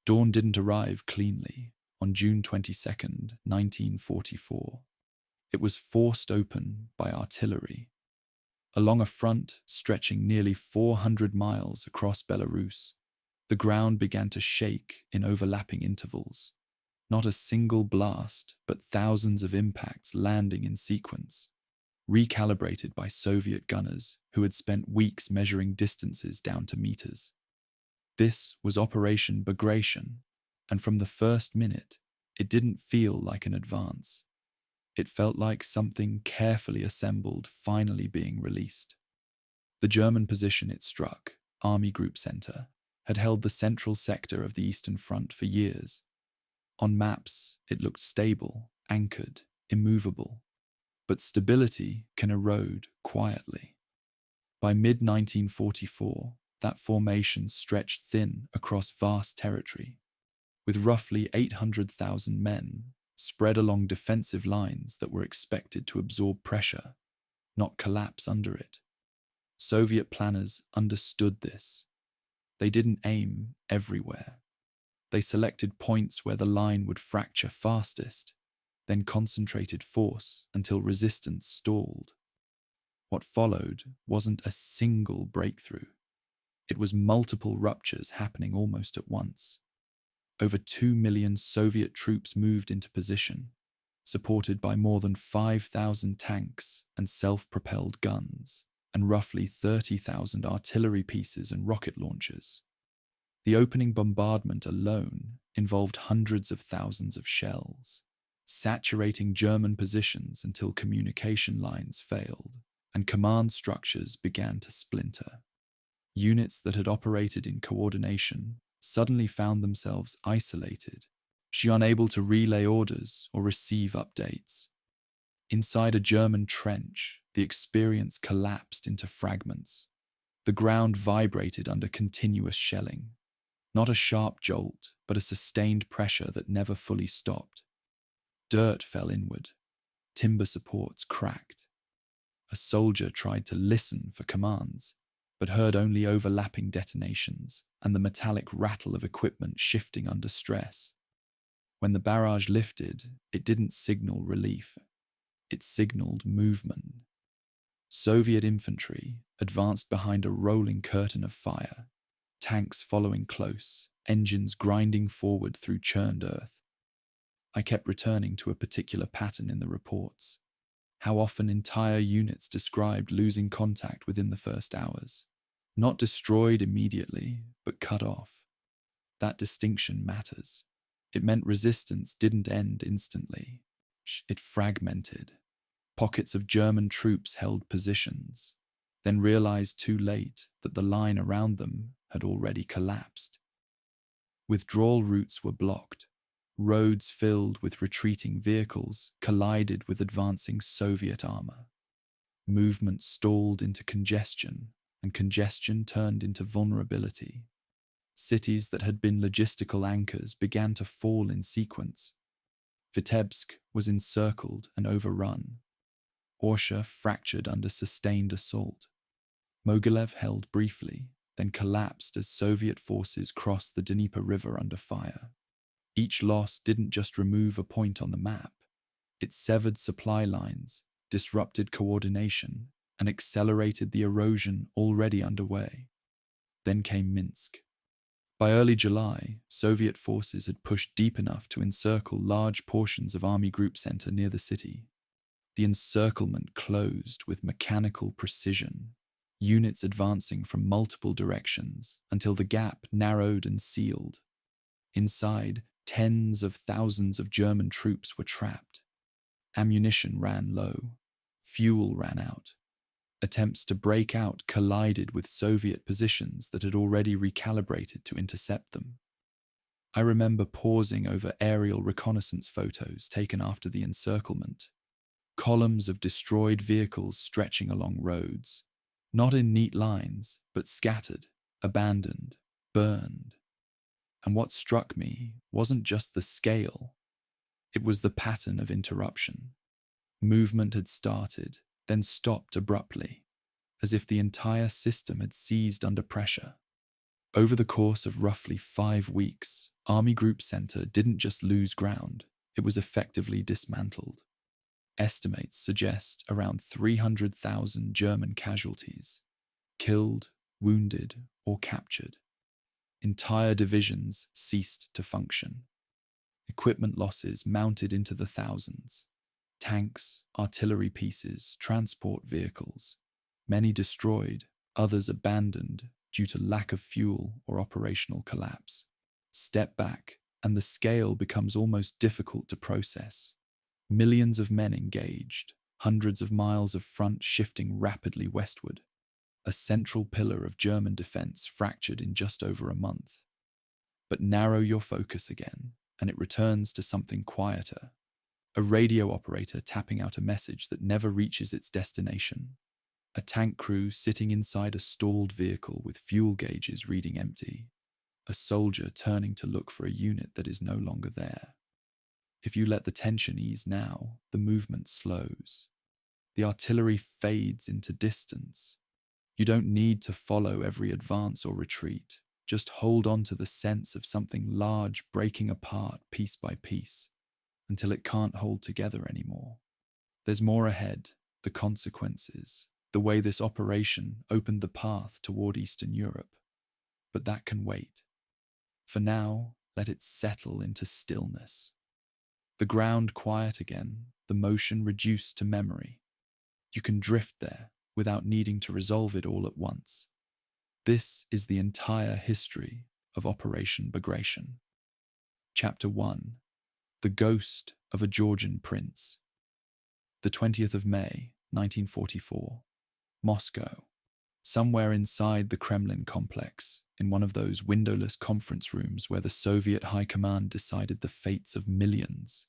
Dawn didn't arrive cleanly. On June 22nd, 1944, it was forced open by artillery. Along a front stretching nearly 400 miles across Belarus, the ground began to shake in overlapping intervals. Not a single blast, but thousands of impacts landing in sequence, recalibrated by Soviet gunners who had spent weeks measuring distances down to meters. This was Operation Bagration, and from the first minute, it didn't feel like an advance. It felt like something carefully assembled finally being released. The German position it struck, Army Group Center, had held the central sector of the Eastern Front for years. On maps, it looked stable, anchored, immovable. But stability can erode quietly. By mid-1944, that formation stretched thin across vast territory, with roughly 800,000 men spread along defensive lines that were expected to absorb pressure, not collapse under it. Soviet planners understood this. They didn't aim everywhere. They selected points where the line would fracture fastest, then concentrated force until resistance stalled. What followed wasn't a single breakthrough. It was multiple ruptures happening almost at once. Over 2 million Soviet troops moved into position, supported by more than 5,000 tanks and self-propelled guns, and roughly 30,000 artillery pieces and rocket launchers. The opening bombardment alone involved hundreds of thousands of shells, saturating German positions until communication lines failed and command structures began to splinter. Units that had operated in coordination suddenly found themselves isolated, unable to relay orders or receive updates. Inside a German trench, the experience collapsed into fragments. The ground vibrated under continuous shelling. Not a sharp jolt, but a sustained pressure that never fully stopped. Dirt fell inward. Timber supports cracked. A soldier tried to listen for commands, but heard only overlapping detonations and the metallic rattle of equipment shifting under stress. When the barrage lifted, it didn't signal relief. It signaled movement. Soviet infantry advanced behind a rolling curtain of fire, tanks following close, engines grinding forward through churned earth. I kept returning to a particular pattern in the reports. How often entire units described losing contact within the first hours. Not destroyed immediately, but cut off. That distinction matters. It meant resistance didn't end instantly. It fragmented. Pockets of German troops held positions, then realized too late that the line around them had already collapsed. Withdrawal routes were blocked. Roads filled with retreating vehicles collided with advancing Soviet armor. Movement stalled into congestion, and congestion turned into vulnerability. Cities that had been logistical anchors began to fall in sequence. Vitebsk was encircled and overrun. Orsha fractured under sustained assault. Mogilev held briefly, then collapsed as Soviet forces crossed the Dnieper River under fire. Each loss didn't just remove a point on the map. It severed supply lines, disrupted coordination, and accelerated the erosion already underway. Then came Minsk. By early July, Soviet forces had pushed deep enough to encircle large portions of Army Group Center near the city. The encirclement closed with mechanical precision, units advancing from multiple directions until the gap narrowed and sealed. Inside, tens of thousands of German troops were trapped. Ammunition ran low. Fuel ran out. Attempts to break out collided with Soviet positions that had already recalibrated to intercept them. I remember pausing over aerial reconnaissance photos taken after the encirclement. Columns of destroyed vehicles stretching along roads, not in neat lines, but scattered, abandoned, burned. And what struck me wasn't just the scale, it was the pattern of interruption. Movement had started, then stopped abruptly, as if the entire system had seized under pressure. Over the course of roughly 5 weeks, Army Group Center didn't just lose ground, it was effectively dismantled. Estimates suggest around 300,000 German casualties, killed, wounded, or captured. Entire divisions ceased to function. Equipment losses mounted into the thousands. Tanks, artillery pieces, transport vehicles. Many destroyed, others abandoned due to lack of fuel or operational collapse. Step back, and the scale becomes almost difficult to process. Millions of men engaged, hundreds of miles of front shifting rapidly westward. A central pillar of German defense fractured in just over a month. But narrow your focus again, and it returns to something quieter. A radio operator tapping out a message that never reaches its destination. A tank crew sitting inside a stalled vehicle with fuel gauges reading empty. A soldier turning to look for a unit that is no longer there. If you let the tension ease now, the movement slows. The artillery fades into distance. You don't need to follow every advance or retreat. Just hold on to the sense of something large breaking apart piece by piece until it can't hold together anymore. There's more ahead, the consequences, the way this operation opened the path toward Eastern Europe. But that can wait. For now, let it settle into stillness. The ground quiet again, the motion reduced to memory. You can drift there without needing to resolve it all at once. This is the entire history of Operation Bagration. Chapter 1. The Ghost of a Georgian Prince. The 20th of May, 1944. Moscow. Somewhere inside the Kremlin complex, in one of those windowless conference rooms where the Soviet High Command decided the fates of millions.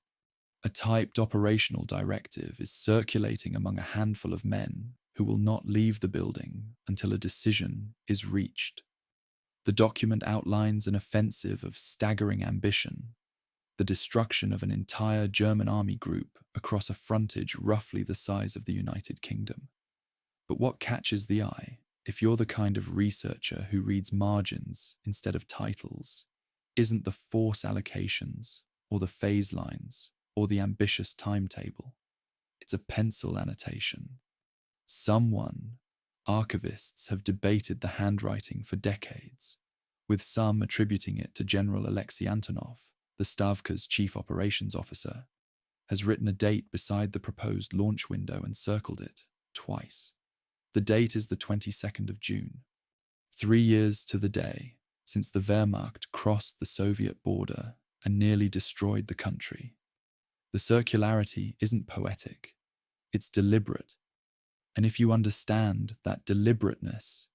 A typed operational directive is circulating among a handful of men who will not leave the building until a decision is reached. The document outlines an offensive of staggering ambition, the destruction of an entire German army group across a frontage roughly the size of the United Kingdom. But what catches the eye, if you're the kind of researcher who reads margins instead of titles, isn't the force allocations, or the phase lines, or the ambitious timetable. It's a pencil annotation. Archivists have debated the handwriting for decades, with some attributing it to General Alexei Antonov, the Stavka's chief operations officer, has written a date beside the proposed launch window and circled it twice. The date is the 22nd of June, 3 years to the day since the Wehrmacht crossed the Soviet border and nearly destroyed the country. The circularity isn't poetic, it's deliberate. And if you understand that deliberateness,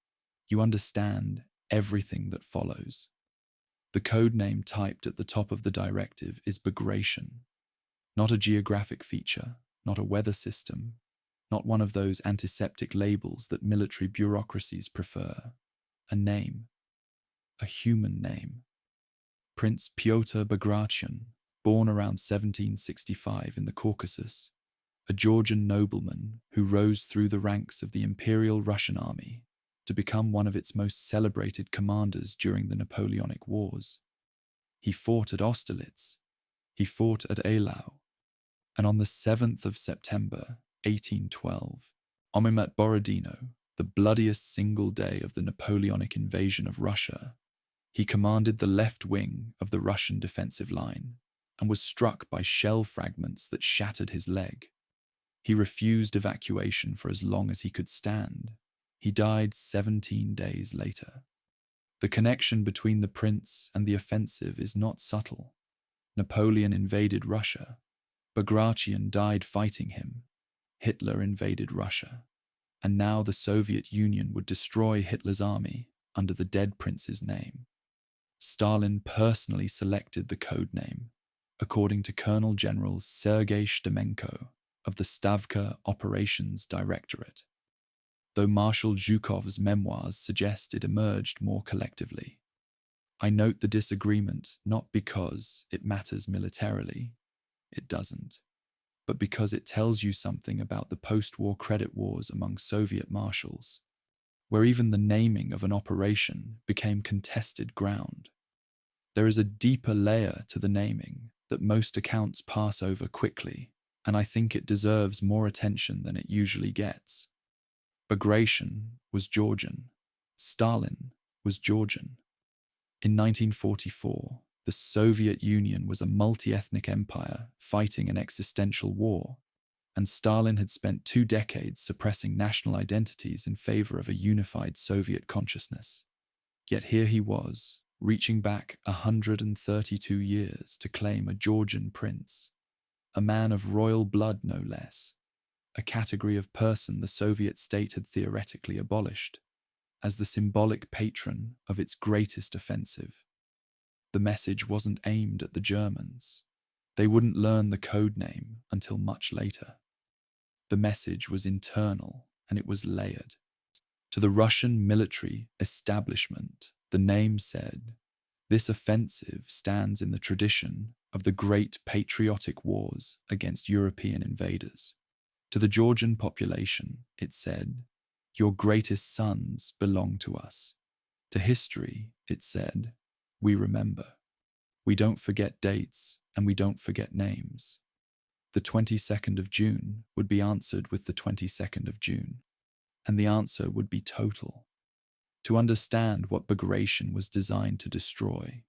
you understand everything that follows. The code name typed at the top of the directive is Bagration, not a geographic feature, not a weather system, not one of those antiseptic labels that military bureaucracies prefer. A name, a human name. Prince Pyotr Bagration, born around 1765 in the Caucasus, a Georgian nobleman who rose through the ranks of the Imperial Russian Army to become one of its most celebrated commanders during the Napoleonic Wars. He fought at Austerlitz, he fought at Eylau, and on the 7th of September, 1812, at Borodino, the bloodiest single day of the Napoleonic invasion of Russia, he commanded the left wing of the Russian defensive line and was struck by shell fragments that shattered his leg. He refused evacuation for as long as he could stand. He died 17 days later. The connection between the prince and the offensive is not subtle. Napoleon invaded Russia. Bagration died fighting him. Hitler invaded Russia. And now the Soviet Union would destroy Hitler's army under the dead prince's name. Stalin personally selected the code name, according to Colonel General Sergei Shtemenko of the Stavka Operations Directorate, though Marshal Zhukov's memoirs suggest it emerged more collectively. I note the disagreement not because it matters militarily, it doesn't, but because it tells you something about the post-war credit wars among Soviet marshals, where even the naming of an operation became contested ground. There is a deeper layer to the naming that most accounts pass over quickly, and I think it deserves more attention than it usually gets. Bagration was Georgian. Stalin was Georgian. In 1944, the Soviet Union was a multi-ethnic empire fighting an existential war, and Stalin had spent 2 decades suppressing national identities in favor of a unified Soviet consciousness. Yet here he was, reaching back 132 years to claim a Georgian prince, a man of royal blood no less, a category of person the Soviet state had theoretically abolished, as the symbolic patron of its greatest offensive. The message wasn't aimed at the Germans. They wouldn't learn the code name until much later. The message was internal, and it was layered. To the Russian military establishment, the name said, "This offensive stands in the tradition of the great patriotic wars against European invaders." To the Georgian population, it said, "Your greatest sons belong to us." To history, it said, "We remember. We don't forget dates, and we don't forget names." The 22nd of June would be answered with the 22nd of June, and the answer would be total. To understand what Bagration was designed to destroy,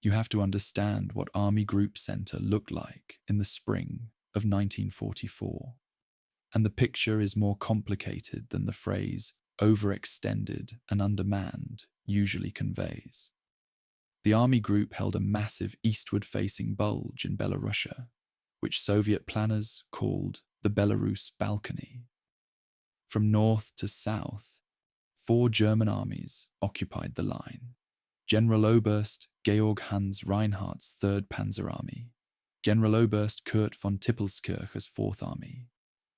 you have to understand what Army Group Center looked like in the spring of 1944. And the picture is more complicated than the phrase overextended and undermanned usually conveys. The army group held a massive eastward-facing bulge in Belarus, which Soviet planners called the Belarus Balcony. From north to south, 4 German armies occupied the line. Generaloberst Georg Hans Reinhardt's 3rd Panzer Army, Generaloberst Kurt von Tippelskircher's 4th Army,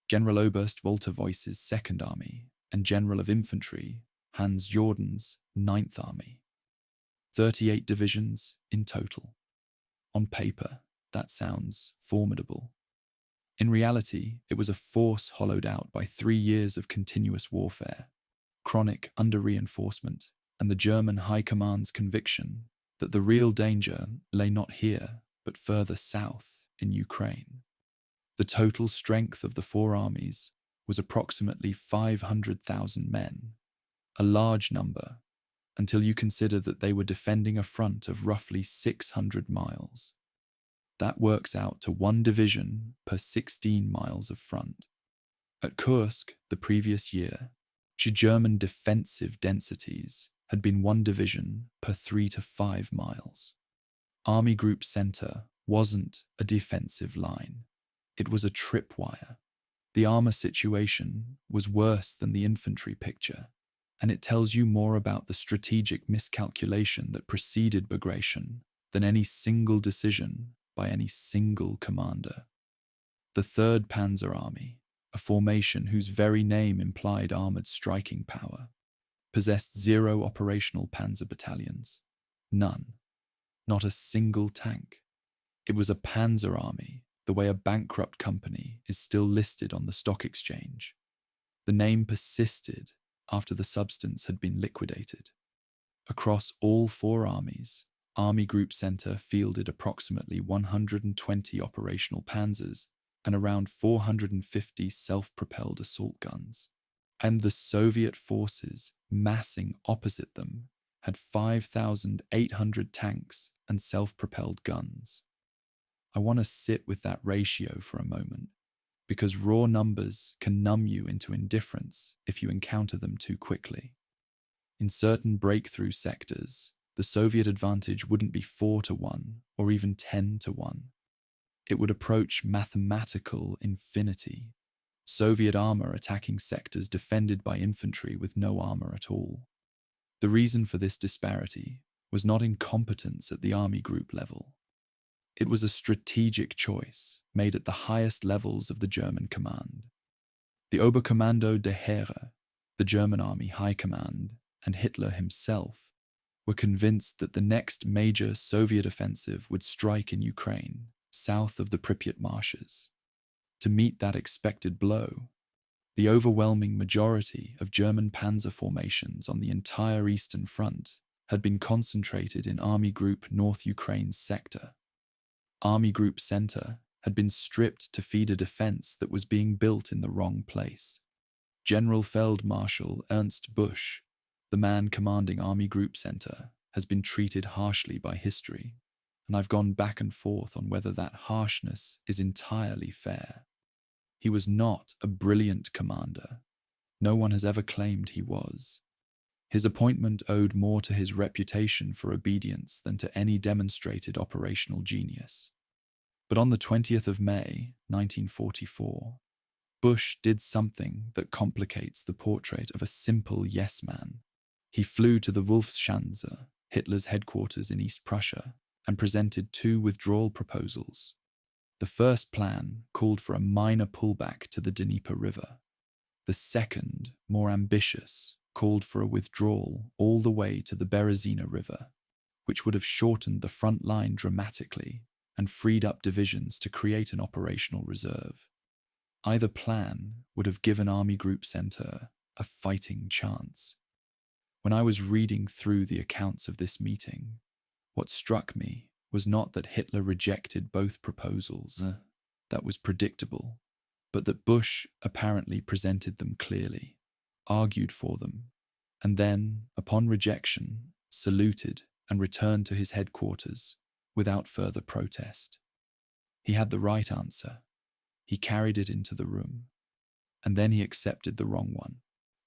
Generaloberst Walter Voiss's 2nd Army, and General of Infantry Hans Jordan's 9th Army. 38 divisions in total. On paper, that sounds formidable. In reality, it was a force hollowed out by 3 years of continuous warfare, chronic under-reinforcement, and the German High Command's conviction that the real danger lay not here, but further south in Ukraine. The total strength of the 4 armies was approximately 500,000 men, a large number, until you consider that they were defending a front of roughly 600 miles. That works out to 1 division per 16 miles of front. At Kursk the previous year, German defensive densities had been 1 division per 3 to 5 miles. Army Group Center wasn't a defensive line. It was a tripwire. The armor situation was worse than the infantry picture, and it tells you more about the strategic miscalculation that preceded Bagration than any single decision by any single commander. The 3rd Panzer Army, a formation whose very name implied armored striking power, possessed 0 operational panzer battalions. None. Not a single tank. It was a panzer army, the way a bankrupt company is still listed on the stock exchange. The name persisted after the substance had been liquidated. Across all 4 armies, Army Group Center fielded approximately 120 operational panzers and around 450 self-propelled assault guns. And the Soviet forces massing opposite them had 5,800 tanks and self-propelled guns. I want to sit with that ratio for a moment, because raw numbers can numb you into indifference if you encounter them too quickly. In certain breakthrough sectors, the Soviet advantage wouldn't be 4-1 or even 10-1. It would approach mathematical infinity. Soviet armor attacking sectors defended by infantry with no armor at all. The reason for this disparity was not incompetence at the army group level. It was a strategic choice made at the highest levels of the German command. The Oberkommando der Heere, the German Army High Command, and Hitler himself were convinced that the next major Soviet offensive would strike in Ukraine, south of the Pripyat marshes. To meet that expected blow, the overwhelming majority of German panzer formations on the entire Eastern Front had been concentrated in Army Group North Ukraine's sector. Army Group Center had been stripped to feed a defense that was being built in the wrong place. General Feldmarschall Ernst Busch, the man commanding Army Group Center, has been treated harshly by history, and I've gone back and forth on whether that harshness is entirely fair. He was not a brilliant commander. No one has ever claimed he was. His appointment owed more to his reputation for obedience than to any demonstrated operational genius. But on the 20th of May, 1944, Busch did something that complicates the portrait of a simple yes-man. He flew to the Wolfschanze, Hitler's headquarters in East Prussia, and presented two withdrawal proposals. The first plan called for a minor pullback to the Dnieper River. The second, more ambitious, called for a withdrawal all the way to the Berezina River, which would have shortened the front line dramatically and freed up divisions to create an operational reserve. Either plan would have given Army Group Center a fighting chance. When I was reading through the accounts of this meeting, what struck me was not that Hitler rejected both proposals, that was predictable, but that Busch apparently presented them clearly, argued for them, and then, upon rejection, saluted and returned to his headquarters without further protest. He had the right answer. He carried it into the room, and then he accepted the wrong one,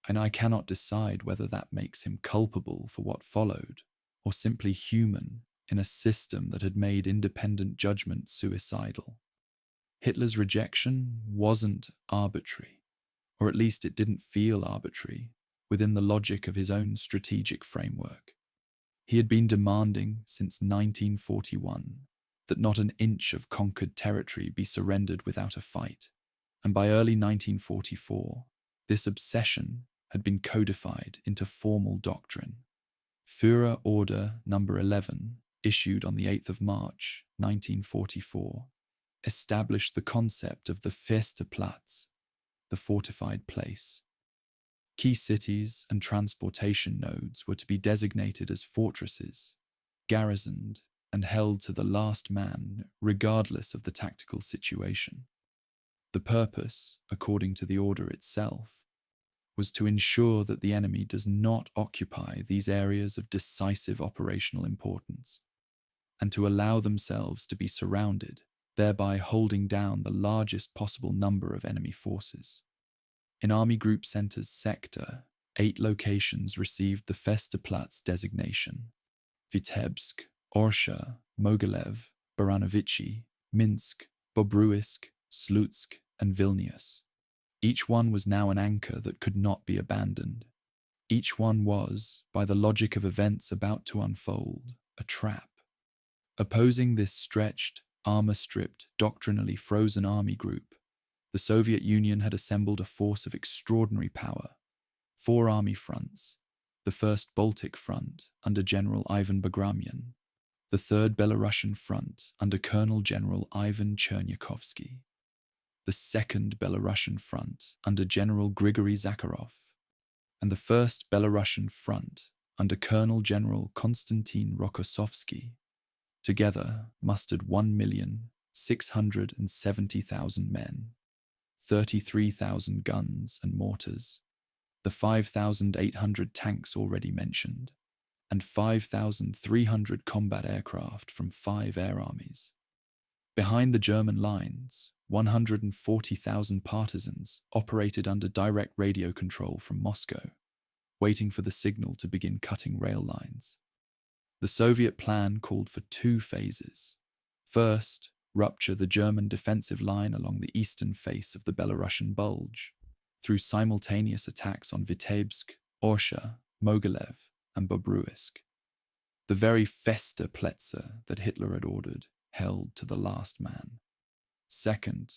and I cannot decide whether that makes him culpable for what followed, or simply human in a system that had made independent judgment suicidal. Hitler's rejection wasn't arbitrary, or at least it didn't feel arbitrary, within the logic of his own strategic framework. He had been demanding since 1941 that not an inch of conquered territory be surrendered without a fight, and by early 1944, this obsession had been codified into formal doctrine. Führer Order No. 11, issued on the 8th of March, 1944, established the concept of the Feste Platz, the fortified place. Key cities and transportation nodes were to be designated as fortresses, garrisoned and held to the last man regardless of the tactical situation. The purpose, according to the order itself, was to ensure that the enemy does not occupy these areas of decisive operational importance, and to allow themselves to be surrounded, thereby holding down the largest possible number of enemy forces. In Army Group Center's sector, 8 locations received the Feste Platz designation: Vitebsk, Orsha, Mogilev, Baranovichi, Minsk, Bobruisk, Slutsk, and Vilnius. Each one was now an anchor that could not be abandoned. Each one was, by the logic of events about to unfold, a trap. Opposing this stretched, armor-stripped, doctrinally frozen army group, the Soviet Union had assembled a force of extraordinary power. 4 army fronts: the First Baltic Front under General Ivan Bagration, the Third Belarusian Front under Colonel General Ivan Chernyakovsky, the Second Belarusian Front under General Grigory Zakharov, and the First Belarusian Front under Colonel General Konstantin Rokossovsky, together mustered 1,670,000 men, 33,000 guns and mortars, the 5,800 tanks already mentioned, and 5,300 combat aircraft from 5 air armies. Behind the German lines, 140,000 partisans operated under direct radio control from Moscow, waiting for the signal to begin cutting rail lines. The Soviet plan called for 2 phases. First, rupture the German defensive line along the eastern face of the Belarusian Bulge through simultaneous attacks on Vitebsk, Orsha, Mogilev, and Bobruisk. The very Feste Plätze that Hitler had ordered, held to the last man. Second,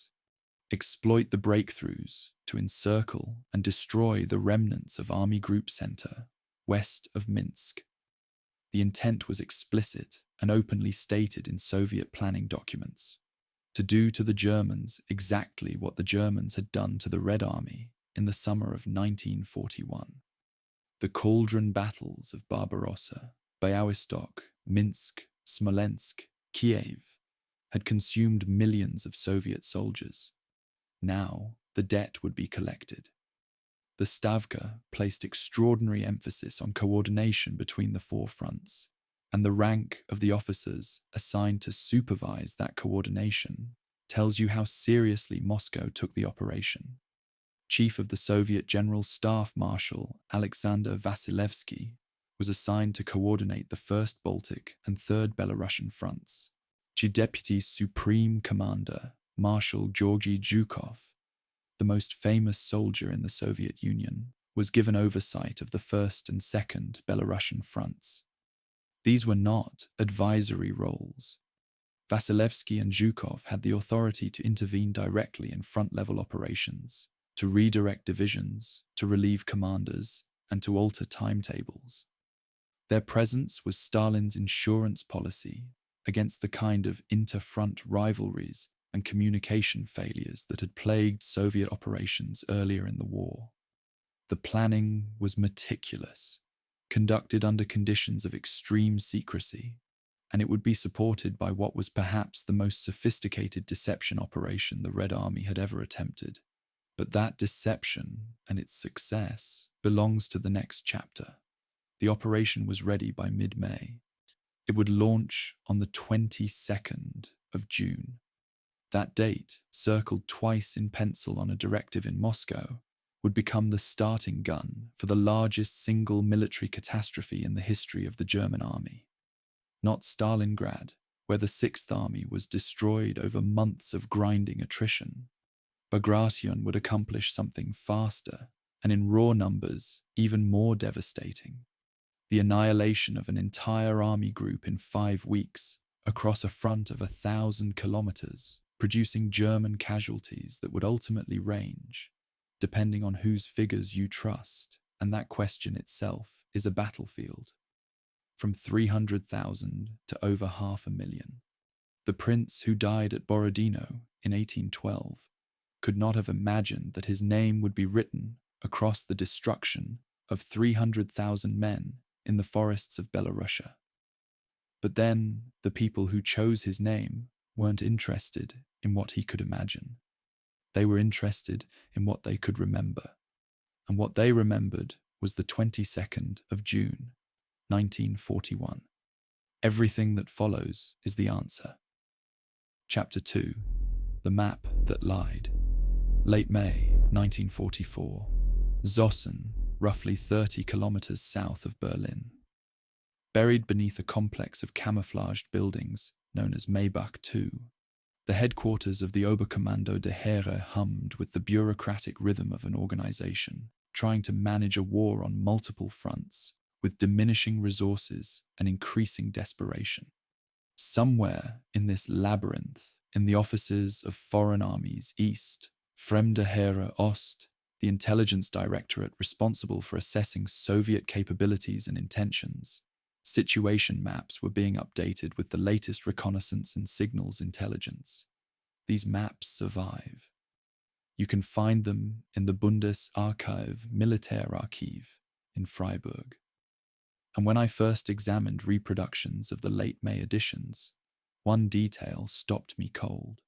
exploit the breakthroughs to encircle and destroy the remnants of Army Group Center west of Minsk. The intent was explicit and openly stated in Soviet planning documents: to do to the Germans exactly what the Germans had done to the Red Army in the summer of 1941. The cauldron battles of Barbarossa, Białystok, Minsk, Smolensk, Kiev, had consumed millions of Soviet soldiers. Now, the debt would be collected. The Stavka placed extraordinary emphasis on coordination between the four fronts, and the rank of the officers assigned to supervise that coordination tells you how seriously Moscow took the operation. Chief of the Soviet General Staff Marshal Alexander Vasilevsky was assigned to coordinate the 1st Baltic and 3rd Belarusian fronts. Chief Deputy Supreme Commander Marshal Georgy Zhukov, the most famous soldier in the Soviet Union, was given oversight of the 1st and 2nd Belarusian fronts. These were not advisory roles. Vasilevsky and Zhukov had the authority to intervene directly in front-level operations, to redirect divisions, to relieve commanders, and to alter timetables. Their presence was Stalin's insurance policy against the kind of inter-front rivalries and communication failures that had plagued Soviet operations earlier in the war. The planning was meticulous, conducted under conditions of extreme secrecy, and it would be supported by what was perhaps the most sophisticated deception operation the Red Army had ever attempted. But that deception and its success belongs to the next chapter. The operation was ready by mid-May. It would launch on the 22nd of June. That date, circled twice in pencil on a directive in Moscow, would become the starting gun for the largest single military catastrophe in the history of the German army. Not Stalingrad, where the Sixth Army was destroyed over months of grinding attrition. Bagration would accomplish something faster, and in raw numbers, even more devastating. The annihilation of an entire army group in 5 weeks, across a front of 1,000 kilometers, producing German casualties that would ultimately range, depending on whose figures you trust, and that question itself is a battlefield, from 300,000 to over 500,000. The prince who died at Borodino in 1812 could not have imagined that his name would be written across the destruction of 300,000 men in the forests of Belarus. But then the people who chose his name weren't interested in what he could imagine. They were interested in what they could remember. And what they remembered was the 22nd of June, 1941. Everything that follows is the answer. Chapter 2. The Map That Lied. Late May 1944. Zossen, roughly 30 kilometers south of Berlin. Buried beneath a complex of camouflaged buildings known as WW2, the headquarters of the Oberkommando der Heere hummed with the bureaucratic rhythm of an organization trying to manage a war on multiple fronts with diminishing resources and increasing desperation. Somewhere in this labyrinth, in the offices of foreign armies east, Fremde Heere Ost, the intelligence directorate responsible for assessing Soviet capabilities and intentions, situation maps were being updated with the latest reconnaissance and signals intelligence. These maps survive. You can find them in the Bundesarchiv Militärarchiv in Freiburg. And when I first examined reproductions of the late May editions, one detail stopped me cold.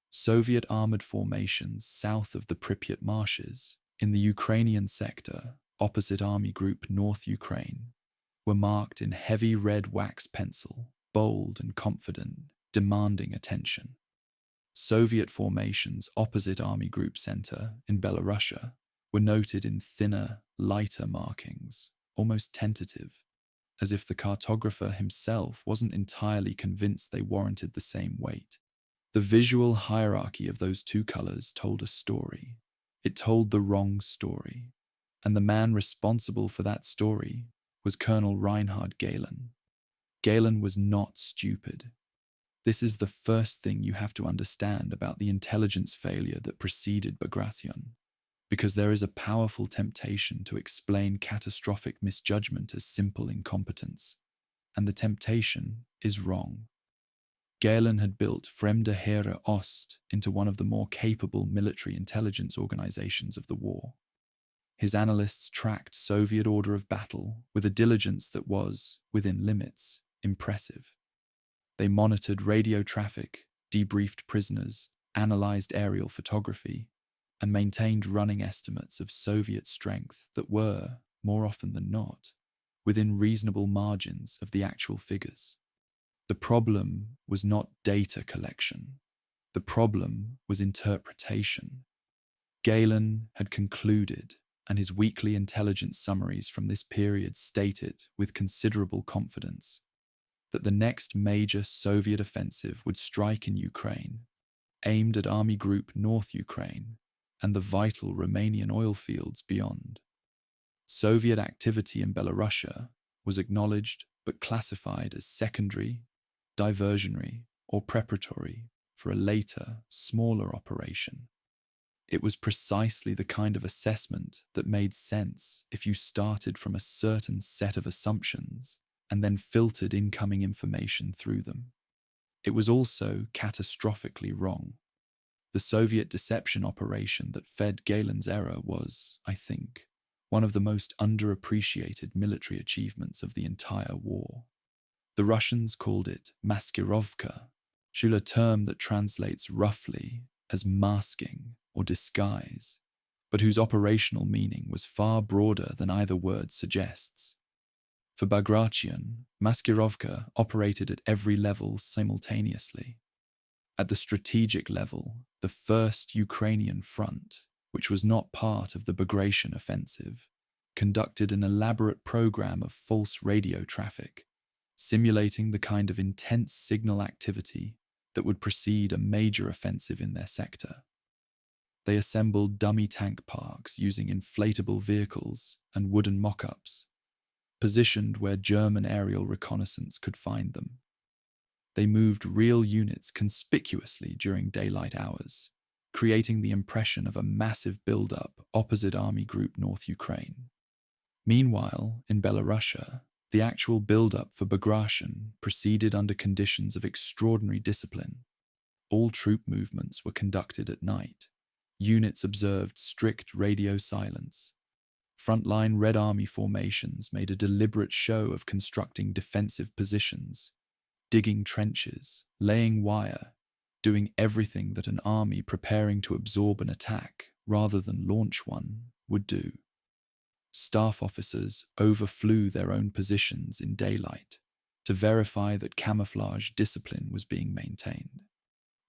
Soviet armored formations south of the Pripyat marshes, in the Ukrainian sector, opposite Army Group North Ukraine, were marked in heavy red wax pencil, bold and confident, demanding attention. Soviet formations opposite Army Group Center in Belarus were noted in thinner, lighter markings, almost tentative, as if the cartographer himself wasn't entirely convinced they warranted the same weight. The visual hierarchy of those two colors told a story. It told the wrong story, and the man responsible for that story was Colonel Reinhard Gehlen. Gehlen was not stupid. This is the first thing you have to understand about the intelligence failure that preceded Bagration, because there is a powerful temptation to explain catastrophic misjudgment as simple incompetence, and the temptation is wrong. Gehlen had built Fremde Heere Ost into one of the more capable military intelligence organizations of the war. His analysts tracked Soviet order of battle with a diligence that was, within limits, impressive. They monitored radio traffic, debriefed prisoners, analyzed aerial photography, and maintained running estimates of Soviet strength that were, more often than not, within reasonable margins of the actual figures. The problem was not data collection. The problem was interpretation. Galen had concluded, and his weekly intelligence summaries from this period stated with considerable confidence, that the next major Soviet offensive would strike in Ukraine, aimed at Army Group North Ukraine and the vital Romanian oil fields beyond. Soviet activity in Belarus was acknowledged but classified as secondary, diversionary, or preparatory for a later, smaller operation. It was precisely the kind of assessment that made sense if you started from a certain set of assumptions and then filtered incoming information through them. It was also catastrophically wrong. The Soviet deception operation that fed Galen's error was, I think, one of the most underappreciated military achievements of the entire war. The Russians called it Maskirovka, a term that translates roughly as masking or disguise, but whose operational meaning was far broader than either word suggests. For Bagration, Maskirovka operated at every level simultaneously. At the strategic level, the First Ukrainian Front, which was not part of the Bagration offensive, conducted an elaborate program of false radio traffic, simulating the kind of intense signal activity that would precede a major offensive in their sector. They assembled dummy tank parks using inflatable vehicles and wooden mock-ups, positioned where German aerial reconnaissance could find them. They moved real units conspicuously during daylight hours, creating the impression of a massive build-up opposite Army Group North Ukraine. Meanwhile, in Belarus, the actual build-up for Bagration proceeded under conditions of extraordinary discipline. All troop movements were conducted at night. Units observed strict radio silence. Frontline Red Army formations made a deliberate show of constructing defensive positions, digging trenches, laying wire, doing everything that an army preparing to absorb an attack rather than launch one would do. Staff officers overflew their own positions in daylight to verify that camouflage discipline was being maintained.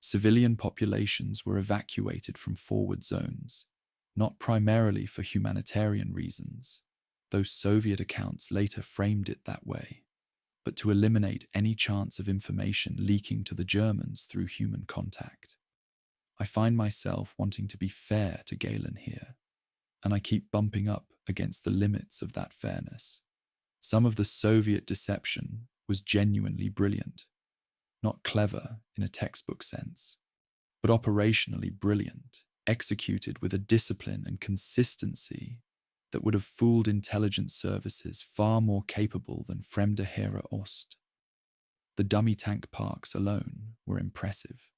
Civilian populations were evacuated from forward zones, not primarily for humanitarian reasons, though Soviet accounts later framed it that way, but to eliminate any chance of information leaking to the Germans through human contact. I find myself wanting to be fair to Galen here, and I keep bumping up against the limits of that fairness. Some of the Soviet deception was genuinely brilliant, not clever in a textbook sense, but operationally brilliant, executed with a discipline and consistency that would have fooled intelligence services far more capable than Fremde Heere Ost. The dummy tank parks alone were impressive.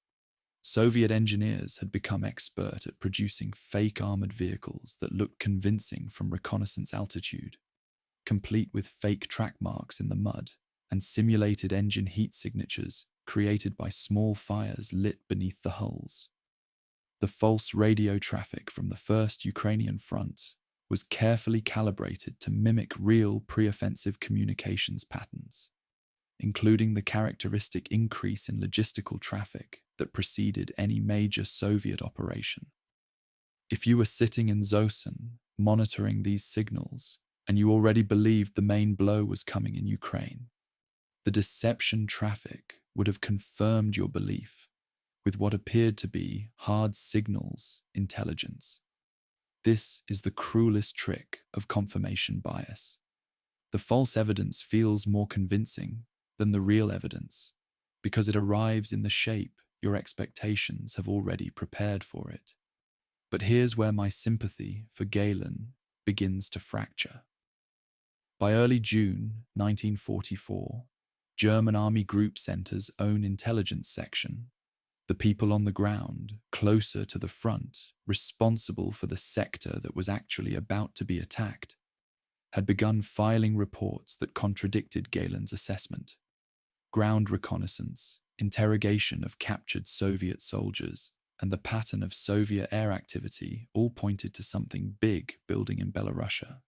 Soviet engineers had become expert at producing fake armored vehicles that looked convincing from reconnaissance altitude, complete with fake track marks in the mud and simulated engine heat signatures created by small fires lit beneath the hulls. The false radio traffic from the First Ukrainian Front was carefully calibrated to mimic real pre-offensive communications patterns, including the characteristic increase in logistical traffic that preceded any major Soviet operation. If you were sitting in Zosen, monitoring these signals, and you already believed the main blow was coming in Ukraine, the deception traffic would have confirmed your belief with what appeared to be hard signals intelligence. This is the cruelest trick of confirmation bias. The false evidence feels more convincing than the real evidence because it arrives in the shape your expectations have already prepared for it. But here's where my sympathy for Galen begins to fracture. By early June 1944, German Army Group Center's own intelligence section, The people on the ground, closer to the front, responsible for the sector that was actually about to be attacked, had begun filing reports that contradicted Galen's assessment. Ground reconnaissance, interrogation of captured Soviet soldiers, and the pattern of Soviet air activity all pointed to something big building in Belarus.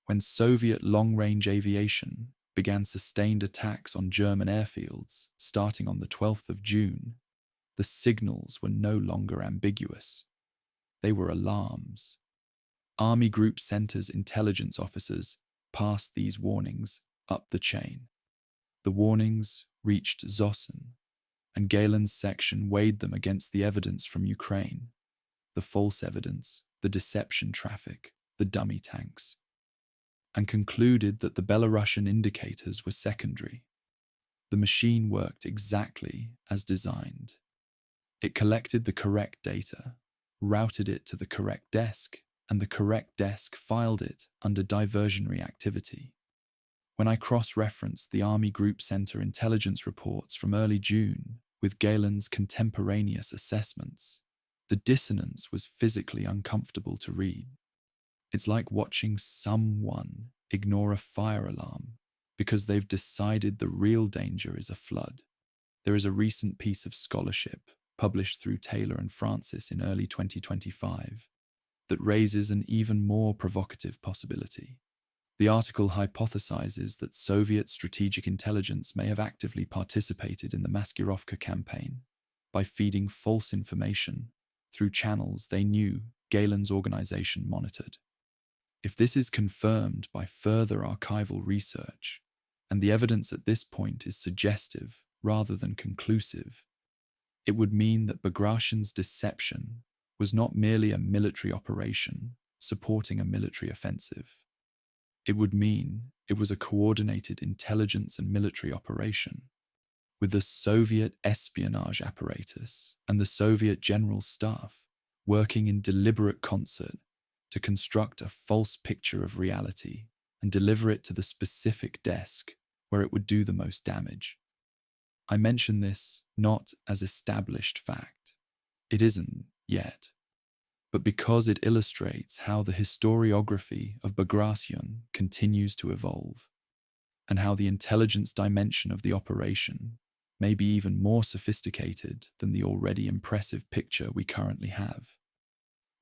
When Soviet long-range aviation began sustained attacks on German airfields starting on the 12th of June, the signals were no longer ambiguous. They were alarms. Army Group Center's intelligence officers passed these warnings up the chain. The warnings reached Zossen, and Galen's section weighed them against the evidence from Ukraine, the false evidence, the deception traffic, the dummy tanks, and concluded that the Belarusian indicators were secondary. The machine worked exactly as designed. It collected the correct data, routed it to the correct desk, and the correct desk filed it under diversionary activity. When I cross-referenced the Army Group Center intelligence reports from early June with Galen's contemporaneous assessments, the dissonance was physically uncomfortable to read. It's like watching someone ignore a fire alarm because they've decided the real danger is a flood. There is a recent piece of scholarship published through Taylor and Francis in early 2025 that raises an even more provocative possibility. The article hypothesizes that Soviet strategic intelligence may have actively participated in the Maskirovka campaign by feeding false information through channels they knew Galen's organization monitored. If this is confirmed by further archival research, and the evidence at this point is suggestive rather than conclusive, it would mean that Bagration's deception was not merely a military operation supporting a military offensive. It would mean it was a coordinated intelligence and military operation, with the Soviet espionage apparatus and the Soviet General Staff working in deliberate concert to construct a false picture of reality and deliver it to the specific desk where it would do the most damage. I mention this not as established fact. It isn't yet, but because it illustrates how the historiography of Bagration continues to evolve, and how the intelligence dimension of the operation may be even more sophisticated than the already impressive picture we currently have.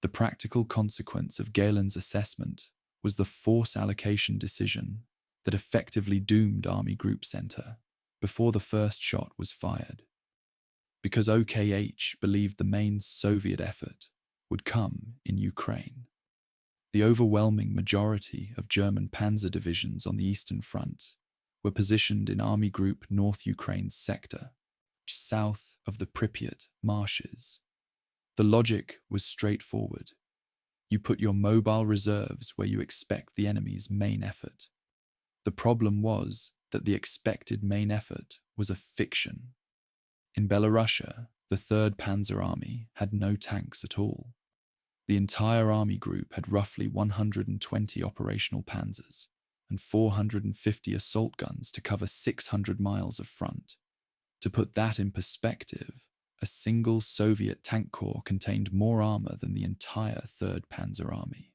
The practical consequence of Galen's assessment was the force allocation decision that effectively doomed Army Group Center before the first shot was fired. Because OKH believed the main Soviet effort would come in Ukraine. The overwhelming majority of German panzer divisions on the Eastern Front were positioned in Army Group North Ukraine's sector, south of the Pripyat marshes. The logic was straightforward. You put your mobile reserves where you expect the enemy's main effort. The problem was that the expected main effort was a fiction. In Belarus, the 3rd Panzer Army had no tanks at all. The entire army group had roughly 120 operational panzers and 450 assault guns to cover 600 miles of front. To put that in perspective, a single Soviet tank corps contained more armor than the entire 3rd Panzer Army.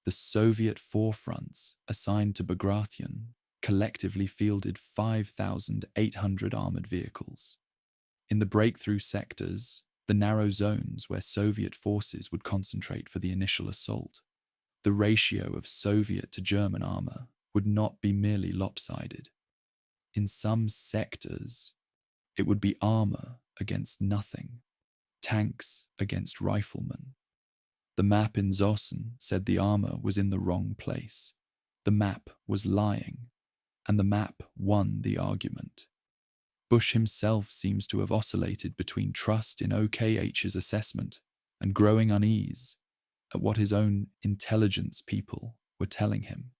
The Soviet forefronts assigned to Bagration collectively fielded 5,800 armored vehicles. In the breakthrough sectors, the narrow zones where Soviet forces would concentrate for the initial assault, the ratio of Soviet to German armor would not be merely lopsided. In some sectors, it would be armor against nothing, tanks against riflemen. The map in Zossen said the armor was in the wrong place. The map was lying, and the map won the argument. Bush himself seems to have oscillated between trust in OKH's assessment and growing unease at what his own intelligence people were telling him.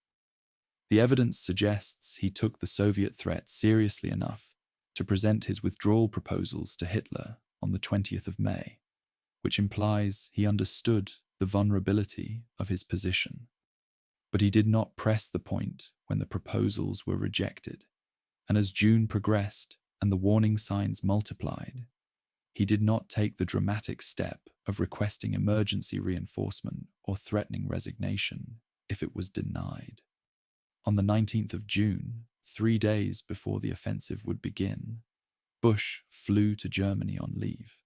The evidence suggests he took the Soviet threat seriously enough to present his withdrawal proposals to Hitler on the 20th of May, which implies he understood the vulnerability of his position. But he did not press the point when the proposals were rejected, and as June progressed and the warning signs multiplied, He did not take the dramatic step of requesting emergency reinforcement or threatening resignation if it was denied. On the 19th of June, 3 days before the offensive would begin, Bush flew to Germany on leave.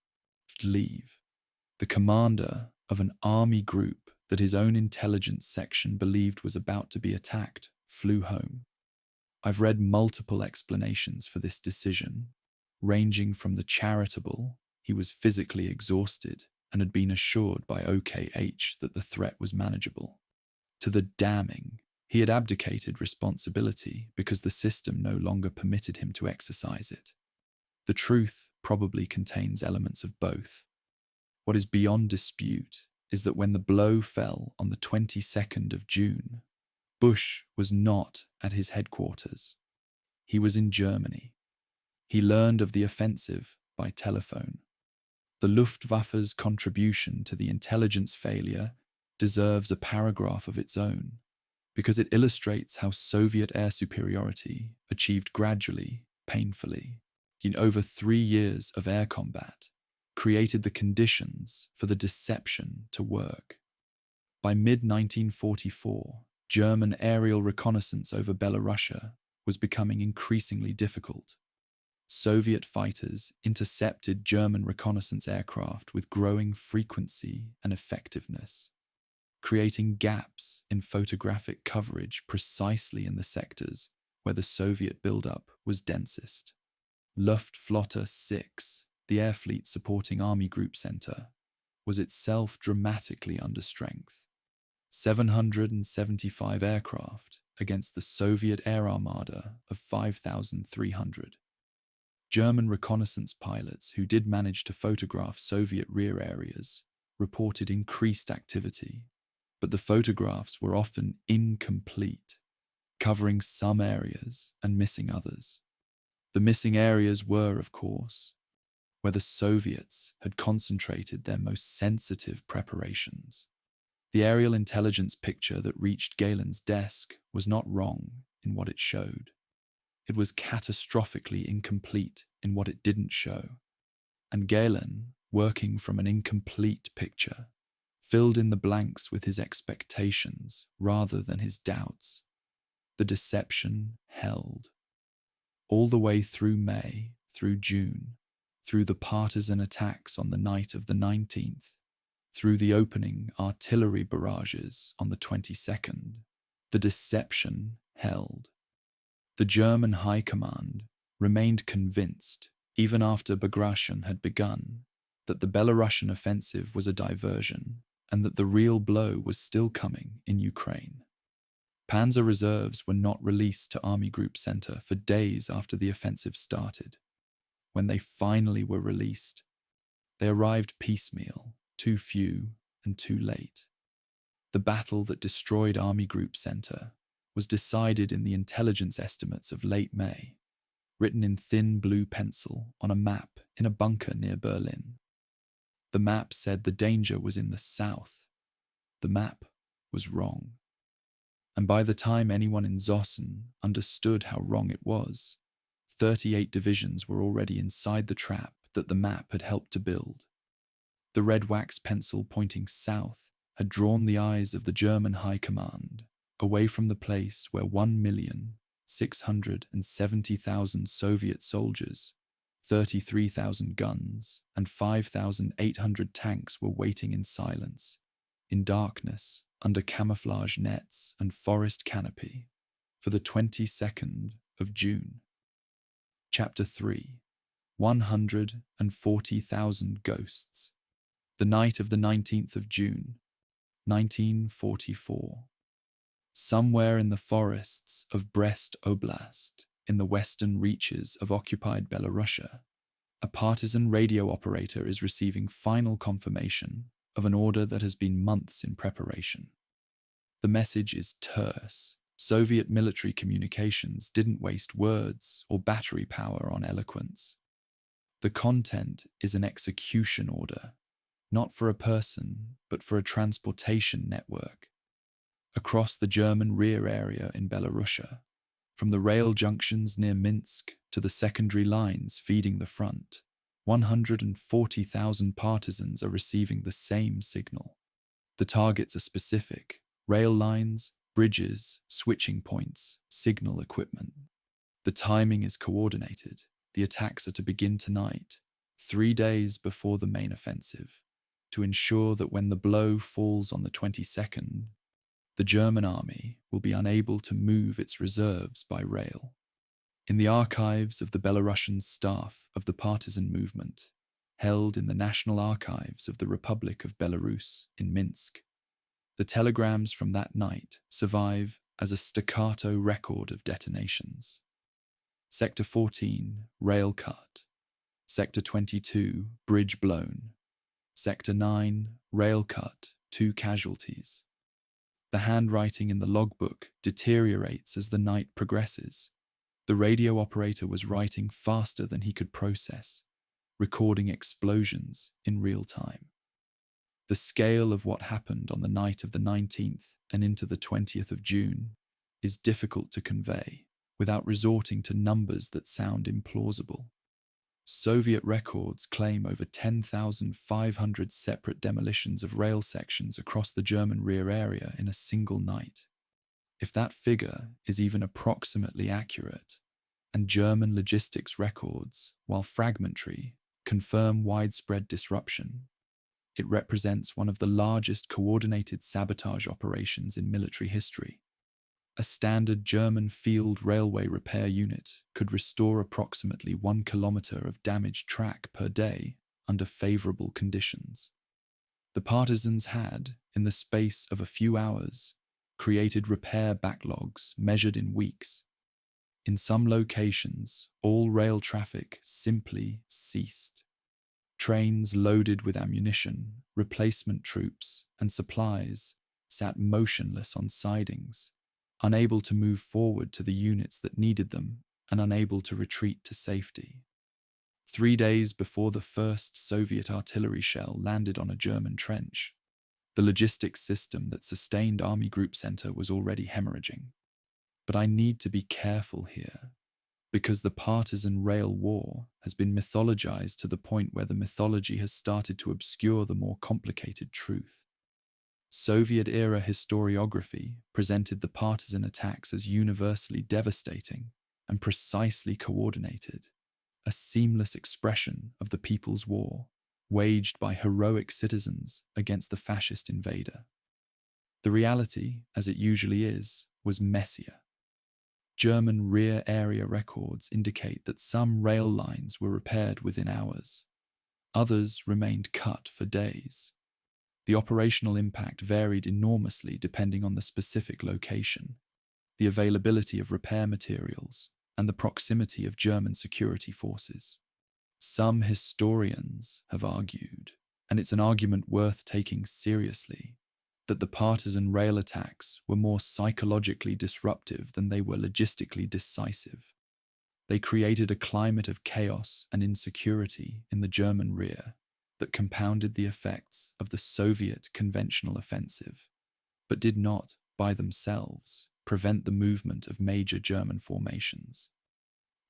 The commander of an army group that his own intelligence section believed was about to be attacked flew home. I've read multiple explanations for this decision, ranging from the charitable, he was physically exhausted and had been assured by OKH that the threat was manageable, to the damning, he had abdicated responsibility because the system no longer permitted him to exercise it. The truth probably contains elements of both. What is beyond dispute is that when the blow fell on the 22nd of June, Bush was not at his headquarters. He was in Germany. He learned of the offensive by telephone. The Luftwaffe's contribution to the intelligence failure deserves a paragraph of its own, because it illustrates how Soviet air superiority, achieved gradually, painfully, in over 3 years of air combat, created the conditions for the deception to work. By mid-1944, German aerial reconnaissance over Belarus was becoming increasingly difficult. Soviet fighters intercepted German reconnaissance aircraft with growing frequency and effectiveness, creating gaps in photographic coverage precisely in the sectors where the Soviet buildup was densest. Luftflotte 6, the air fleet supporting Army Group Center, was itself dramatically under strength. 775 aircraft against the Soviet air armada of 5,300. German reconnaissance pilots who did manage to photograph Soviet rear areas reported increased activity, but the photographs were often incomplete, covering some areas and missing others. The missing areas were, of course, where the Soviets had concentrated their most sensitive preparations. The aerial intelligence picture that reached Galen's desk was not wrong in what it showed. It was catastrophically incomplete in what it didn't show. And Galen, working from an incomplete picture, filled in the blanks with his expectations rather than his doubts. The deception held. All the way through May, through June, through the partisan attacks on the night of the 19th, through the opening artillery barrages on the 22nd, the deception held. The German High Command remained convinced, even after Bagration had begun, that the Belarusian offensive was a diversion and that the real blow was still coming in Ukraine. Panzer reserves were not released to Army Group Center for days after the offensive started. When they finally were released, they arrived piecemeal, too few and too late. The battle that destroyed Army Group Center was decided in the intelligence estimates of late May, written in thin blue pencil on a map in a bunker near Berlin. The map said the danger was in the south. The map was wrong. And by the time anyone in Zossen understood how wrong it was, 38 divisions were already inside the trap that the map had helped to build. The red wax pencil pointing south had drawn the eyes of the German High Command away from the place where 1,670,000 Soviet soldiers, 33,000 guns, and 5,800 tanks were waiting in silence, in darkness, under camouflage nets and forest canopy, for the 22nd of June. Chapter 3. 140,000 Ghosts. The night of the 19th of June, 1944. Somewhere in the forests of Brest Oblast, in the western reaches of occupied Belarus, a partisan radio operator is receiving final confirmation of an order that has been months in preparation. The message is terse. Soviet military communications didn't waste words or battery power on eloquence. The content is an execution order, not for a person, but for a transportation network. Across the German rear area in Belarus, from the rail junctions near Minsk to the secondary lines feeding the front, 140,000 partisans are receiving the same signal. The targets are specific: rail lines, bridges, switching points, signal equipment. The timing is coordinated. The attacks are to begin tonight, 3 days before the main offensive, to ensure that when the blow falls on the 22nd, the German army will be unable to move its reserves by rail. In the archives of the Belarusian staff of the partisan movement, held in the National Archives of the Republic of Belarus in Minsk, the telegrams from that night survive as a staccato record of detonations. Sector 14, rail cut. Sector 22, bridge blown. Sector 9, rail cut, 2 casualties. The handwriting in the logbook deteriorates as the night progresses. The radio operator was writing faster than he could process, recording explosions in real time. The scale of what happened on the night of the 19th and into the 20th of June is difficult to convey without resorting to numbers that sound implausible. Soviet records claim over 10,500 separate demolitions of rail sections across the German rear area in a single night. If that figure is even approximately accurate, and German logistics records, while fragmentary, confirm widespread disruption, it represents one of the largest coordinated sabotage operations in military history. A standard German field railway repair unit could restore approximately 1 kilometer of damaged track per day under favorable conditions. The partisans had, in the space of a few hours, created repair backlogs measured in weeks. In some locations, all rail traffic simply ceased. Trains loaded with ammunition, replacement troops, and supplies sat motionless on sidings, unable to move forward to the units that needed them and unable to retreat to safety. 3 days before the first Soviet artillery shell landed on a German trench, the logistics system that sustained Army Group Center was already hemorrhaging. But I need to be careful here, because the partisan rail war has been mythologized to the point where the mythology has started to obscure the more complicated truth. Soviet-era historiography presented the partisan attacks as universally devastating and precisely coordinated, a seamless expression of the People's War, waged by heroic citizens against the fascist invader. The reality, as it usually is, was messier. German rear area records indicate that some rail lines were repaired within hours. Others remained cut for days. The operational impact varied enormously depending on the specific location, the availability of repair materials, and the proximity of German security forces. Some historians have argued, and it's an argument worth taking seriously, that the partisan rail attacks were more psychologically disruptive than they were logistically decisive. They created a climate of chaos and insecurity in the German rear that compounded the effects of the Soviet conventional offensive, but did not, by themselves, prevent the movement of major German formations.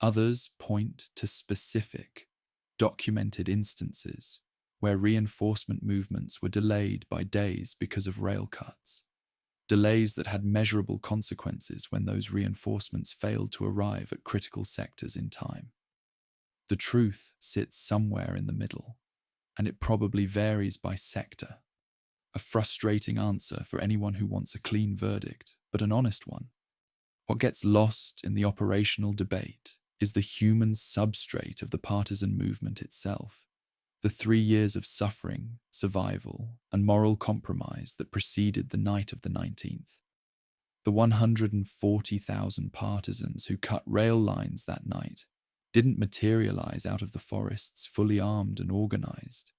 Others point to specific, documented instances where reinforcement movements were delayed by days because of rail cuts, delays that had measurable consequences when those reinforcements failed to arrive at critical sectors in time. The truth sits somewhere in the middle, and it probably varies by sector. A frustrating answer for anyone who wants a clean verdict, but an honest one. What gets lost in the operational debate is the human substrate of the partisan movement itself, the 3 years of suffering, survival, and moral compromise that preceded the night of the 19th. The 140,000 partisans who cut rail lines that night didn't materialize out of the forests fully armed and organized.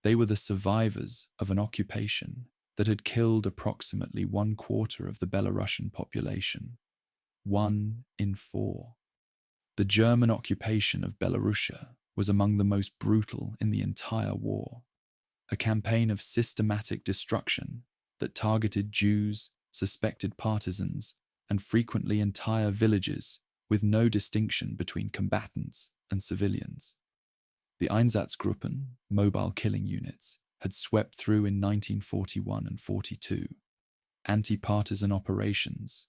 They were the survivors of an occupation that had killed approximately 1/4 of the Belarusian population, 1 in 4. The German occupation of Belarusia was among the most brutal in the entire war, a campaign of systematic destruction that targeted Jews, suspected partisans, and frequently entire villages with no distinction between combatants and civilians. The Einsatzgruppen, mobile killing units, had swept through in 1941 and 42. Anti-partisan operations,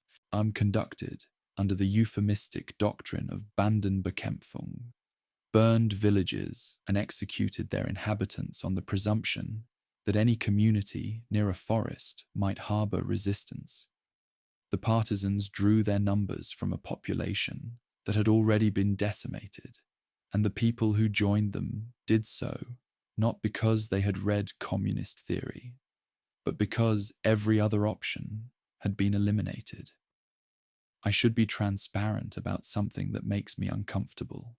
conducted under the euphemistic doctrine of Bandenbekämpfung, burned villages and executed their inhabitants on the presumption that any community near a forest might harbour resistance. The partisans drew their numbers from a population that had already been decimated, and the people who joined them did so not because they had read communist theory, but because every other option had been eliminated. I should be transparent about something that makes me uncomfortable,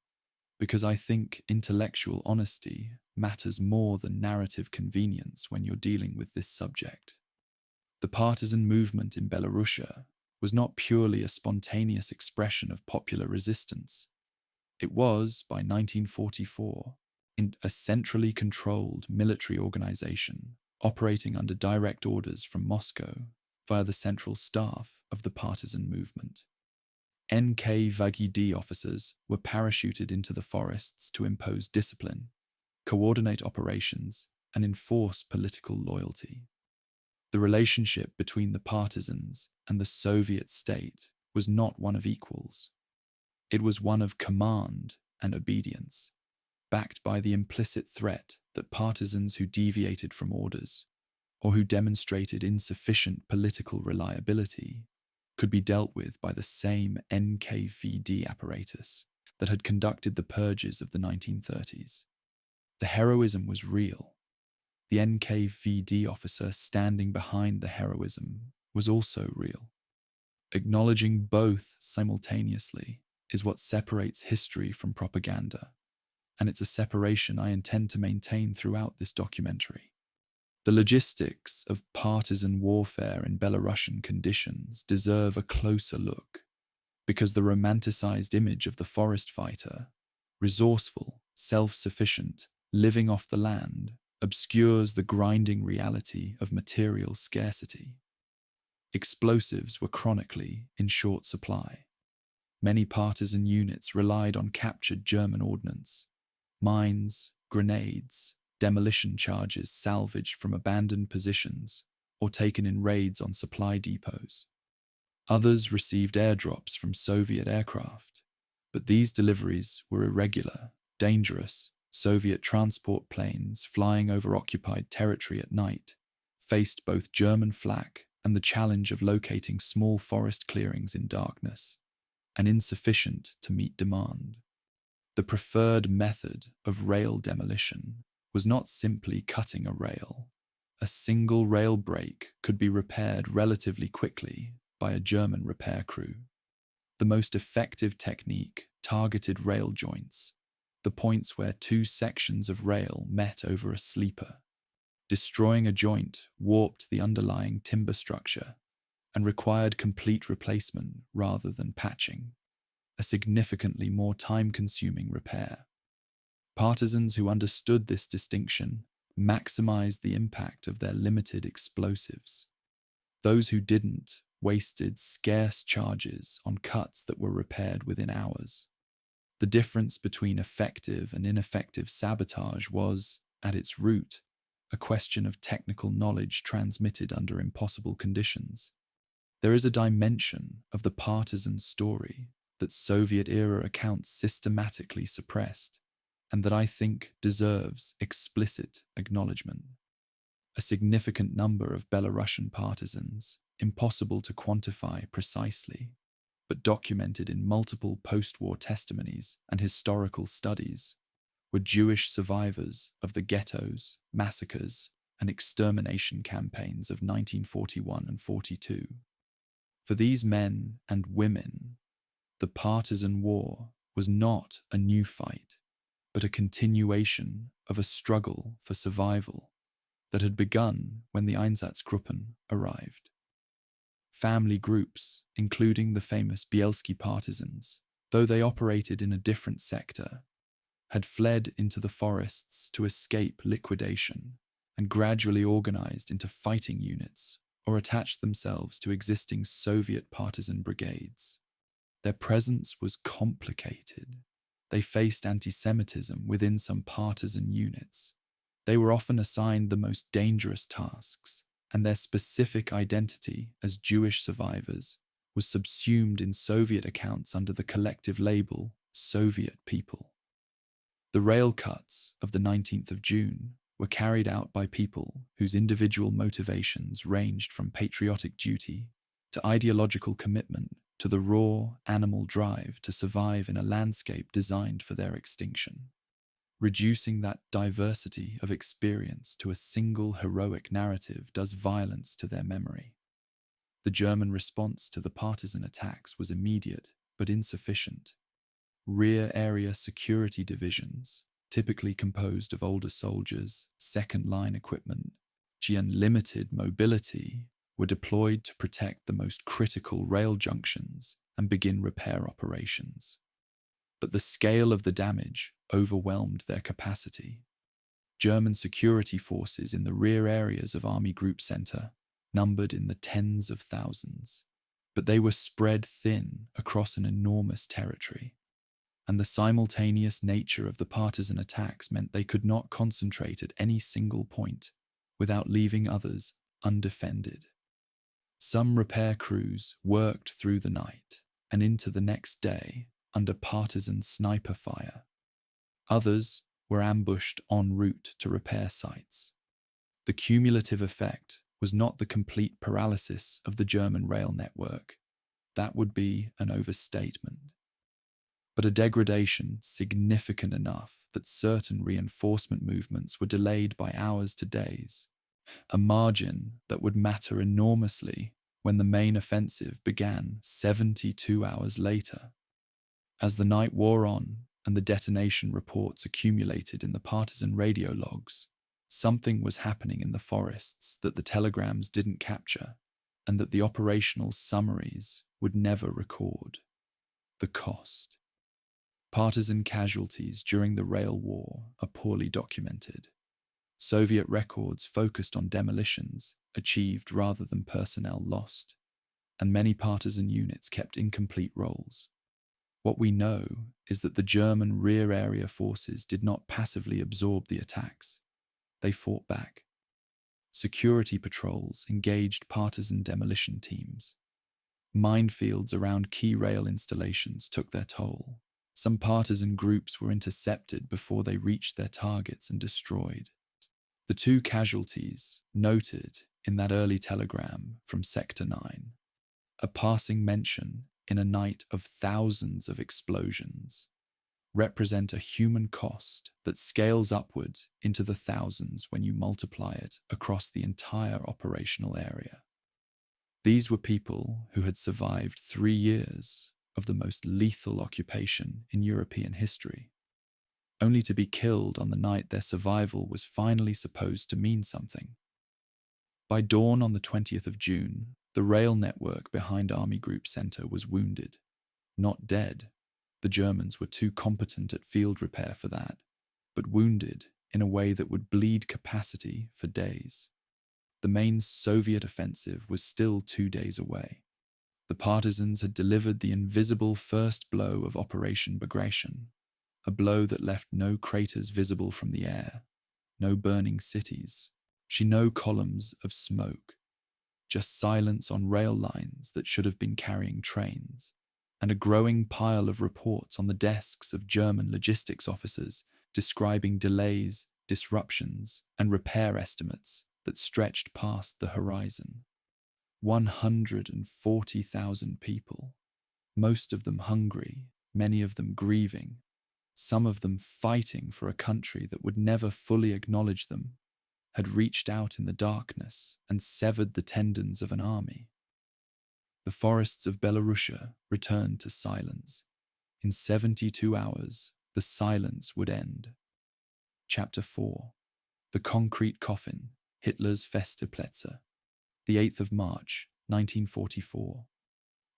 because I think intellectual honesty matters more than narrative convenience when you're dealing with this subject. The partisan movement in Belarus was not purely a spontaneous expression of popular resistance. It was, by 1944, a centrally controlled military organization operating under direct orders from Moscow via the central staff of the partisan movement. NKVD officers were parachuted into the forests to impose discipline, coordinate operations, and enforce political loyalty. The relationship between the partisans and the Soviet state was not one of equals. It was one of command and obedience, backed by the implicit threat that partisans who deviated from orders, or who demonstrated insufficient political reliability, could be dealt with by the same NKVD apparatus that had conducted the purges of the 1930s. The heroism was real. The NKVD officer standing behind the heroism was also real. Acknowledging both simultaneously is what separates history from propaganda, and it's a separation I intend to maintain throughout this documentary. The logistics of partisan warfare in Belarusian conditions deserve a closer look, because the romanticized image of the forest fighter, resourceful, self-sufficient, living off the land, obscures the grinding reality of material scarcity. Explosives were chronically in short supply. Many partisan units relied on captured German ordnance, mines, grenades, demolition charges salvaged from abandoned positions or taken in raids on supply depots. Others received airdrops from Soviet aircraft, but these deliveries were irregular, dangerous. Soviet transport planes flying over occupied territory at night faced both German flak and the challenge of locating small forest clearings in darkness, and insufficient to meet demand. The preferred method of rail demolition was not simply cutting a rail. A single rail break could be repaired relatively quickly by a German repair crew. The most effective technique targeted rail joints, the points where two sections of rail met over a sleeper. Destroying a joint warped the underlying timber structure and required complete replacement rather than patching, a significantly more time-consuming repair. Partisans who understood this distinction maximized the impact of their limited explosives. Those who didn't wasted scarce charges on cuts that were repaired within hours. The difference between effective and ineffective sabotage was, at its root, a question of technical knowledge transmitted under impossible conditions. There is a dimension of the partisan story that Soviet-era accounts systematically suppressed, and that I think deserves explicit acknowledgement. A significant number of Belarusian partisans, impossible to quantify precisely, but documented in multiple post-war testimonies and historical studies, were Jewish survivors of the ghettos, massacres, and extermination campaigns of 1941 and 42. For these men and women, the partisan war was not a new fight, but a continuation of a struggle for survival that had begun when the Einsatzgruppen arrived. Family groups, including the famous Bielski partisans, though they operated in a different sector, had fled into the forests to escape liquidation and gradually organized into fighting units or attached themselves to existing Soviet partisan brigades. Their presence was complicated, They faced anti-Semitism within some partisan units. They were often assigned the most dangerous tasks, and their specific identity as Jewish survivors was subsumed in Soviet accounts under the collective label Soviet people. The rail cuts of the 19th of June were carried out by people whose individual motivations ranged from patriotic duty to ideological commitment to the raw animal drive to survive in a landscape designed for their extinction. Reducing that diversity of experience to a single heroic narrative does violence to their memory. The German response to the partisan attacks was immediate but insufficient. Rear area security divisions, typically composed of older soldiers, second-line equipment, unlimited mobility, were deployed to protect the most critical rail junctions and begin repair operations. But the scale of the damage overwhelmed their capacity. German security forces in the rear areas of Army Group Center numbered in the tens of thousands, but they were spread thin across an enormous territory, and the simultaneous nature of the partisan attacks meant they could not concentrate at any single point without leaving others undefended. Some repair crews worked through the night and into the next day under partisan sniper fire. Others were ambushed en route to repair sites. The cumulative effect was not the complete paralysis of the German rail network. That would be an overstatement. But a degradation significant enough that certain reinforcement movements were delayed by hours to days, a margin that would matter enormously when the main offensive began 72 hours later. As the night wore on and the detonation reports accumulated in the partisan radio logs, something was happening in the forests that the telegrams didn't capture and that the operational summaries would never record. The cost. Partisan casualties during the rail war are poorly documented. Soviet records focused on demolitions achieved rather than personnel lost, and many partisan units kept incomplete rolls. What we know is that the German rear area forces did not passively absorb the attacks. They fought back. Security patrols engaged partisan demolition teams. Minefields around key rail installations took their toll. Some partisan groups were intercepted before they reached their targets and destroyed. The two casualties noted in that early telegram from Sector 9, a passing mention in a night of thousands of explosions, represent a human cost that scales upward into the thousands when you multiply it across the entire operational area. These were people who had survived 3 years of the most lethal occupation in European history, only to be killed on the night their survival was finally supposed to mean something. By dawn on the 20th of June, the rail network behind Army Group Center was wounded, not dead. The Germans were too competent at field repair for that, but wounded in a way that would bleed capacity for days. The main Soviet offensive was still 2 days away. The partisans had delivered the invisible first blow of Operation Bagration, a blow that left no craters visible from the air, no burning cities, no columns of smoke, just silence on rail lines that should have been carrying trains, and a growing pile of reports on the desks of German logistics officers describing delays, disruptions, and repair estimates that stretched past the horizon. 140,000 people, most of them hungry, many of them grieving, some of them fighting for a country that would never fully acknowledge them, had reached out in the darkness and severed the tendons of an army. The forests of Belarus returned to silence. In 72 hours, the silence would end. Chapter 4. The Concrete Coffin, Hitler's Festeplätze. The 8th of March, 1944.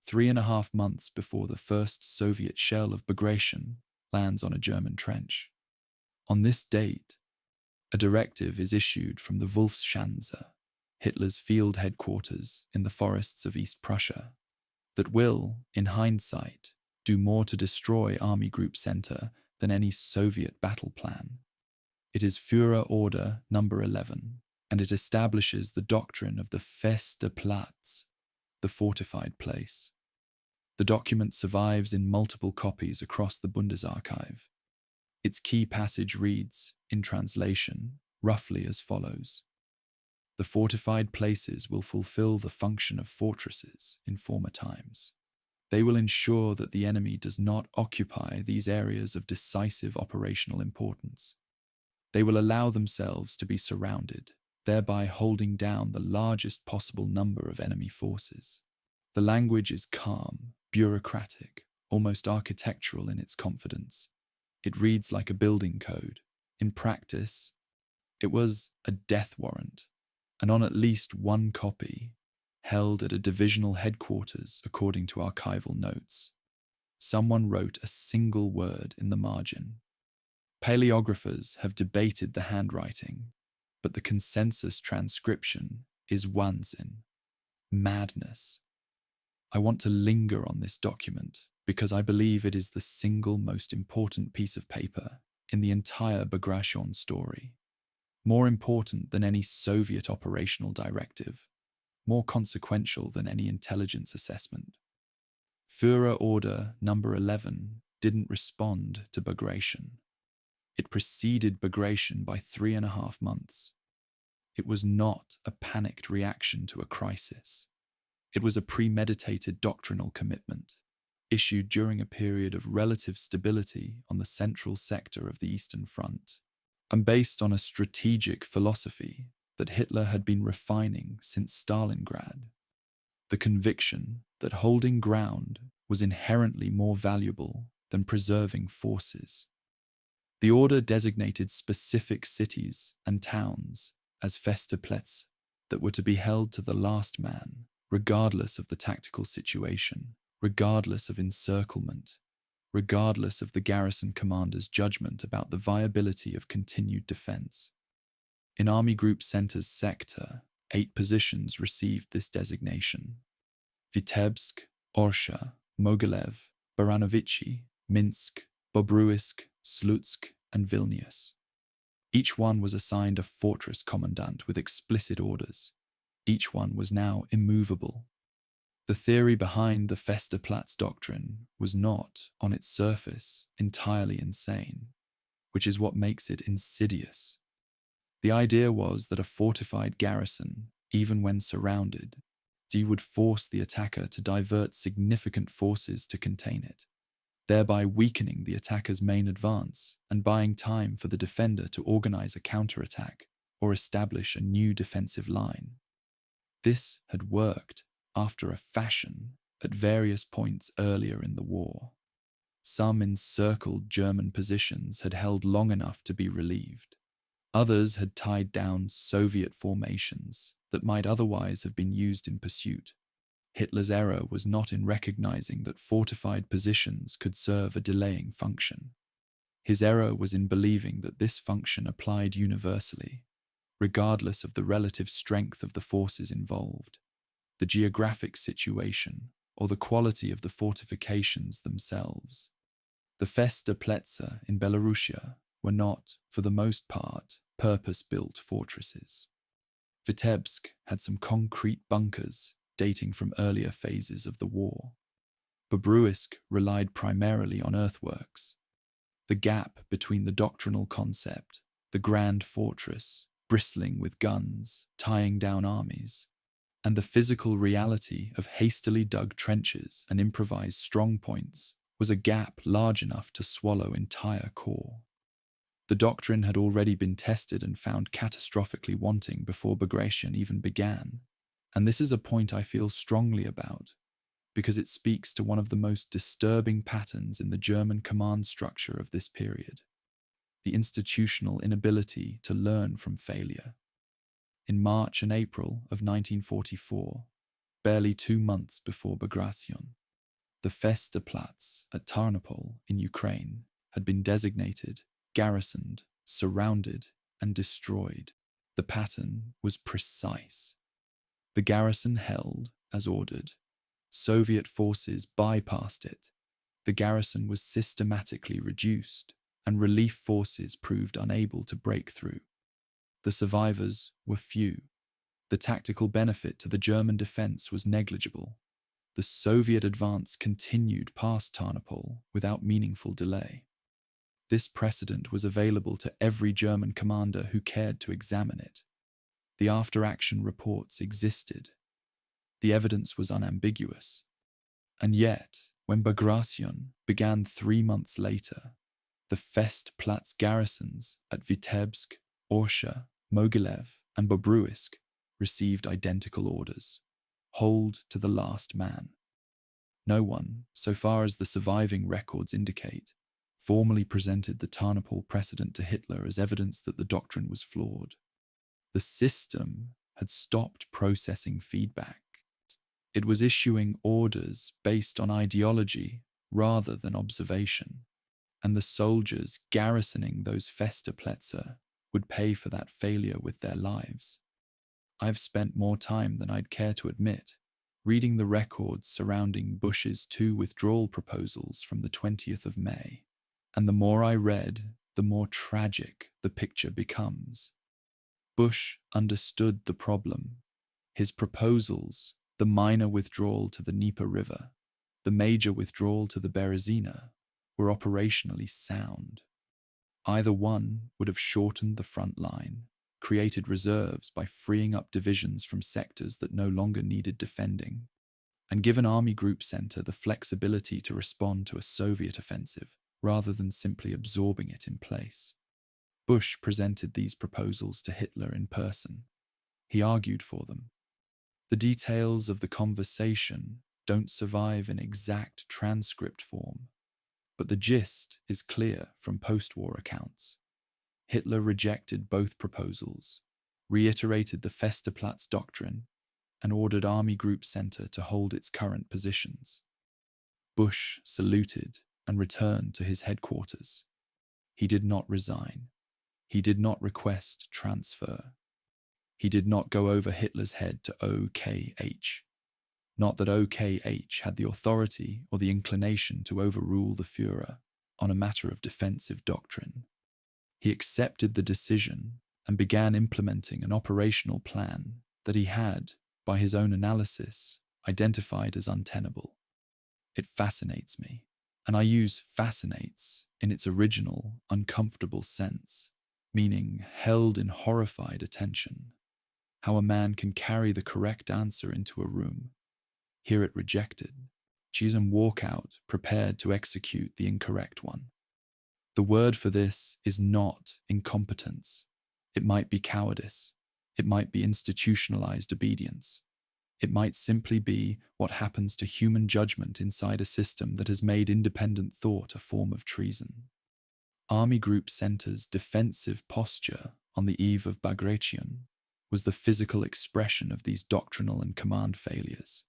3.5 months before the first Soviet shell of Bagration lands on a German trench. On this date, a directive is issued from the Wolfschanze, Hitler's field headquarters in the forests of East Prussia, that will, in hindsight, do more to destroy Army Group Center than any Soviet battle plan. It is Führer Order Number 11, and it establishes the doctrine of the Feste Platz, the fortified place. The document survives in multiple copies across the Bundesarchive. Its key passage reads, in translation, roughly as follows. The fortified places will fulfill the function of fortresses in former times. They will ensure that the enemy does not occupy these areas of decisive operational importance. They will allow themselves to be surrounded, thereby holding down the largest possible number of enemy forces. The language is calm, bureaucratic, almost architectural in its confidence. It reads like a building code. In practice, it was a death warrant, and on at least one copy, held at a divisional headquarters according to archival notes, someone wrote a single word in the margin. Paleographers have debated the handwriting, but the consensus transcription is Wahnsinn, madness. I want to linger on this document because I believe it is the single most important piece of paper in the entire Bagration story. More important than any Soviet operational directive, more consequential than any intelligence assessment. Führer Order Number 11 didn't respond to Bagration. It preceded Bagration by 3.5 months. It was not a panicked reaction to a crisis. It was a premeditated doctrinal commitment, issued during a period of relative stability on the central sector of the Eastern Front, and based on a strategic philosophy that Hitler had been refining since Stalingrad. The conviction that holding ground was inherently more valuable than preserving forces. The order designated specific cities and towns as Festeplätze that were to be held to the last man, regardless of the tactical situation, regardless of encirclement, regardless of the garrison commander's judgment about the viability of continued defense. In Army Group Center's sector, 8 positions received this designation: Vitebsk, Orsha, Mogilev, Baranovichi, Minsk, Bobruisk, Slutsk, and Vilnius. Each one was assigned a fortress commandant with explicit orders. Each one was now immovable. The theory behind the Festeplatz doctrine was not, on its surface, entirely insane, which is what makes it insidious. The idea was that a fortified garrison, even when surrounded, would force the attacker to divert significant forces to contain it, thereby weakening the attacker's main advance and buying time for the defender to organize a counterattack or establish a new defensive line. This had worked, after a fashion, at various points earlier in the war. Some encircled German positions had held long enough to be relieved. Others had tied down Soviet formations that might otherwise have been used in pursuit. Hitler's error was not in recognizing that fortified positions could serve a delaying function. His error was in believing that this function applied universally, regardless of the relative strength of the forces involved, the geographic situation, or the quality of the fortifications themselves. The Festeplätze in Belarus were not, for the most part, purpose-built fortresses. Vitebsk had some concrete bunkers dating from earlier phases of the war. Bobruisk relied primarily on earthworks. The gap between the doctrinal concept, the grand fortress, bristling with guns, tying down armies, and the physical reality of hastily dug trenches and improvised strongpoints was a gap large enough to swallow entire corps. The doctrine had already been tested and found catastrophically wanting before Bagration even began, and this is a point I feel strongly about, because it speaks to one of the most disturbing patterns in the German command structure of this period: the institutional inability to learn from failure. In March and April of 1944, barely 2 months before Bagration, the Festeplatz at Tarnopol in Ukraine had been designated, garrisoned, surrounded, and destroyed. The pattern was precise. The garrison held, as ordered. Soviet forces bypassed it. The garrison was systematically reduced, and relief forces proved unable to break through. The survivors were few. The tactical benefit to the German defense was negligible. The Soviet advance continued past Tarnopol without meaningful delay. This precedent was available to every German commander who cared to examine it. The after-action reports existed. The evidence was unambiguous. And yet, when Bagration began 3 months later, the Festplatz garrisons at Vitebsk, Orsha, Mogilev, and Bobruisk received identical orders: hold to the last man. No one, so far as the surviving records indicate, formally presented the Tarnopol precedent to Hitler as evidence that the doctrine was flawed. The system had stopped processing feedback. It was issuing orders based on ideology rather than observation, and the soldiers garrisoning those Festplätze would pay for that failure with their lives. I've spent more time than I'd care to admit reading the records surrounding Bush's 2 withdrawal proposals from the 20th of May, and the more I read, the more tragic the picture becomes. Bush understood the problem. His proposals, the minor withdrawal to the Dnieper River, the major withdrawal to the Berezina, were operationally sound. Either one would have shortened the front line, created reserves by freeing up divisions from sectors that no longer needed defending, and given Army Group Center the flexibility to respond to a Soviet offensive rather than simply absorbing it in place. Bush presented these proposals to Hitler in person. He argued for them. The details of the conversation don't survive in exact transcript form, but the gist is clear from post-war accounts. Hitler rejected both proposals, reiterated the Festplatz doctrine, and ordered Army Group Center to hold its current positions. Bush saluted and returned to his headquarters. He did not resign. He did not request transfer. He did not go over Hitler's head to OKH. Not that OKH had the authority or the inclination to overrule the Führer on a matter of defensive doctrine. He accepted the decision and began implementing an operational plan that he had, by his own analysis, identified as untenable. It fascinates me, and I use fascinates in its original, uncomfortable sense, meaning held in horrified attention. How a man can carry the correct answer into a room, hear it rejected, choose and walk out prepared to execute the incorrect one. The word for this is not incompetence. It might be cowardice. It might be institutionalized obedience. It might simply be what happens to human judgment inside a system that has made independent thought a form of treason. Army Group Center's defensive posture on the eve of Bagration was the physical expression of these doctrinal and command failures,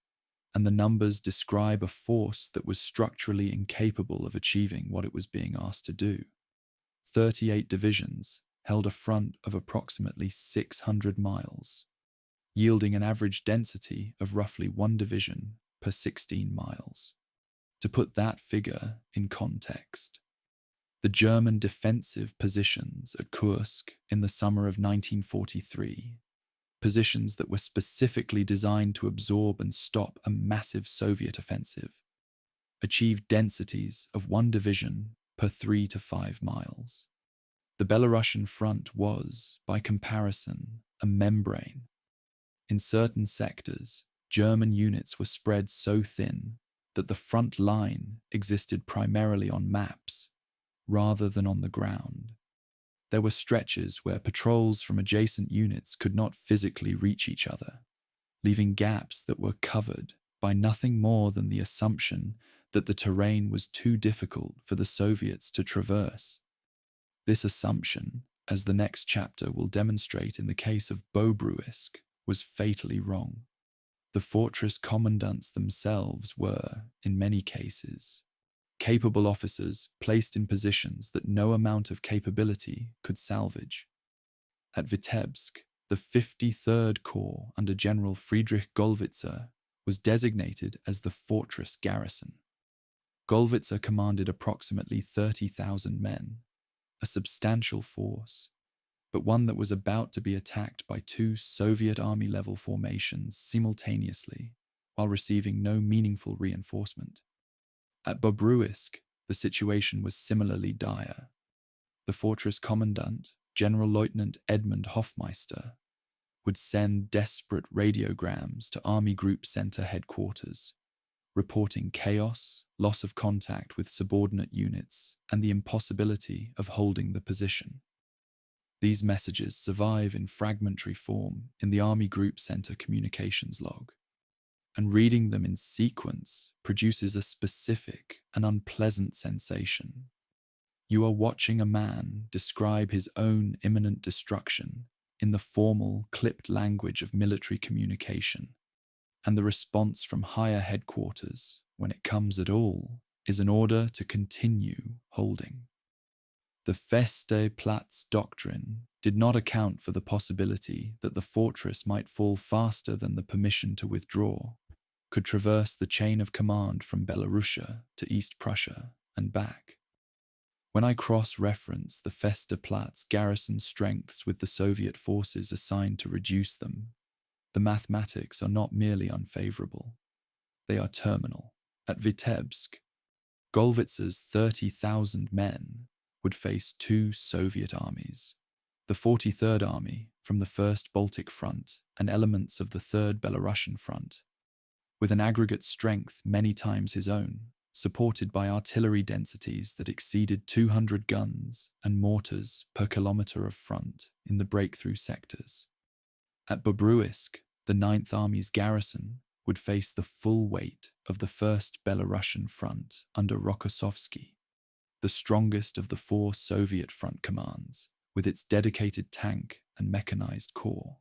and the numbers describe a force that was structurally incapable of achieving what it was being asked to do. 38 divisions held a front of approximately 600 miles, yielding an average density of roughly 1 division per 16 miles. To put that figure in context, the German defensive positions at Kursk in the summer of 1943, positions that were specifically designed to absorb and stop a massive Soviet offensive, achieved densities of 1 division per 3 to 5 miles. The Belarusian front was, by comparison, a membrane. In certain sectors, German units were spread so thin that the front line existed primarily on maps rather than on the ground. There were stretches where patrols from adjacent units could not physically reach each other, leaving gaps that were covered by nothing more than the assumption that the terrain was too difficult for the Soviets to traverse. This assumption, as the next chapter will demonstrate in the case of Bobruisk, was fatally wrong. The fortress commandants themselves were, in many cases, capable officers placed in positions that no amount of capability could salvage. At Vitebsk, the 53rd Corps under General Friedrich Gollwitzer was designated as the fortress garrison. Golitzer commanded approximately 30,000 men, a substantial force, but one that was about to be attacked by two Soviet army-level formations simultaneously while receiving no meaningful reinforcement. At Bobruisk, the situation was similarly dire. The fortress commandant, General-Lieutenant Edmund Hofmeister, would send desperate radiograms to Army Group Center headquarters, reporting chaos, loss of contact with subordinate units, and the impossibility of holding the position. These messages survive in fragmentary form in the Army Group Center communications log, and reading them in sequence produces a specific and unpleasant sensation. You are watching a man describe his own imminent destruction in the formal, clipped language of military communication, and the response from higher headquarters, when it comes at all, is an order to continue holding. The Feste Platz Doctrine did not account for the possibility that the fortress might fall faster than the permission to withdraw could traverse the chain of command from Belarus to East Prussia and back. When I cross-reference the Feste Platz garrison strengths with the Soviet forces assigned to reduce them, the mathematics are not merely unfavorable, they are terminal. At Vitebsk, Golitzer's 30,000 men would face two Soviet armies, the 43rd Army from the 1st Baltic Front and elements of the 3rd Belarusian Front, with an aggregate strength many times his own, supported by artillery densities that exceeded 200 guns and mortars per kilometre of front in the breakthrough sectors. At Bobruisk, the 9th Army's garrison would face the full weight of the 1st Belarusian Front under Rokossovsky, the strongest of the four Soviet front commands, with its dedicated tank and mechanized corps.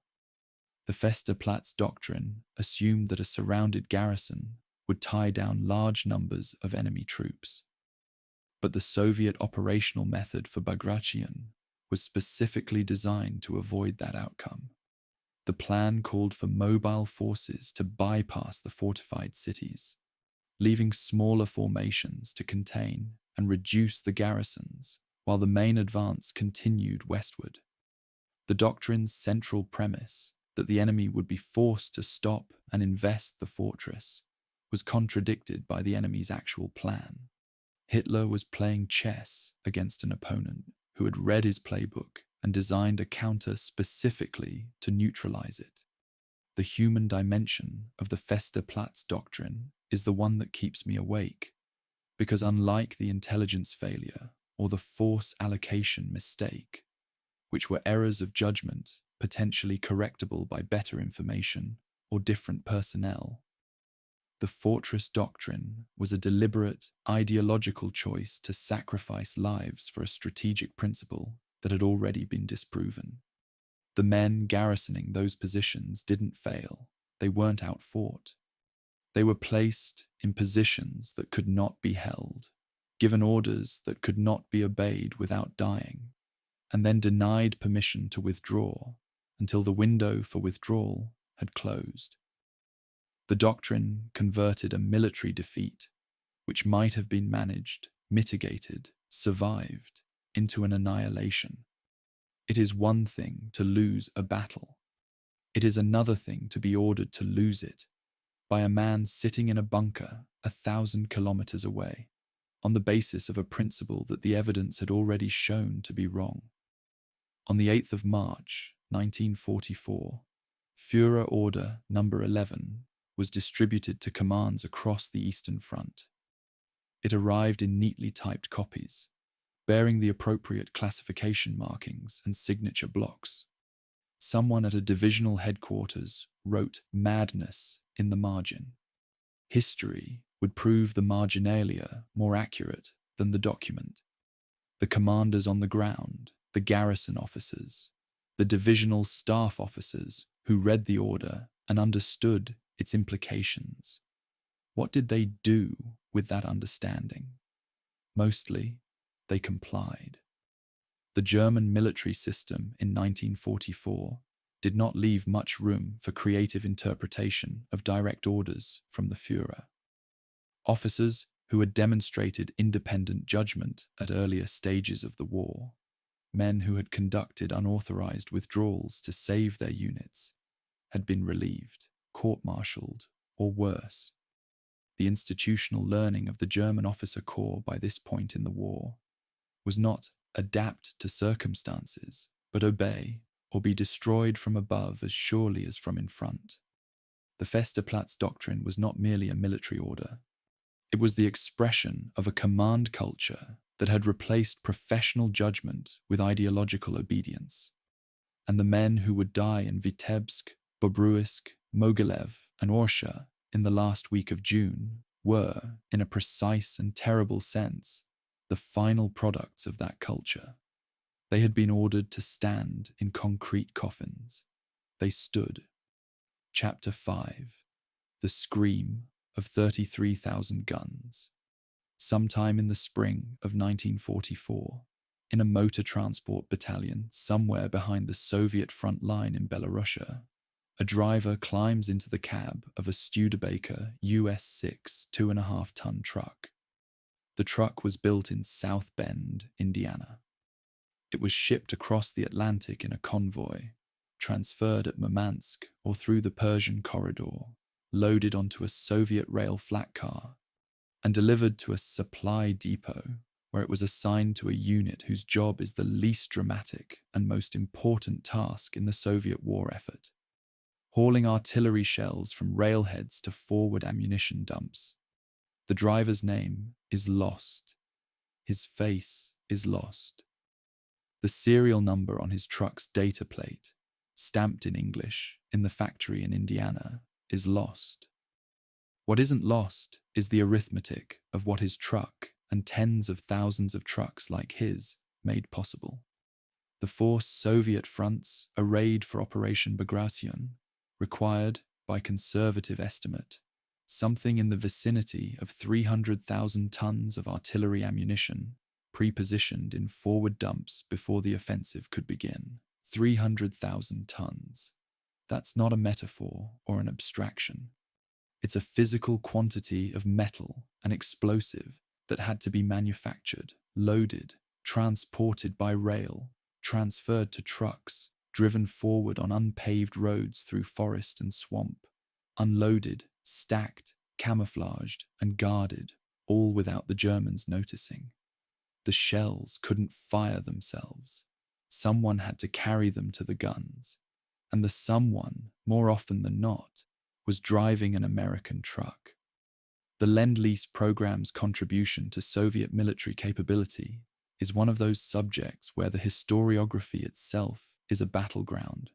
The Feste Platz Doctrine assumed that a surrounded garrison would tie down large numbers of enemy troops. But the Soviet operational method for Bagration was specifically designed to avoid that outcome. The plan called for mobile forces to bypass the fortified cities, leaving smaller formations to contain and reduce the garrisons while the main advance continued westward. The doctrine's central premise, that the enemy would be forced to stop and invest the fortress, was contradicted by the enemy's actual plan. Hitler was playing chess against an opponent who had read his playbook and designed a counter specifically to neutralize it. The human dimension of the Feste Platz Doctrine is the one that keeps me awake, because unlike the intelligence failure or the force allocation mistake, which were errors of judgment potentially correctable by better information or different personnel, the fortress doctrine was a deliberate, ideological choice to sacrifice lives for a strategic principle that had already been disproven. The men garrisoning those positions didn't fail. They weren't outfought. They were placed in positions that could not be held, given orders that could not be obeyed without dying, and then denied permission to withdraw until the window for withdrawal had closed. The doctrine converted a military defeat, which might have been managed, mitigated, survived, into an annihilation. It is one thing to lose a battle. It is another thing to be ordered to lose it by a man sitting in a bunker 1,000 kilometers away, on the basis of a principle that the evidence had already shown to be wrong. On the 8th of March, 1944, Führer Order Number 11 was distributed to commands across the Eastern Front. It arrived in neatly typed copies, bearing the appropriate classification markings and signature blocks. Someone at a divisional headquarters wrote "madness" in the margin. History would prove the marginalia more accurate than the document. The commanders on the ground, the garrison officers, the divisional staff officers who read the order and understood its implications. What did they do with that understanding? Mostly, they complied. The German military system in 1944 did not leave much room for creative interpretation of direct orders from the Führer. Officers who had demonstrated independent judgment at earlier stages of the war, men who had conducted unauthorized withdrawals to save their units, had been relieved, court-martialed, or worse. The institutional learning of the German officer corps by this point in the war was not adapt to circumstances, but obey or be destroyed from above as surely as from in front. The Festeplatz Doctrine was not merely a military order. It was the expression of a command culture that had replaced professional judgment with ideological obedience. And the men who would die in Vitebsk, Bobruisk, Mogilev, and Orsha in the last week of June were, in a precise and terrible sense, the final products of that culture. They had been ordered to stand in concrete coffins. They stood. Chapter 5. The Scream of 33,000 Guns. Sometime in the spring of 1944, in a motor transport battalion somewhere behind the Soviet front line in Belarus, a driver climbs into the cab of a Studebaker US-6 2.5-ton truck. The truck was built in South Bend, Indiana. It was shipped across the Atlantic in a convoy, transferred at Murmansk or through the Persian corridor, loaded onto a Soviet rail flat car, and delivered to a supply depot where it was assigned to a unit whose job is the least dramatic and most important task in the Soviet war effort: hauling artillery shells from railheads to forward ammunition dumps. The driver's name is lost. His face is lost. The serial number on his truck's data plate, stamped in English in the factory in Indiana, is lost. What isn't lost is the arithmetic of what his truck and tens of thousands of trucks like his made possible. The 4 Soviet fronts arrayed for Operation Bagration required, by conservative estimate, something in the vicinity of 300,000 tons of artillery ammunition pre-positioned in forward dumps before the offensive could begin. 300,000 tons. That's not a metaphor or an abstraction. It's a physical quantity of metal and explosive that had to be manufactured, loaded, transported by rail, transferred to trucks, driven forward on unpaved roads through forest and swamp, unloaded, stacked, camouflaged, and guarded, all without the Germans noticing. The shells couldn't fire themselves. Someone had to carry them to the guns, and the someone, more often than not, was driving an American truck. The Lend-Lease program's contribution to Soviet military capability is one of those subjects where the historiography itself is a battleground,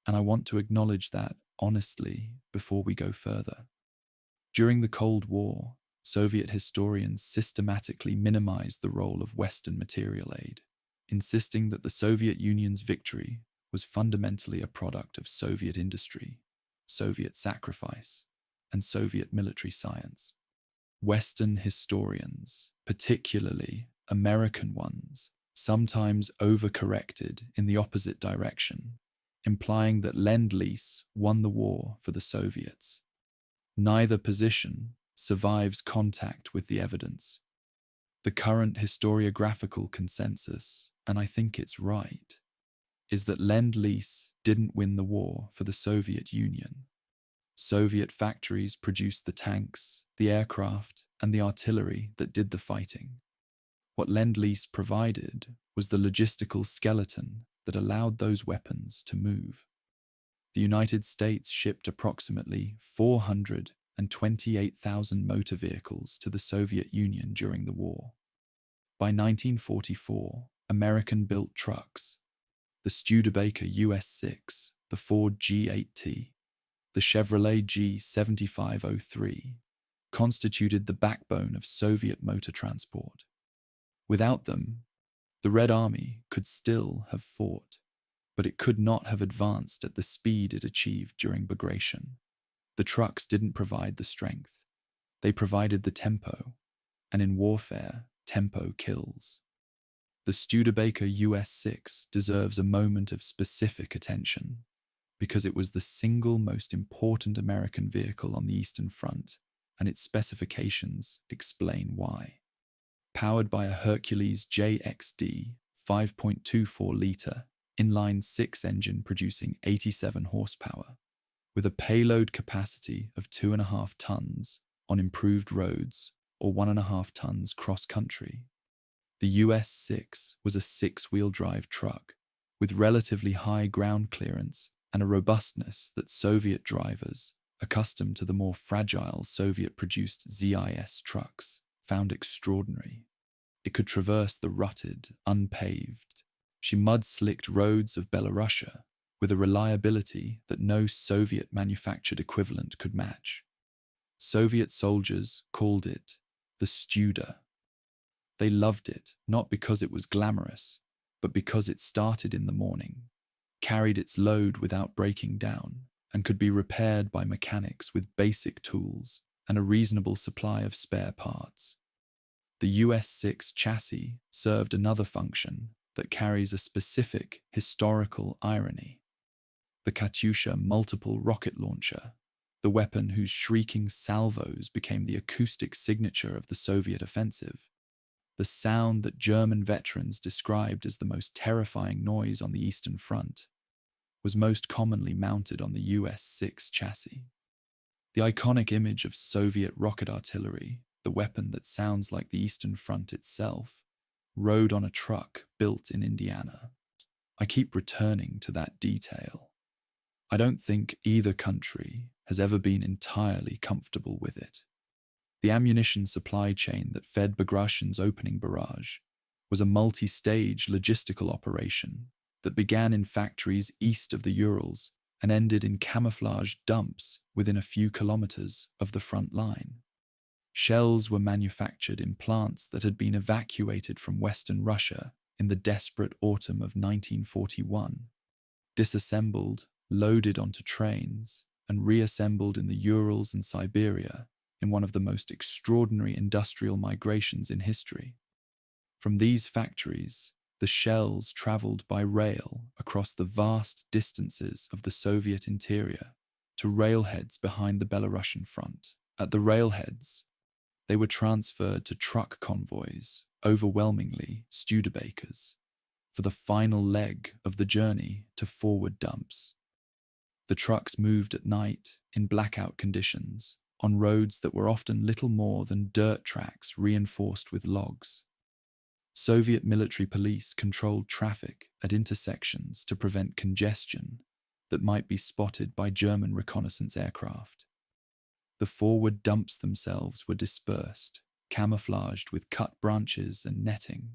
and I want to acknowledge that honestly before we go further. During the Cold War, Soviet historians systematically minimized the role of Western material aid, insisting that the Soviet Union's victory was fundamentally a product of Soviet industry, Soviet sacrifice, and Soviet military science. Western historians, particularly American ones, sometimes overcorrected in the opposite direction, implying that Lend-Lease won the war for the Soviets. Neither position survives contact with the evidence. The current historiographical consensus, and I think it's right, is that Lend-Lease didn't win the war for the Soviet Union. Soviet factories produced the tanks, the aircraft, and the artillery that did the fighting. What Lend-Lease provided was the logistical skeleton that allowed those weapons to move. The United States shipped approximately 428,000 motor vehicles to the Soviet Union during the war. By 1944, American-built trucks, the Studebaker US-6, the Ford G8T, the Chevrolet G7503, constituted the backbone of Soviet motor transport. Without them, the Red Army could still have fought, but it could not have advanced at the speed it achieved during Bagration. The trucks didn't provide the strength. They provided the tempo, and in warfare, tempo kills. The Studebaker US-6 deserves a moment of specific attention because it was the single most important American vehicle on the Eastern Front and its specifications explain why. Powered by a Hercules JXD 5.24-litre inline-six engine producing 87 horsepower, with a payload capacity of 2.5 tons on improved roads or 1.5 tons cross-country. The US-6 was a six-wheel drive truck with relatively high ground clearance and a robustness that Soviet drivers, accustomed to the more fragile Soviet-produced ZIS trucks, found extraordinary. It could traverse the rutted, unpaved, mud-slicked roads of Belarus with a reliability that no Soviet-manufactured equivalent could match. Soviet soldiers called it the Studer. They loved it not because it was glamorous, but because it started in the morning, carried its load without breaking down, and could be repaired by mechanics with basic tools and a reasonable supply of spare parts. The US-6 chassis served another function that carries a specific historical irony. The Katyusha multiple rocket launcher, the weapon whose shrieking salvos became the acoustic signature of the Soviet offensive, the sound that German veterans described as the most terrifying noise on the Eastern Front, was most commonly mounted on the US-6 chassis. The iconic image of Soviet rocket artillery, the weapon that sounds like the Eastern Front itself, rode on a truck built in Indiana. I keep returning to that detail. I don't think either country has ever been entirely comfortable with it. The ammunition supply chain that fed Bagration's opening barrage was a multi-stage logistical operation that began in factories east of the Urals and ended in camouflaged dumps within a few kilometers of the front line. Shells were manufactured in plants that had been evacuated from Western Russia in the desperate autumn of 1941, disassembled, loaded onto trains, and reassembled in the Urals and Siberia in one of the most extraordinary industrial migrations in history. From these factories, the shells traveled by rail across the vast distances of the Soviet interior to railheads behind the Belarusian front. At the railheads, they were transferred to truck convoys, overwhelmingly Studebakers, for the final leg of the journey to forward dumps. The trucks moved at night in blackout conditions on roads that were often little more than dirt tracks reinforced with logs. Soviet military police controlled traffic at intersections to prevent congestion that might be spotted by German reconnaissance aircraft. The forward dumps themselves were dispersed, camouflaged with cut branches and netting,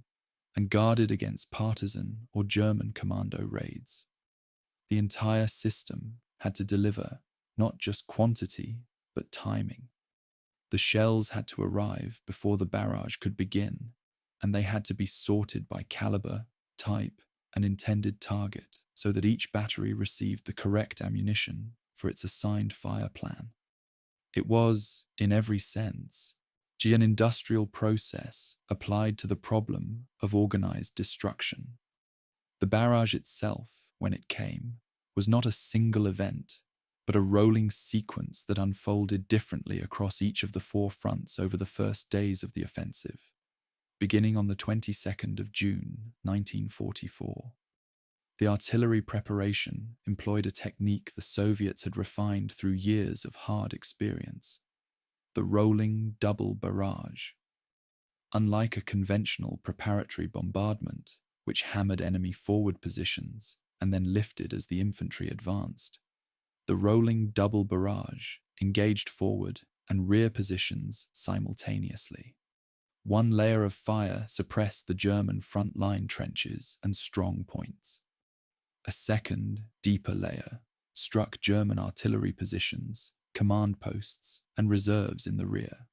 and guarded against partisan or German commando raids. The entire system had to deliver not just quantity, but timing. The shells had to arrive before the barrage could begin, and they had to be sorted by caliber, type, and intended target so that each battery received the correct ammunition for its assigned fire plan. It was, in every sense, an industrial process applied to the problem of organized destruction. The barrage itself, when it came, was not a single event, but a rolling sequence that unfolded differently across each of the four fronts over the first days of the offensive, beginning on the 22nd of June, 1944. The artillery preparation employed a technique the Soviets had refined through years of hard experience: the rolling double barrage. Unlike a conventional preparatory bombardment, which hammered enemy forward positions and then lifted as the infantry advanced, the rolling double barrage engaged forward and rear positions simultaneously. One layer of fire suppressed the German front-line trenches and strong points. A second, deeper layer struck German artillery positions, command posts, and reserves in the rear.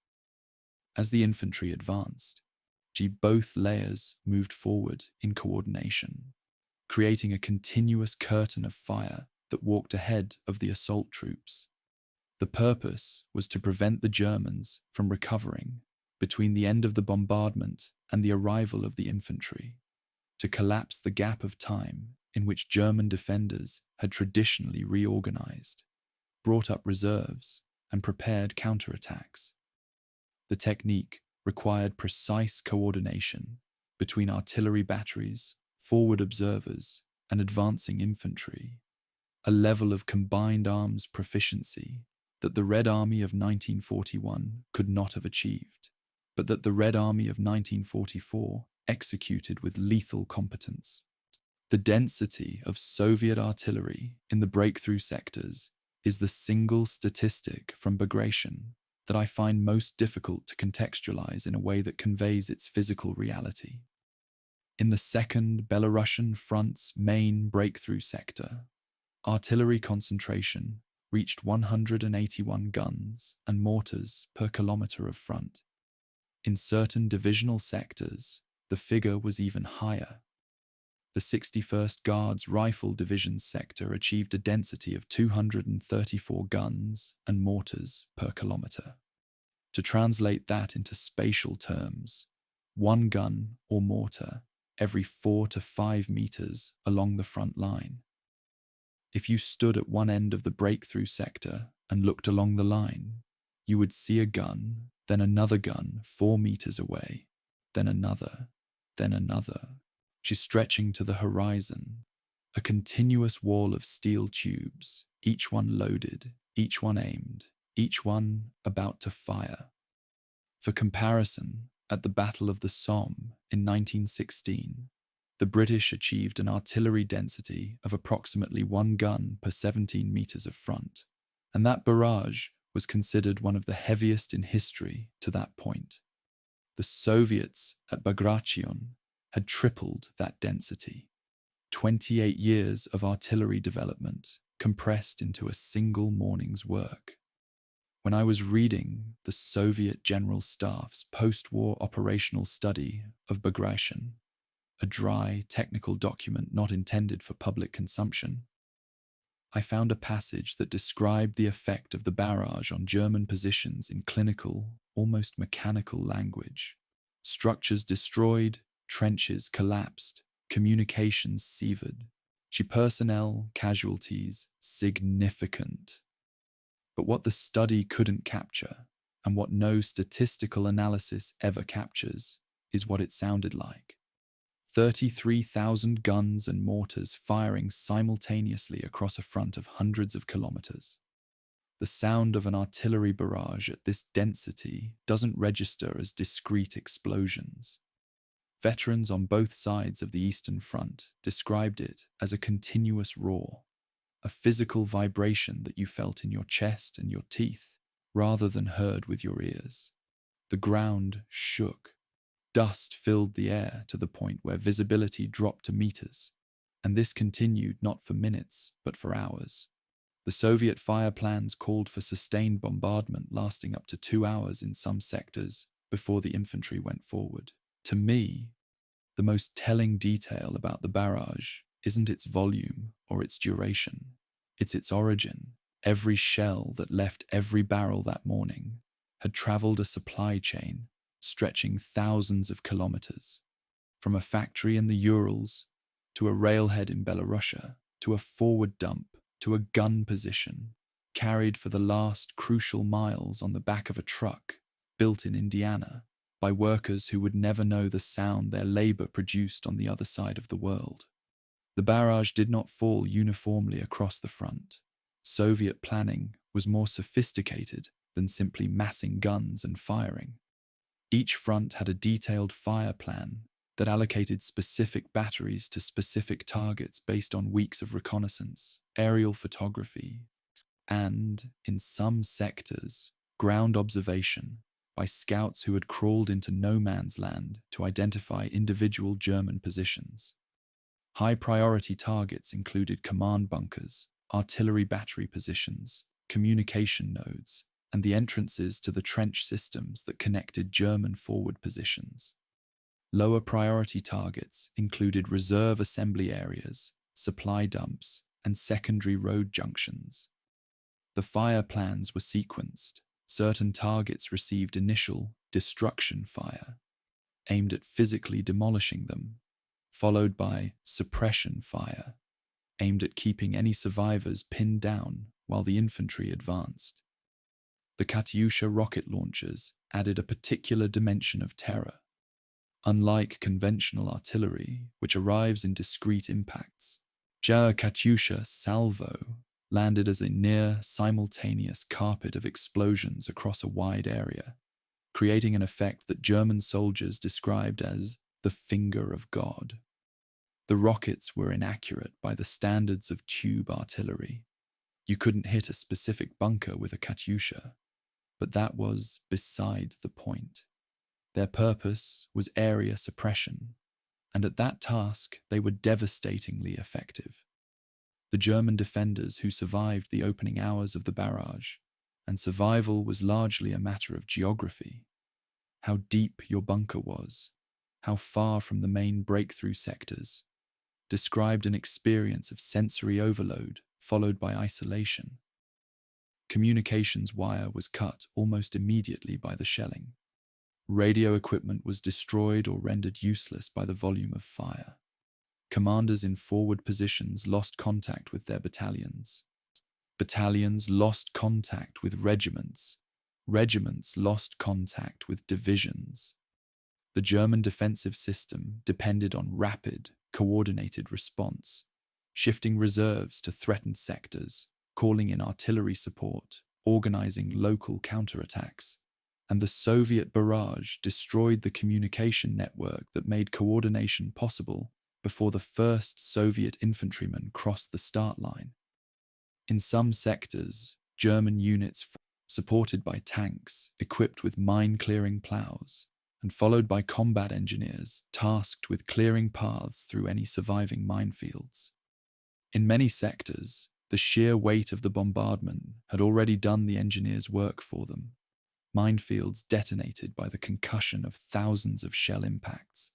As the infantry advanced, both layers moved forward in coordination, creating a continuous curtain of fire that walked ahead of the assault troops. The purpose was to prevent the Germans from recovering between the end of the bombardment and the arrival of the infantry, to collapse the gap of time in which German defenders had traditionally reorganized, brought up reserves, and prepared counterattacks. The technique required precise coordination between artillery batteries, forward observers, and advancing infantry, a level of combined arms proficiency that the Red Army of 1941 could not have achieved, but that the Red Army of 1944 executed with lethal competence. The density of Soviet artillery in the breakthrough sectors is the single statistic from Bagration that I find most difficult to contextualize in a way that conveys its physical reality. In the Second Belarusian Front's main breakthrough sector, artillery concentration reached 181 guns and mortars per kilometer of front. In certain divisional sectors, the figure was even higher. The 61st Guards Rifle Division's sector achieved a density of 234 guns and mortars per kilometer. To translate that into spatial terms, one gun or mortar every 4 to 5 meters along the front line. If you stood at one end of the breakthrough sector and looked along the line, you would see a gun, then another gun 4 meters away, then another, stretching to the horizon, a continuous wall of steel tubes, each one loaded, each one aimed, each one about to fire. For comparison, at the Battle of the Somme in 1916, the British achieved an artillery density of approximately 1 gun per 17 meters of front, and that barrage was considered one of the heaviest in history to that point. The Soviets at Bagration had tripled that density. 28 years of artillery development compressed into a single morning's work. When I was reading the Soviet General Staff's post-war operational study of Bagration, a dry, technical document not intended for public consumption, I found a passage that described the effect of the barrage on German positions in clinical, almost mechanical language. Structures destroyed, trenches collapsed, communications severed, personnel casualties significant. But what the study couldn't capture, and what no statistical analysis ever captures, is what it sounded like. 33,000 guns and mortars firing simultaneously across a front of hundreds of kilometers. The sound of an artillery barrage at this density doesn't register as discrete explosions. Veterans on both sides of the Eastern Front described it as a continuous roar, a physical vibration that you felt in your chest and your teeth, rather than heard with your ears. The ground shook. Dust filled the air to the point where visibility dropped to meters, and this continued not for minutes, but for hours. The Soviet fire plans called for sustained bombardment lasting up to 2 hours in some sectors before the infantry went forward. To me, the most telling detail about the barrage isn't its volume or its duration. It's its origin. Every shell that left every barrel that morning had traveled a supply chain stretching thousands of kilometers, from a factory in the Urals to a railhead in Belarus to a forward dump to a gun position, carried for the last crucial miles on the back of a truck built in Indiana by workers who would never know the sound their labor produced on the other side of the world. The barrage did not fall uniformly across the front. Soviet planning was more sophisticated than simply massing guns and firing. Each front had a detailed fire plan that allocated specific batteries to specific targets based on weeks of reconnaissance, aerial photography, and, in some sectors, ground observation by scouts who had crawled into no man's land to identify individual German positions. High-priority targets included command bunkers, artillery battery positions, communication nodes, and the entrances to the trench systems that connected German forward positions. Lower priority targets included reserve assembly areas, supply dumps, and secondary road junctions. The fire plans were sequenced. Certain targets received initial destruction fire, aimed at physically demolishing them, followed by suppression fire, aimed at keeping any survivors pinned down while the infantry advanced. The Katyusha rocket launchers added a particular dimension of terror. Unlike conventional artillery, which arrives in discrete impacts, Jar Katyusha salvo landed as a near-simultaneous carpet of explosions across a wide area, creating an effect that German soldiers described as the finger of God. The rockets were inaccurate by the standards of tube artillery. You couldn't hit a specific bunker with a Katyusha, but that was beside the point. Their purpose was area suppression, and at that task they were devastatingly effective. The German defenders who survived the opening hours of the barrage, and survival was largely a matter of geography, how deep your bunker was, how far from the main breakthrough sectors, described an experience of sensory overload followed by isolation. Communications wire was cut almost immediately by the shelling. Radio equipment was destroyed or rendered useless by the volume of fire. Commanders in forward positions lost contact with their battalions. Battalions lost contact with regiments. Regiments lost contact with divisions. The German defensive system depended on rapid, coordinated response, shifting reserves to threatened sectors, calling in artillery support, organizing local counterattacks. And the Soviet barrage destroyed the communication network that made coordination possible before the first Soviet infantrymen crossed the start line. In some sectors, German units supported by tanks, equipped with mine-clearing plows, and followed by combat engineers tasked with clearing paths through any surviving minefields. In many sectors, the sheer weight of the bombardment had already done the engineers' work for them. Minefields detonated by the concussion of thousands of shell impacts.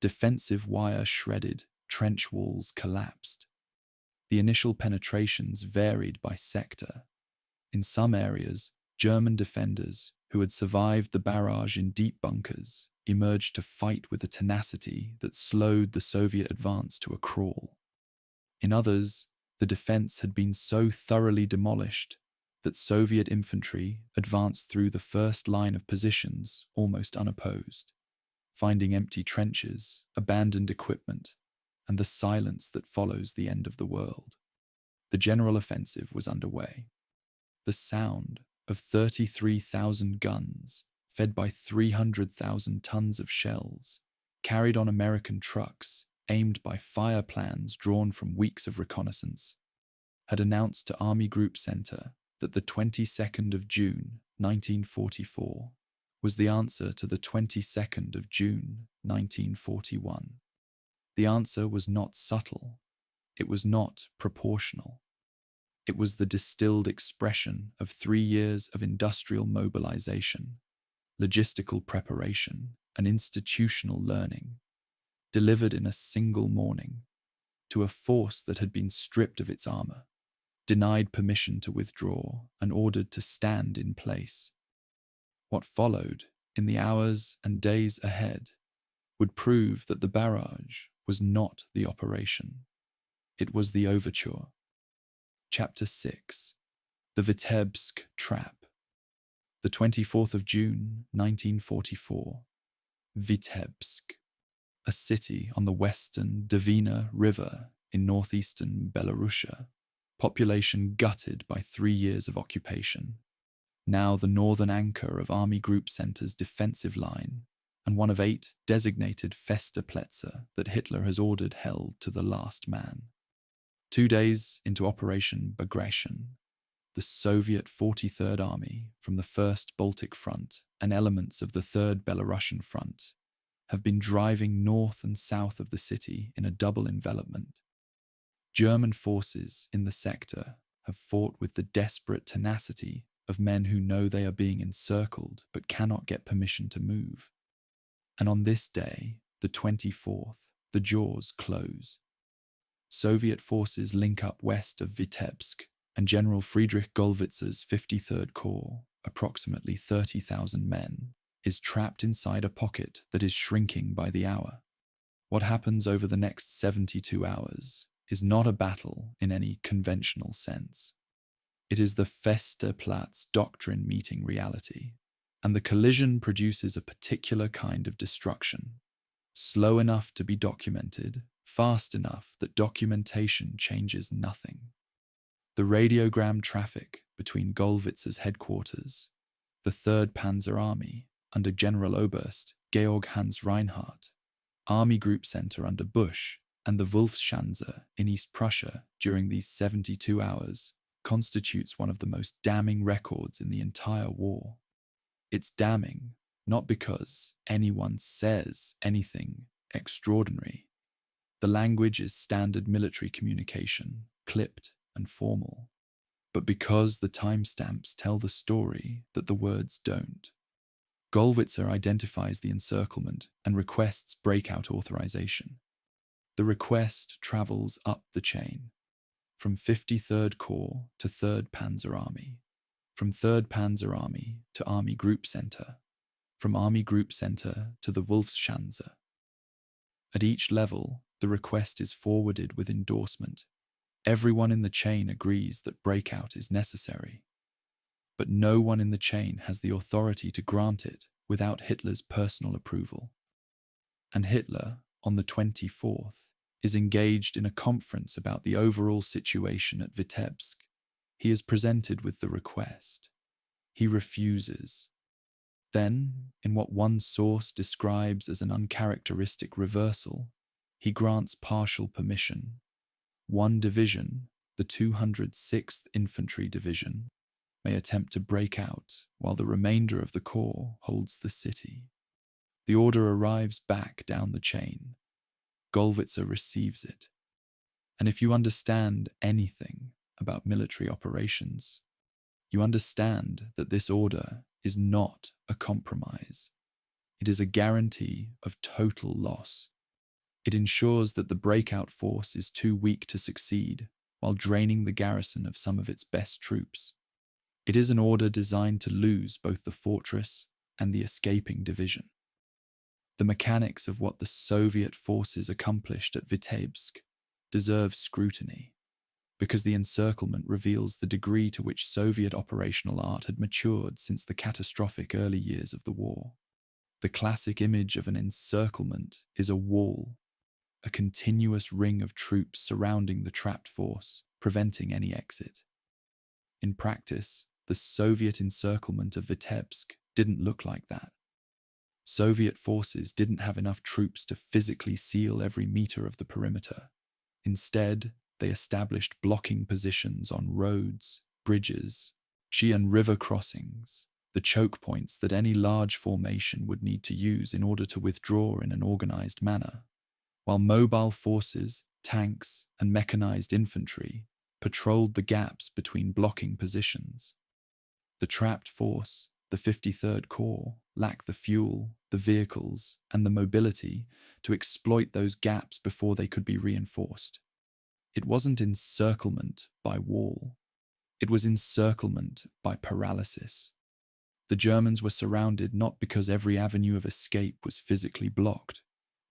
Defensive wire shredded, trench walls collapsed. The initial penetrations varied by sector. In some areas, German defenders, who had survived the barrage in deep bunkers, emerged to fight with a tenacity that slowed the Soviet advance to a crawl. In others, the defense had been so thoroughly demolished that Soviet infantry advanced through the first line of positions almost unopposed, finding empty trenches, abandoned equipment, and the silence that follows the end of the world. The general offensive was underway. The sound of 33,000 guns, fed by 300,000 tons of shells, carried on American trucks, aimed by fire plans drawn from weeks of reconnaissance, had announced to Army Group Center that the 22nd of June, 1944, was the answer to the 22nd of June, 1941. The answer was not subtle. It was not proportional. It was the distilled expression of 3 years of industrial mobilization, logistical preparation, and institutional learning, delivered in a single morning, to a force that had been stripped of its armor, denied permission to withdraw, and ordered to stand in place. What followed, in the hours and days ahead, would prove that the barrage was not the operation. It was the overture. Chapter 6. The Vitebsk Trap. The 24th of June, 1944. Vitebsk, a city on the western Dvina River in northeastern Belarus, population gutted by 3 years of occupation. Now the northern anchor of Army Group Center's defensive line, and one of 8 designated Festplätze that Hitler has ordered held to the last man. 2 days into Operation Bagration, the Soviet 43rd Army from the 1st Baltic Front and elements of the 3rd Belarusian Front have been driving north and south of the city in a double envelopment. German forces in the sector have fought with the desperate tenacity of men who know they are being encircled but cannot get permission to move. And on this day, the 24th, the jaws close. Soviet forces link up west of Vitebsk, and General Friedrich Gollwitz's 53rd Corps, approximately 30,000 men, is trapped inside a pocket that is shrinking by the hour. What happens over the next 72 hours is not a battle in any conventional sense. It is the Festplatz Doctrine meeting reality, and the collision produces a particular kind of destruction, slow enough to be documented, fast enough that documentation changes nothing. The radiogram traffic between Gollwitzer's headquarters, the 3rd Panzer Army under General Oberst Georg Hans Reinhardt, Army Group Center under Busch, and the Wolfschanze in East Prussia during these 72 hours constitutes one of the most damning records in the entire war. It's damning not because anyone says anything extraordinary. The language is standard military communication, clipped and formal, but because the timestamps tell the story that the words don't. Gollwitzer identifies the encirclement and requests breakout authorization. The request travels up the chain, from 53rd Corps to 3rd Panzer Army, from 3rd Panzer Army to Army Group Center, from Army Group Center to the Wolfschanze. At each level, the request is forwarded with endorsement. Everyone in the chain agrees that breakout is necessary, but no one in the chain has the authority to grant it without Hitler's personal approval. And Hitler, on the 24th, is engaged in a conference about the overall situation at Vitebsk. He is presented with the request. He refuses. Then, in what one source describes as an uncharacteristic reversal, he grants partial permission. One division, the 206th Infantry Division, may attempt to break out while the remainder of the corps holds the city. The order arrives back down the chain. Gollwitzer receives it. And if you understand anything about military operations, you understand that this order is not a compromise. It is a guarantee of total loss. It ensures that the breakout force is too weak to succeed while draining the garrison of some of its best troops. It is an order designed to lose both the fortress and the escaping division. The mechanics of what the Soviet forces accomplished at Vitebsk deserve scrutiny, because the encirclement reveals the degree to which Soviet operational art had matured since the catastrophic early years of the war. The classic image of an encirclement is a wall, a continuous ring of troops surrounding the trapped force, preventing any exit. In practice, the Soviet encirclement of Vitebsk didn't look like that. Soviet forces didn't have enough troops to physically seal every meter of the perimeter. Instead, they established blocking positions on roads, bridges, and river crossings, the choke points that any large formation would need to use in order to withdraw in an organized manner, while mobile forces, tanks, and mechanized infantry patrolled the gaps between blocking positions. The trapped force, the 53rd Corps, lacked the fuel, the vehicles, and the mobility to exploit those gaps before they could be reinforced. It wasn't encirclement by wall. It was encirclement by paralysis. The Germans were surrounded not because every avenue of escape was physically blocked,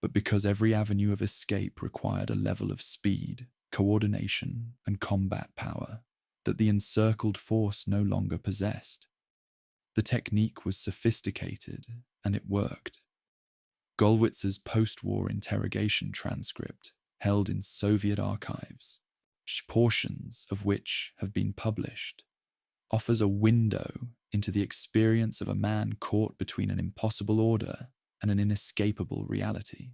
but because every avenue of escape required a level of speed, coordination, and combat power that the encircled force no longer possessed. The technique was sophisticated, and it worked. Gollwitzer's post-war interrogation transcript, held in Soviet archives, portions of which have been published, offers a window into the experience of a man caught between an impossible order and an inescapable reality.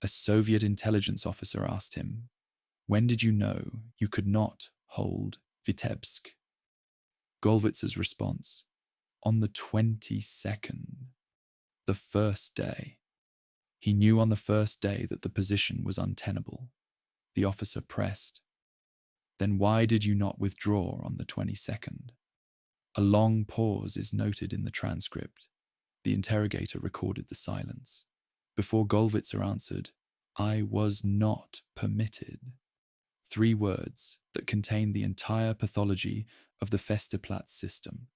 A Soviet intelligence officer asked him, "When did you know you could not hold Vitebsk?" Gollwitzer's response, "On the 22nd, the first day." He knew on the first day that the position was untenable. The officer pressed, "Then why did you not withdraw on the 22nd? A long pause is noted in the transcript. The interrogator recorded the silence. Before Gollwitzer answered, "I was not permitted." 3 words that contain the entire pathology of the Festeplatz system.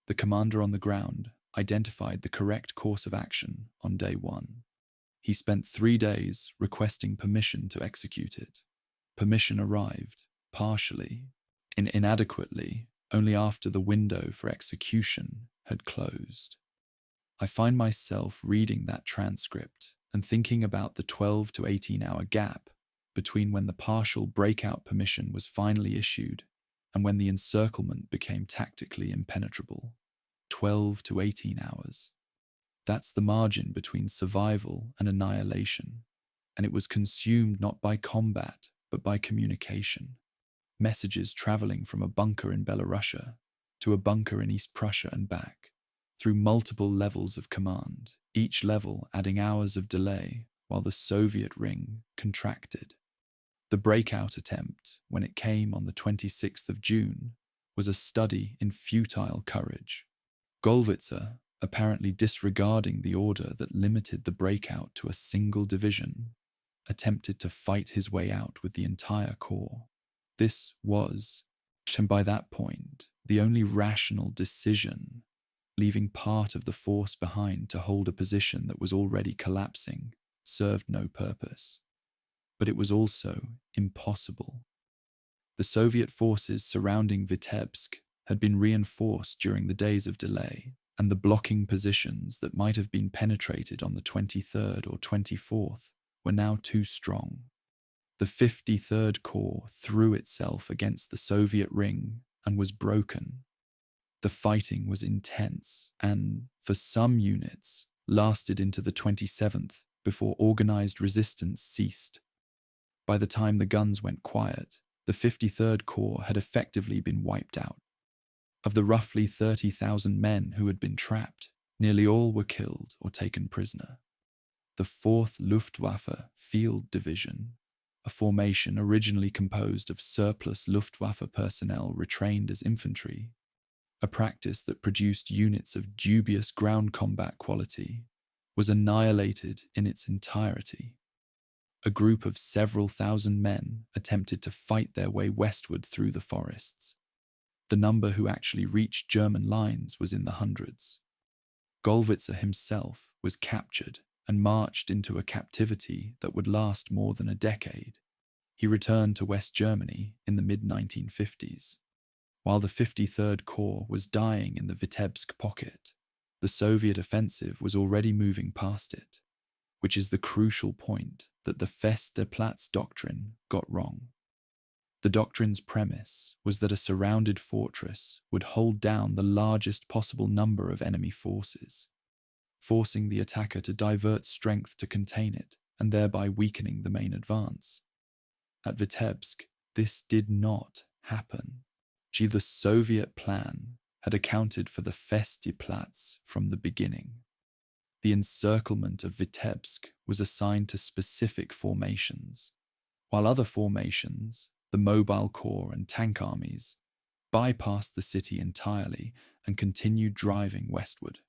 The commander on the ground identified the correct course of action on day 1. He spent 3 days requesting permission to execute it. Permission arrived, partially, inadequately, only after the window for execution had closed. I find myself reading that transcript and thinking about the 12 to 18-hour gap between when the partial breakout permission was finally issued and when the encirclement became tactically impenetrable. 12 to 18 hours. That's the margin between survival and annihilation, and it was consumed not by combat, but by communication. Messages traveling from a bunker in Belarus to a bunker in East Prussia and back, through multiple levels of command, each level adding hours of delay while the Soviet ring contracted. The breakout attempt, when it came on the 26th of June, was a study in futile courage. Golwitzer, apparently disregarding the order that limited the breakout to a single division, attempted to fight his way out with the entire corps. This was, and by that point, the only rational decision, leaving part of the force behind to hold a position that was already collapsing, served no purpose. But it was also impossible. The Soviet forces surrounding Vitebsk had been reinforced during the days of delay, and the blocking positions that might have been penetrated on the 23rd or 24th were now too strong. The 53rd Corps threw itself against the Soviet ring and was broken. The fighting was intense and, for some units, lasted into the 27th before organized resistance ceased. By the time the guns went quiet, the 53rd Corps had effectively been wiped out. Of the roughly 30,000 men who had been trapped, nearly all were killed or taken prisoner. The 4th Luftwaffe Field Division, a formation originally composed of surplus Luftwaffe personnel retrained as infantry, a practice that produced units of dubious ground combat quality, was annihilated in its entirety. A group of several thousand men attempted to fight their way westward through the forests. The number who actually reached German lines was in the hundreds. Golwitzer himself was captured and marched into a captivity that would last more than a decade. He returned to West Germany in the mid-1950s. While the 53rd Corps was dying in the Vitebsk pocket, the Soviet offensive was already moving past it, which is the crucial point that the Feste Platz doctrine got wrong. The doctrine's premise was that a surrounded fortress would hold down the largest possible number of enemy forces, forcing the attacker to divert strength to contain it and thereby weakening the main advance. At Vitebsk, this did not happen. The Soviet plan had accounted for the Feste Platz from the beginning. The encirclement of Vitebsk was assigned to specific formations, while other formations, the Mobile Corps and tank armies, bypassed the city entirely and continued driving westward.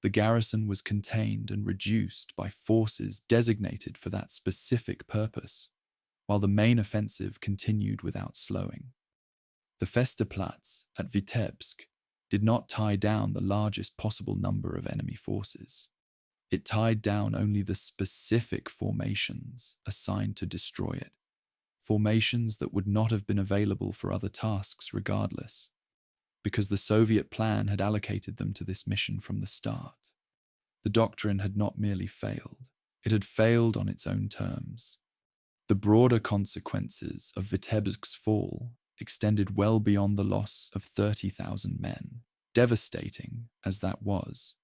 The garrison was contained and reduced by forces designated for that specific purpose, while the main offensive continued without slowing. The Feste Platz at Vitebsk did not tie down the largest possible number of enemy forces. It tied down only the specific formations assigned to destroy it, formations that would not have been available for other tasks regardless, because the Soviet plan had allocated them to this mission from the start. The doctrine had not merely failed, it had failed on its own terms. The broader consequences of Vitebsk's fall extended well beyond the loss of 30,000 men, devastating as that was.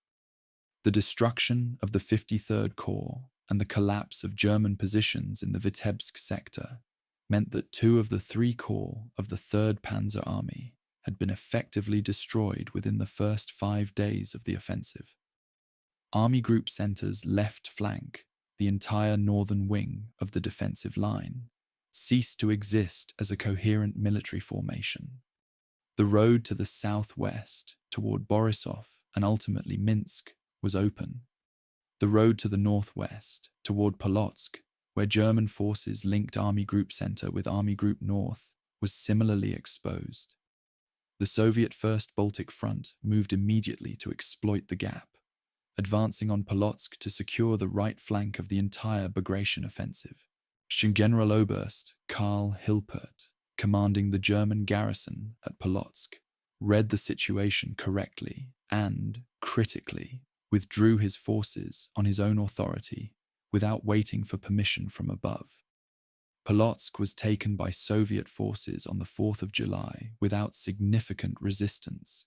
The destruction of the 53rd Corps and the collapse of German positions in the Vitebsk sector meant that 2 of the 3 corps of the 3rd Panzer Army had been effectively destroyed within the first 5 days of the offensive. Army Group Center's left flank, the entire northern wing of the defensive line, ceased to exist as a coherent military formation. The road to the southwest, toward Borisov and ultimately Minsk, was open. The road to the northwest, toward Polotsk, where German forces linked Army Group Center with Army Group North, was similarly exposed. The Soviet First Baltic Front moved immediately to exploit the gap, advancing on Polotsk to secure the right flank of the entire Bagration offensive. Generaloberst Karl Hilpert, commanding the German garrison at Polotsk, read the situation correctly and, critically, withdrew his forces on his own authority without waiting for permission from above. Polotsk was taken by Soviet forces on the 4th of July without significant resistance.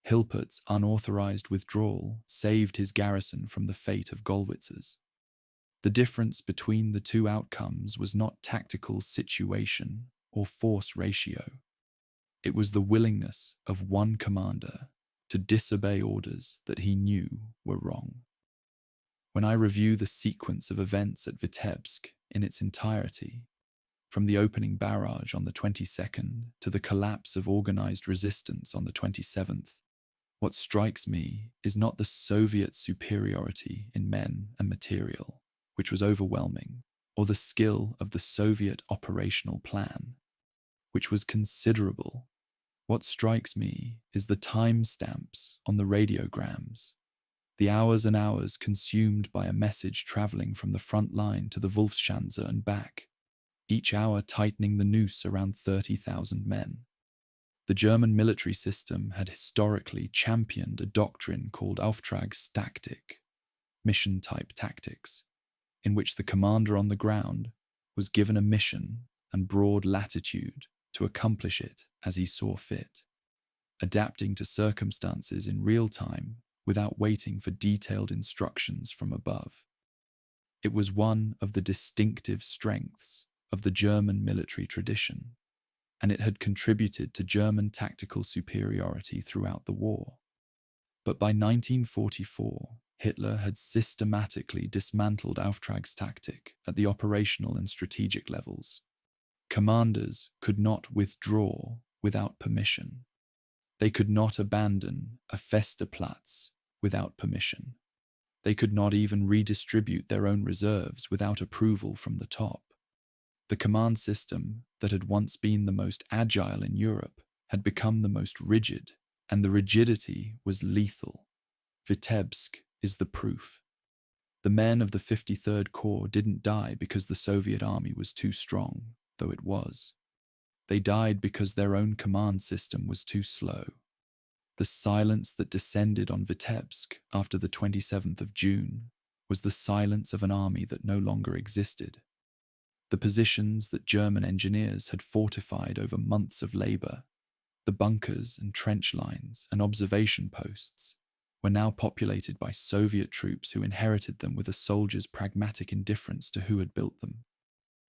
Hilpert's unauthorized withdrawal saved his garrison from the fate of Golwitz's. The difference between the two outcomes was not tactical situation or force ratio. It was the willingness of one commander to disobey orders that he knew were wrong. When I review the sequence of events at Vitebsk in its entirety, from the opening barrage on the 22nd to the collapse of organized resistance on the 27th, what strikes me is not the Soviet superiority in men and material, which was overwhelming, or the skill of the Soviet operational plan, which was considerable. What strikes me is the time stamps on the radiograms, the hours and hours consumed by a message traveling from the front line to the Wolfschanze and back, each hour tightening the noose around 30,000 men. The German military system had historically championed a doctrine called Auftragstaktik, mission-type tactics, in which the commander on the ground was given a mission and broad latitude to accomplish it as he saw fit, adapting to circumstances in real time without waiting for detailed instructions from above. It was one of the distinctive strengths of the German military tradition, and it had contributed to German tactical superiority throughout the war. But by 1944, Hitler had systematically dismantled Auftragstaktik at the operational and strategic levels. Commanders could not withdraw without permission. They could not abandon a Festeplatz without permission. They could not even redistribute their own reserves without approval from the top. The command system that had once been the most agile in Europe had become the most rigid, and the rigidity was lethal. Vitebsk is the proof. The men of the 53rd Corps didn't die because the Soviet army was too strong, though it was. They died because their own command system was too slow. The silence that descended on Vitebsk after the 27th of June was the silence of an army that no longer existed. The positions that German engineers had fortified over months of labor, the bunkers and trench lines and observation posts, were now populated by Soviet troops who inherited them with a soldier's pragmatic indifference to who had built them.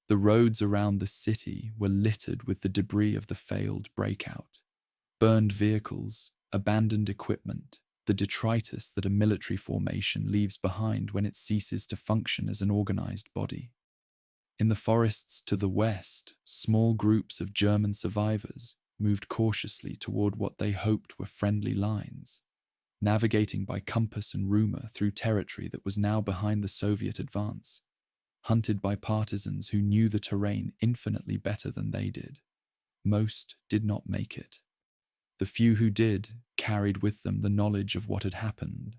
The roads around the city were littered with the debris of the failed breakout, burned vehicles, abandoned equipment, the detritus that a military formation leaves behind when it ceases to function as an organized body. In the forests to the west, small groups of German survivors moved cautiously toward what they hoped were friendly lines, navigating by compass and rumor through territory that was now behind the Soviet advance, hunted by partisans who knew the terrain infinitely better than they did. Most did not make it. The few who did carried with them the knowledge of what had happened,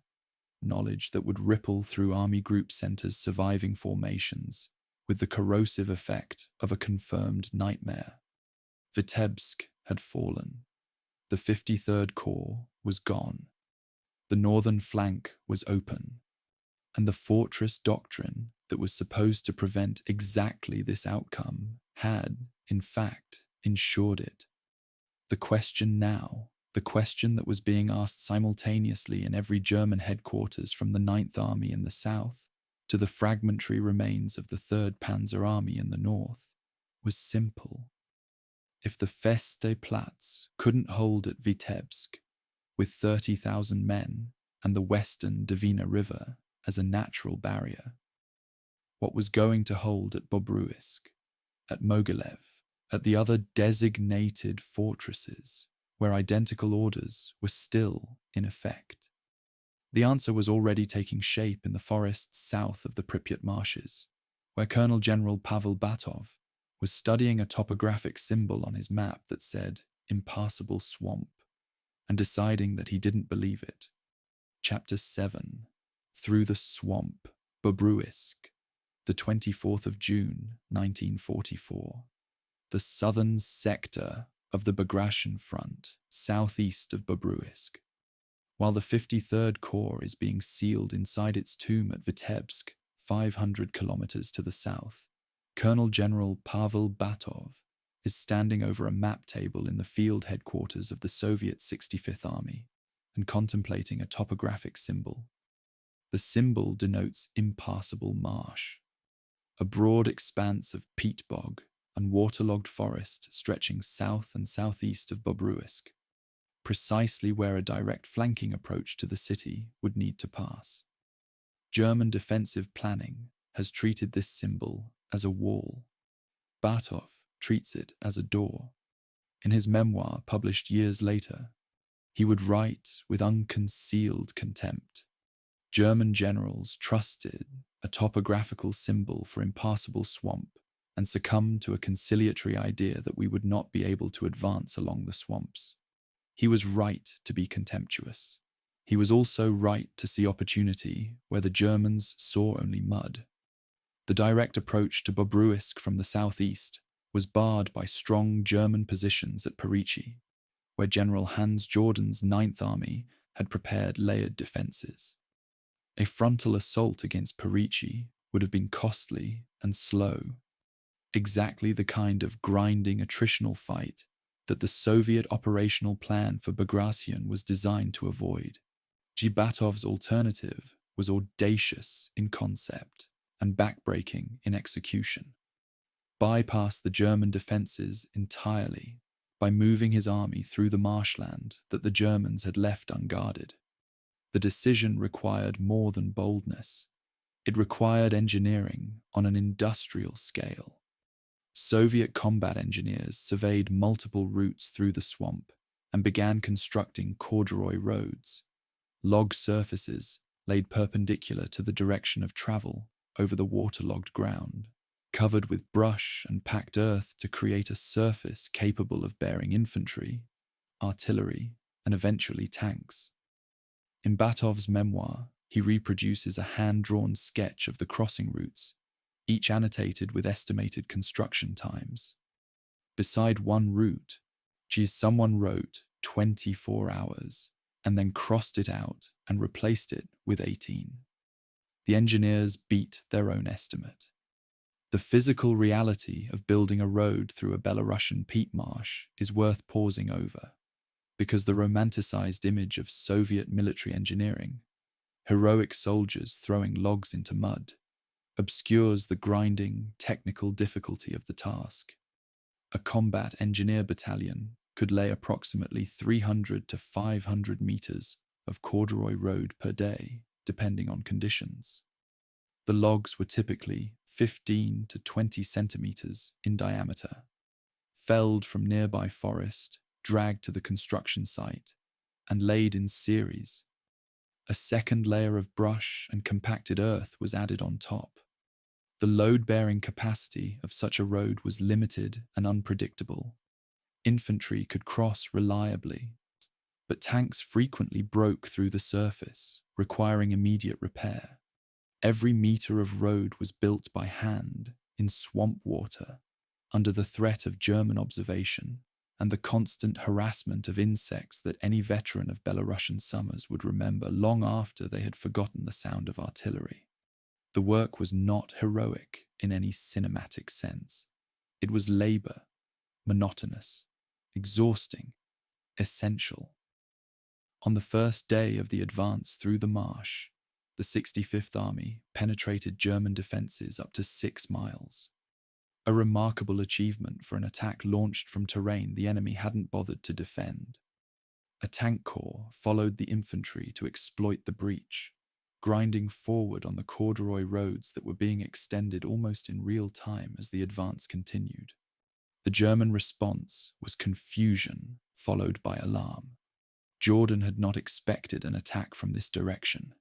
knowledge that would ripple through Army Group Center's surviving formations with the corrosive effect of a confirmed nightmare. Vitebsk had fallen. The 53rd Corps was gone. The northern flank was open, and the fortress doctrine that was supposed to prevent exactly this outcome had, in fact, ensured it. The question now, the question that was being asked simultaneously in every German headquarters from the 9th Army in the south to the fragmentary remains of the 3rd Panzer Army in the north, was simple. If the Festeplatz couldn't hold at Vitebsk, with 30,000 men and the western Dvina River as a natural barrier, what was going to hold at Bobruisk, at Mogilev, at the other designated fortresses where identical orders were still in effect? The answer was already taking shape in the forests south of the Pripyat marshes, where Colonel General Pavel Batov was studying a topographic symbol on his map that said impassable swamp, and deciding that he didn't believe it. Chapter 7. Through the Swamp, Bobruisk, the 24th of June, 1944. The southern sector of the Bagration front, southeast of Bobruisk. while the 53rd Corps is being sealed inside its tomb at Vitebsk, 500 kilometers to the south. Colonel General Pavel Batov is standing over a map table in the field headquarters of the Soviet 65th Army and contemplating a topographic symbol. The symbol denotes impassable marsh, a broad expanse of peat bog and waterlogged forest stretching south and southeast of Bobruisk, precisely where a direct flanking approach to the city would need to pass. German defensive planning has treated this symbol as a wall. Batov treats it as a door. In his memoir published years later, he would write with unconcealed contempt, "German generals trusted a topographical symbol for impassable swamp and succumbed to a conciliatory idea that we would not be able to advance along the swamps." He was right to be contemptuous. He was also right to see opportunity where the Germans saw only mud. The direct approach to Bobruisk from the southeast was barred by strong German positions at Partisans, where General Hans Jordan's 9th Army had prepared layered defences. A frontal assault against Partisans would have been costly and slow, exactly the kind of grinding attritional fight that the Soviet operational plan for Bagration was designed to avoid. Batov's alternative was audacious in concept and backbreaking in execution. Bypass the German defences entirely by moving his army through the marshland that the Germans had left unguarded. The decision required more than boldness. It required engineering on an industrial scale. Soviet combat engineers surveyed multiple routes through the swamp and began constructing corduroy roads, log surfaces laid perpendicular to the direction of travel over the waterlogged ground, covered with brush and packed earth to create a surface capable of bearing infantry, artillery, and eventually tanks. In Batov's memoir, he reproduces a hand-drawn sketch of the crossing routes, each annotated with estimated construction times. Beside one route, someone wrote 24 hours and then crossed it out and replaced it with 18. The engineers beat their own estimate. The physical reality of building a road through a Belarusian peat marsh is worth pausing over, because the romanticized image of Soviet military engineering, heroic soldiers throwing logs into mud, obscures the grinding, technical difficulty of the task. A combat engineer battalion could lay approximately 300 to 500 meters of corduroy road per day, depending on conditions. The logs were typically 15 to 20 centimeters in diameter, felled from nearby forest, dragged to the construction site, and laid in series. A second layer of brush and compacted earth was added on top. The load-bearing capacity of such a road was limited and unpredictable. Infantry could cross reliably, but tanks frequently broke through the surface, requiring immediate repair. Every meter of road was built by hand, in swamp water, under the threat of German observation and the constant harassment of insects that any veteran of Belarusian summers would remember long after they had forgotten the sound of artillery. The work was not heroic in any cinematic sense. It was labor, monotonous, exhausting, essential. On the first day of the advance through the marsh, the 65th Army penetrated German defences up to 6 miles. A remarkable achievement for an attack launched from terrain the enemy hadn't bothered to defend. A tank corps followed the infantry to exploit the breach, grinding forward on the corduroy roads that were being extended almost in real time as the advance continued. The German response was confusion, followed by alarm. Jordan had not expected an attack from this direction.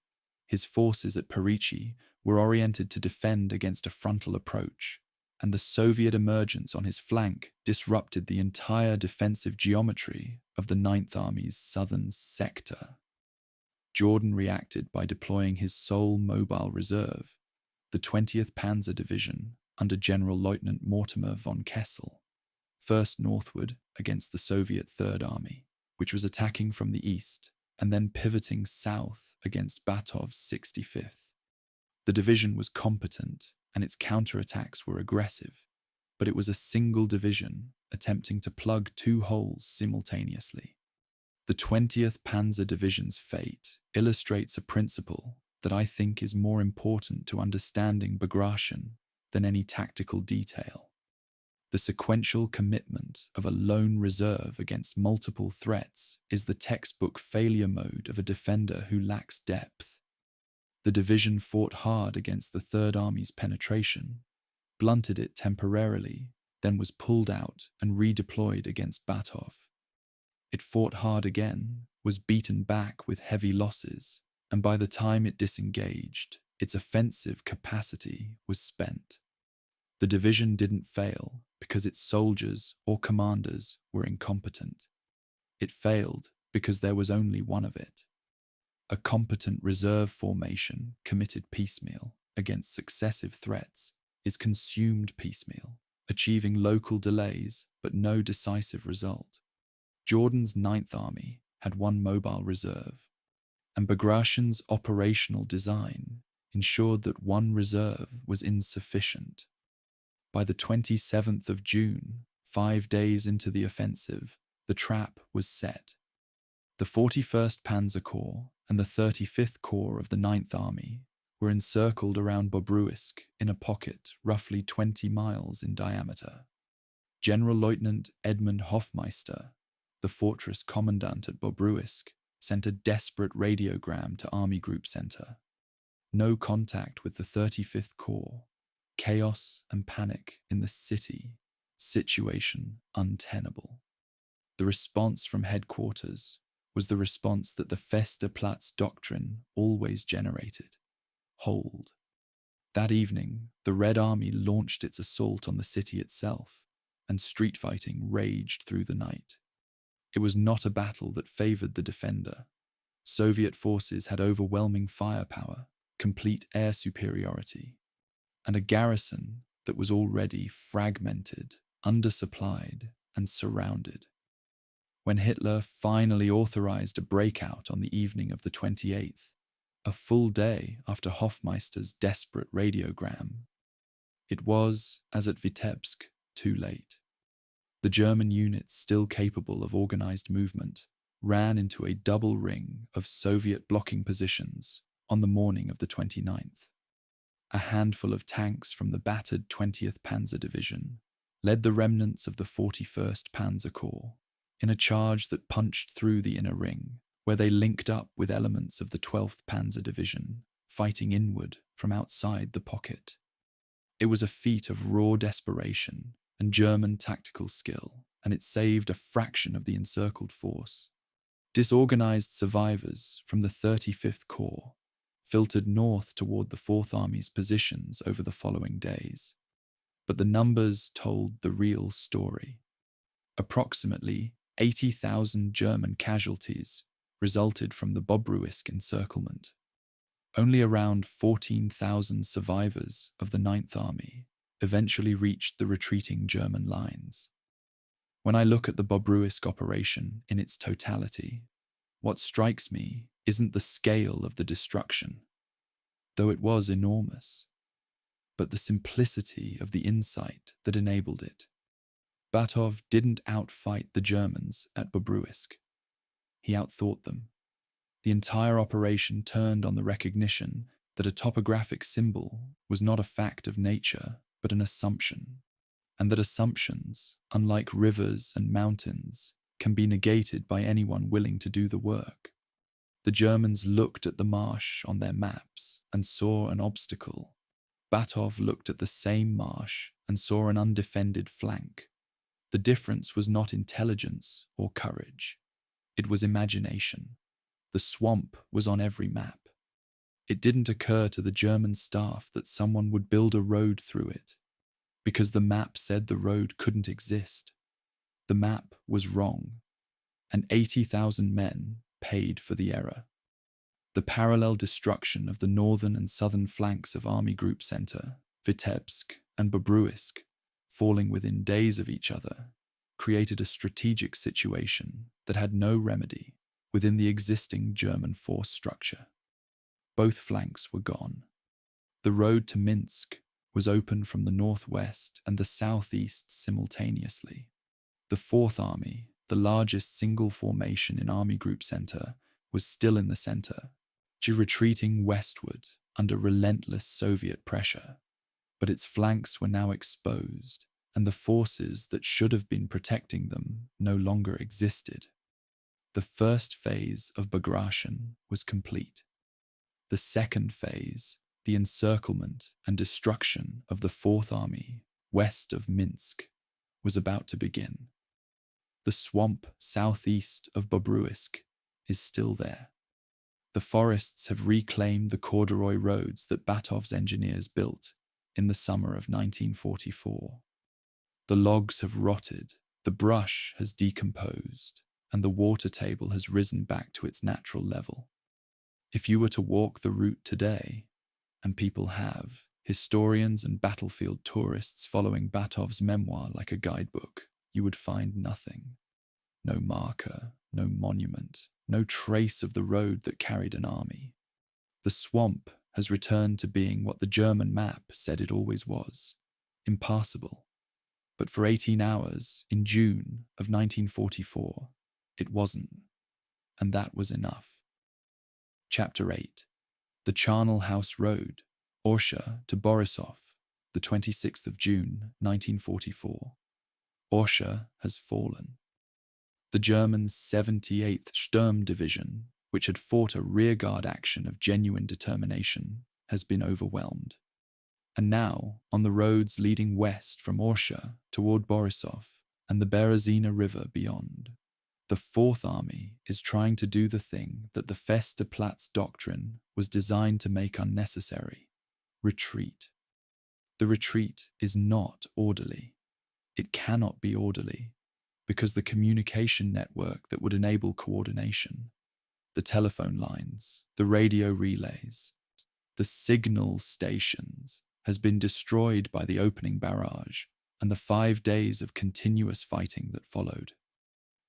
His forces at Partisans were oriented to defend against a frontal approach, and the Soviet emergence on his flank disrupted the entire defensive geometry of the 9th Army's southern sector. Jordan reacted by deploying his sole mobile reserve, the 20th Panzer Division under General Lieutenant Mortimer von Kessel, first northward against the Soviet Third Army, which was attacking from the east and then pivoting south against Batov's 65th. The division was competent and its counterattacks were aggressive, but it was a single division attempting to plug two holes simultaneously. The 20th Panzer Division's fate illustrates a principle that I think is more important to understanding Bagration than any tactical detail. The sequential commitment of a lone reserve against multiple threats is the textbook failure mode of a defender who lacks depth. The division fought hard against the Third Army's penetration, blunted it temporarily, then was pulled out and redeployed against Batov. It fought hard again, was beaten back with heavy losses, and by the time it disengaged, its offensive capacity was spent. The division didn't fail because its soldiers or commanders were incompetent. It failed because there was only one of it. A competent reserve formation committed piecemeal against successive threats is consumed piecemeal, achieving local delays but no decisive result. Jordan's Ninth Army had one mobile reserve, and Bagration's operational design ensured that one reserve was insufficient. By the 27th of June, 5 days into the offensive, the trap was set. The 41st Panzer Corps and the 35th Corps of the Ninth Army were encircled around Bobruisk in a pocket roughly 20 miles in diameter. General Lieutenant Edmund Hofmeister, the fortress commandant at Bobruisk, sent a desperate radiogram to Army Group Center. No contact with the 35th Corps. Chaos and panic in the city. Situation untenable. The response from headquarters was the response that the Festeplatz Doctrine always generated. Hold. That evening, the Red Army launched its assault on the city itself, and street fighting raged through the night. It was not a battle that favored the defender. Soviet forces had overwhelming firepower, complete air superiority, and a garrison that was already fragmented, undersupplied, and surrounded. When Hitler finally authorized a breakout on the evening of the 28th, a full day after Hofmeister's desperate radiogram, it was, as at Vitebsk, too late. The German units still capable of organized movement ran into a double ring of Soviet blocking positions on the morning of the 29th. A handful of tanks from the battered 20th Panzer Division led the remnants of the 41st Panzer Corps in a charge that punched through the inner ring, where they linked up with elements of the 12th Panzer Division, fighting inward from outside the pocket. It was a feat of raw desperation and German tactical skill, and it saved a fraction of the encircled force. Disorganized survivors from the 35th Corps filtered north toward the Fourth Army's positions over the following days. But the numbers told the real story. Approximately 80,000 German casualties resulted from the Bobruisk encirclement. Only around 14,000 survivors of the Ninth Army eventually reached the retreating German lines. When I look at the Bobruisk operation in its totality, what strikes me isn't the scale of the destruction, though it was enormous, but the simplicity of the insight that enabled it. Batov didn't outfight the Germans at Bobruisk. He outthought them. The entire operation turned on the recognition that a topographic symbol was not a fact of nature, but an assumption, and that assumptions, unlike rivers and mountains, can be negated by anyone willing to do the work. The Germans looked at the marsh on their maps and saw an obstacle. Batov looked at the same marsh and saw an undefended flank. The difference was not intelligence or courage. It was imagination. The swamp was on every map. It didn't occur to the German staff that someone would build a road through it, because the map said the road couldn't exist. The map was wrong, and 80,000 men paid for the error. The parallel destruction of the northern and southern flanks of Army Group Center, Vitebsk, and Bobruisk, falling within days of each other, created a strategic situation that had no remedy within the existing German force structure. Both flanks were gone. The road to Minsk was open from the northwest and the southeast simultaneously. The Fourth Army, the largest single formation in Army Group Center, was still in the center, retreating westward under relentless Soviet pressure. But its flanks were now exposed, and the forces that should have been protecting them no longer existed. The first phase of Bagration was complete. The second phase, the encirclement and destruction of the Fourth Army west of Minsk, was about to begin. The swamp southeast of Bobruisk is still there. The forests have reclaimed the corduroy roads that Batov's engineers built in the summer of 1944. The logs have rotted, the brush has decomposed, and the water table has risen back to its natural level. If you were to walk the route today, and people have, historians and battlefield tourists following Batov's memoir like a guidebook, you would find nothing. No marker, no monument, no trace of the road that carried an army. The swamp has returned to being what the German map said it always was, impassable. But for 18 hours, in June of 1944, it wasn't, and that was enough. Chapter 8. The Charnel House Road, Orsha to Borisov, the 26th of June, 1944. Orsha has fallen. The German 78th Sturm Division, which had fought a rearguard action of genuine determination, has been overwhelmed. And now, on the roads leading west from Orsha toward Borisov and the Berezina River beyond, the Fourth Army is trying to do the thing that the Festeplatz Doctrine was designed to make unnecessary: retreat. The retreat is not orderly. It cannot be orderly, because the communication network that would enable coordination, the telephone lines, the radio relays, the signal stations, has been destroyed by the opening barrage and the 5 days of continuous fighting that followed.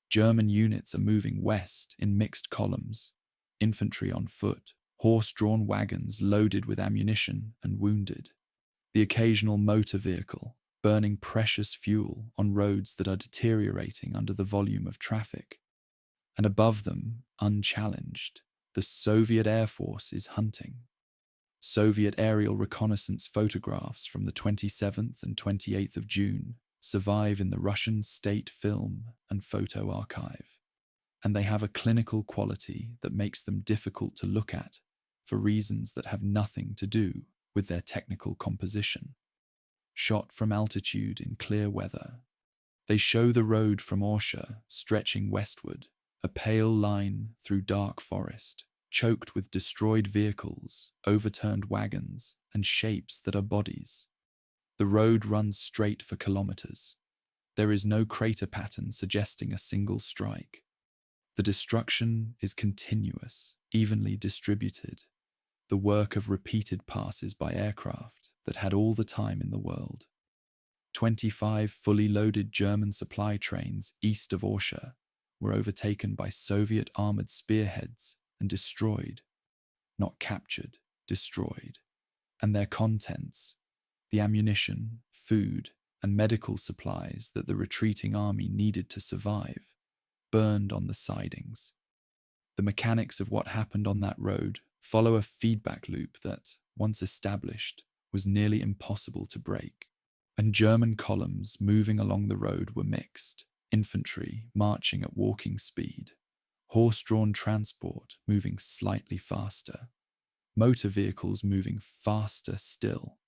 German units are moving west in mixed columns, infantry on foot, horse-drawn wagons loaded with ammunition and wounded, the occasional motor vehicle burning precious fuel on roads that are deteriorating under the volume of traffic. And above them, unchallenged, the Soviet Air Force is hunting. Soviet aerial reconnaissance photographs from the 27th and 28th of June survive in the Russian State Film and Photo Archive, and they have a clinical quality that makes them difficult to look at for reasons that have nothing to do with their technical composition. Shot from altitude in clear weather, they show the road from Orsha stretching westward, a pale line through dark forest, choked with destroyed vehicles, overturned wagons, and shapes that are bodies. The road runs straight for kilometers. There is no crater pattern suggesting a single strike. The destruction is continuous, evenly distributed, the work of repeated passes by aircraft that had all the time in the world. 25 fully loaded German supply trains east of Orsha were overtaken by Soviet armored spearheads and destroyed, not captured, destroyed, and their contents, the ammunition, food, and medical supplies that the retreating army needed to survive, burned on the sidings. The mechanics of what happened on that road follow a feedback loop that, once established, was nearly impossible to break, and German columns moving along the road were mixed, infantry marching at walking speed, horse-drawn transport moving slightly faster, motor vehicles moving faster still.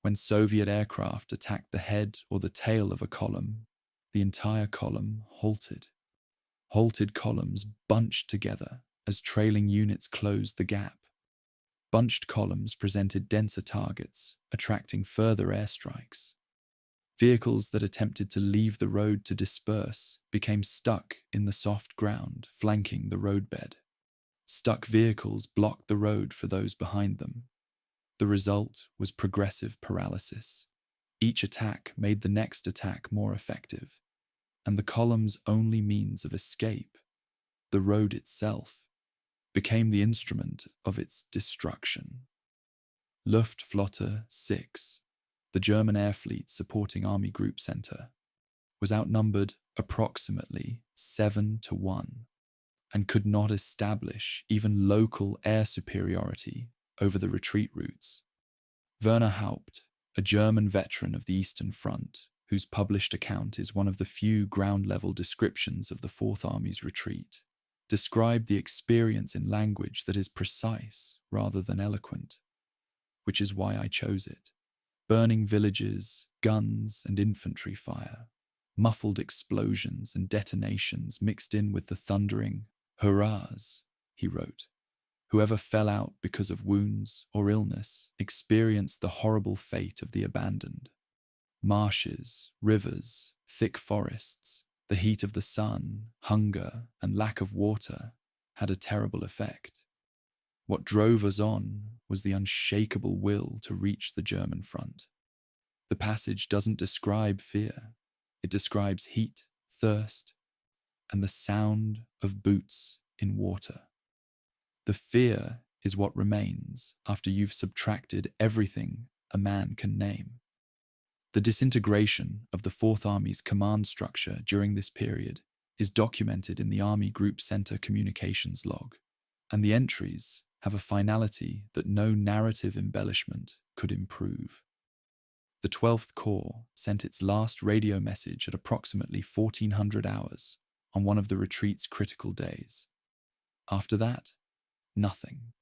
When Soviet aircraft attacked the head or the tail of a column, the entire column halted. Halted columns bunched together as trailing units closed the gap. Bunched columns presented denser targets, attracting further airstrikes. Vehicles that attempted to leave the road to disperse became stuck in the soft ground flanking the roadbed. Stuck vehicles blocked the road for those behind them. The result was progressive paralysis. Each attack made the next attack more effective, and the column's only means of escape The road itself became the instrument of its destruction. Luftflotte 6, the German air fleet supporting Army Group Center, was outnumbered approximately 7-1 and could not establish even local air superiority over the retreat routes. Werner Haupt, a German veteran of the Eastern Front, whose published account is one of the few ground-level descriptions of the Fourth Army's retreat, described the experience in language that is precise rather than eloquent, which is why I chose it. Burning villages, guns and infantry fire, muffled explosions and detonations mixed in with the thundering hurrahs, he wrote. Whoever fell out because of wounds or illness experienced the horrible fate of the abandoned. Marshes, rivers, thick forests, the heat of the sun, hunger, and lack of water had a terrible effect. What drove us on was the unshakable will to reach the German front. The passage doesn't describe fear. It describes heat, thirst, and the sound of boots in water. The fear is what remains after you've subtracted everything a man can name. The disintegration of the Fourth Army's command structure during this period is documented in the Army Group Center communications log, and the entries have a finality that no narrative embellishment could improve. The 12th Corps sent its last radio message at approximately 1400 hours on one of the retreat's critical days. After that, nothing.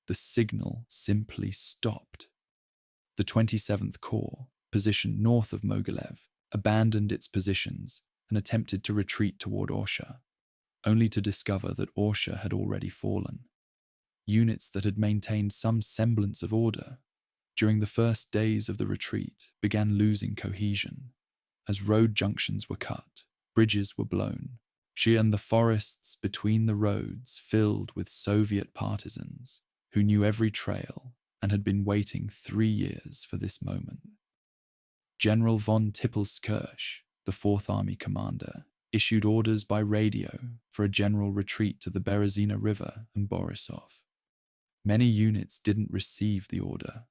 The signal simply stopped. The 27th Corps, positioned north of Mogilev, abandoned its positions and attempted to retreat toward Orsha, only to discover that Orsha had already fallen. Units that had maintained some semblance of order during the first days of the retreat began losing cohesion, as road junctions were cut, bridges were blown, and the forests between the roads filled with Soviet partisans who knew every trail and had been waiting 3 years for this moment. General von Tippelskirch, the Fourth Army commander, issued orders by radio for a general retreat to the Berezina River and Borisov. Many units didn't receive the order.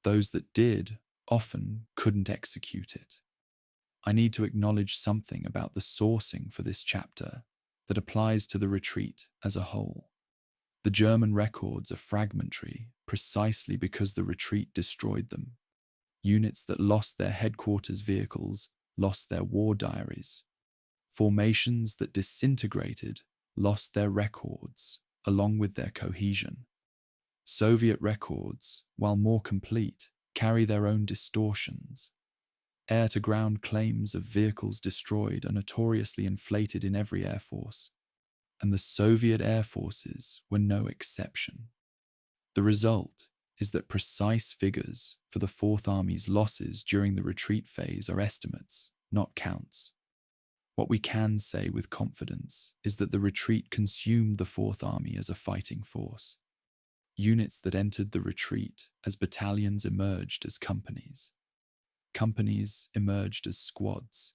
Those that did often couldn't execute it. I need to acknowledge something about the sourcing for this chapter that applies to the retreat as a whole. The German records are fragmentary precisely because the retreat destroyed them. Units that lost their headquarters vehicles lost their war diaries. Formations that disintegrated lost their records along with their cohesion. Soviet records, while more complete, carry their own distortions. Air-to-ground claims of vehicles destroyed are notoriously inflated in every air force, and the Soviet air forces were no exception. The result is that precise figures for the Fourth Army's losses during the retreat phase are estimates, not counts. What we can say with confidence is that the retreat consumed the Fourth Army as a fighting force. Units that entered the retreat as battalions emerged as companies. Companies emerged as squads.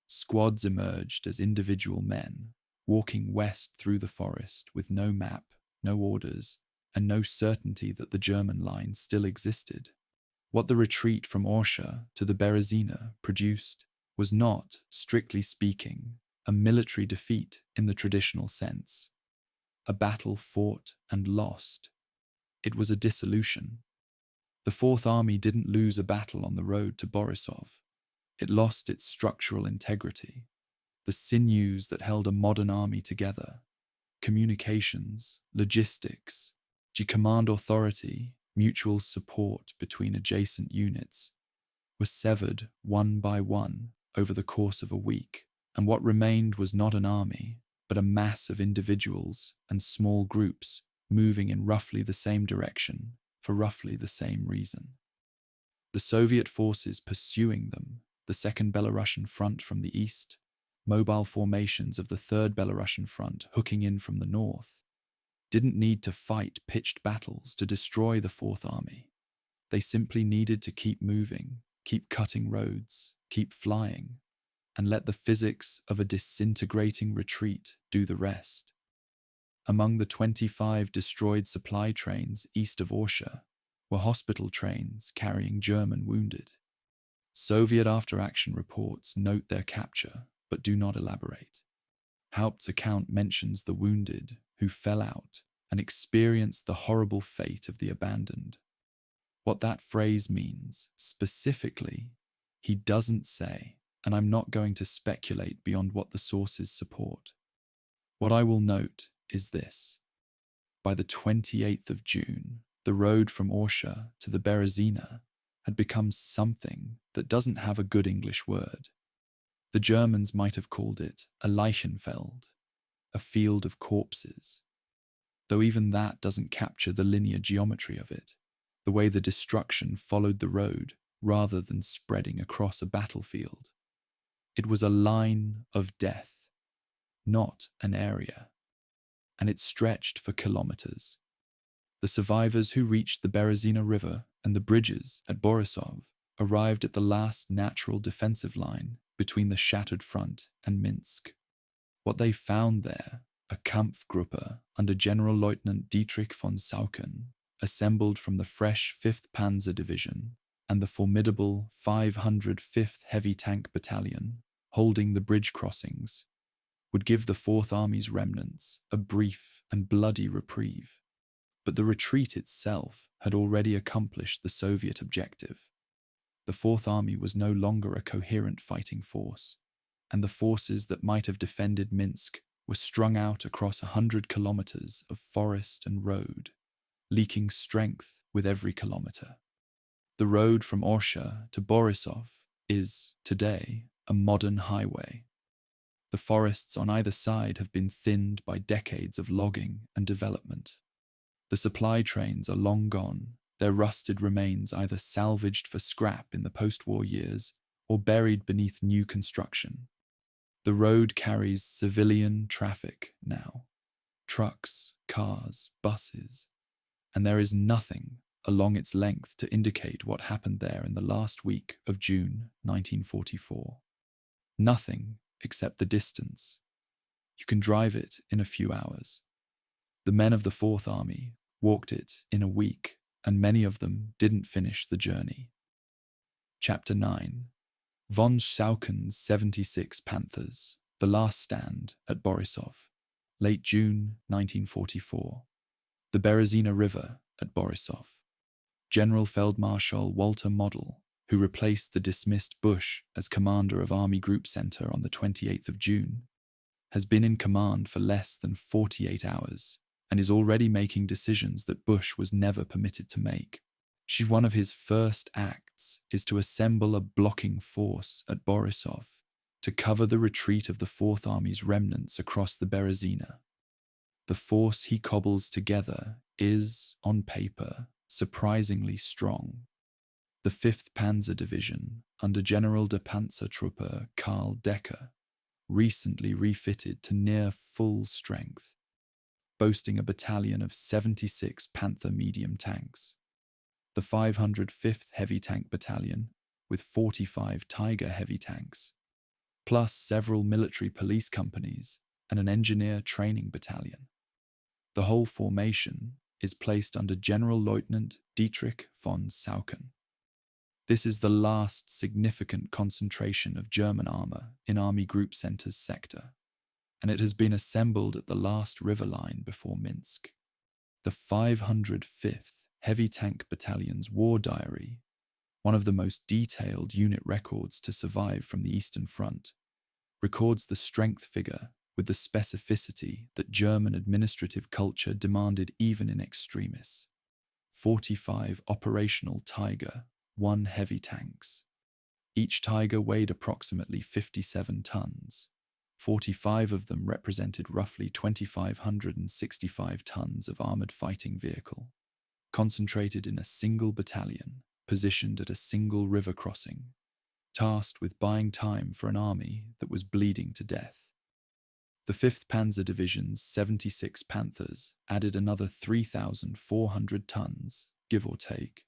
Squads emerged as individual men, walking west through the forest with no map, no orders, and no certainty that the German line still existed. What the retreat from Orsha to the Berezina produced was not, strictly speaking, a military defeat in the traditional sense. A battle fought and lost. It was a dissolution. The Fourth Army didn't lose a battle on the road to Borisov. It lost its structural integrity, the sinews that held a modern army together. Communications, logistics, command authority, mutual support between adjacent units were severed one by one over the course of a week, and what remained was not an army, but a mass of individuals and small groups moving in roughly the same direction for roughly the same reason. The Soviet forces pursuing them, the Second Belarusian Front from the east, mobile formations of the Third Belarusian Front hooking in from the north, didn't need to fight pitched battles to destroy the Fourth Army. They simply needed to keep moving, keep cutting roads, keep flying. and let the physics of a disintegrating retreat do the rest. Among the 25 destroyed supply trains east of Orsha were hospital trains carrying German wounded. Soviet after-action reports note their capture, but do not elaborate. Haupt's account mentions the wounded who fell out and experienced the horrible fate of the abandoned. What that phrase means, specifically, he doesn't say, and I'm not going to speculate beyond what the sources support. What I will note is this. By the 28th of June, the road from Orsha to the Berezina had become something that doesn't have a good English word. The Germans might have called it a Leichenfeld, a field of corpses. Though even that doesn't capture the linear geometry of it, the way the destruction followed the road rather than spreading across a battlefield. It was a line of death, not an area, and it stretched for kilometers. The survivors who reached the Berezina River and the bridges at Borisov arrived at the last natural defensive line between the shattered front and Minsk. What they found there, a Kampfgruppe under General Lieutenant Dietrich von Sauken, assembled from the fresh 5th Panzer Division and the formidable 505th Heavy Tank Battalion holding the bridge crossings, would give the Fourth Army's remnants a brief and bloody reprieve. But the retreat itself had already accomplished the Soviet objective. The Fourth Army was no longer a coherent fighting force, and the forces that might have defended Minsk were strung out across 100 kilometers of forest and road, leaking strength with every kilometer. The road from Orsha to Borisov is, today, a modern highway. The forests on either side have been thinned by decades of logging and development. The supply trains are long gone, their rusted remains either salvaged for scrap in the post-war years or buried beneath new construction. The road carries civilian traffic now, trucks, cars, buses, and there is nothing along its length to indicate what happened there in the last week of June 1944. Nothing except the distance. You can drive it in a few hours. The men of the Fourth Army walked it in a week, and many of them didn't finish the journey. Chapter 9. Von Sauken's 76 Panthers, the last stand at Borisov, late June 1944. The Berezina River at Borisov. General Feldmarschall Walter Model, who replaced the dismissed Bush as commander of Army Group Center on the 28th of June, has been in command for less than 48 hours and is already making decisions that Bush was never permitted to make. One of his first acts is to assemble a blocking force at Borisov to cover the retreat of the Fourth Army's remnants across the Berezina. The force he cobbles together is, on paper, surprisingly strong. The 5th Panzer Division, under General de Panzertruppe Karl Decker, recently refitted to near full strength, boasting a battalion of 76 Panther medium tanks. The 505th Heavy Tank Battalion, with 45 Tiger heavy tanks, plus several military police companies and an engineer training battalion. The whole formation is placed under General Lieutenant Dietrich von Sauken. This is the last significant concentration of German armor in Army Group Center's sector, and it has been assembled at the last river line before Minsk. The 505th Heavy Tank Battalion's war diary, one of the most detailed unit records to survive from the Eastern Front, records the strength figure with the specificity that German administrative culture demanded even in extremis. 45 operational Tiger 1 heavy tanks. Each Tiger weighed approximately 57 tons. 45 of them represented roughly 2,565 tons of armored fighting vehicle, concentrated in a single battalion, positioned at a single river crossing, tasked with buying time for an army that was bleeding to death. The 5th Panzer Division's 76 Panthers added another 3,400 tons, give or take.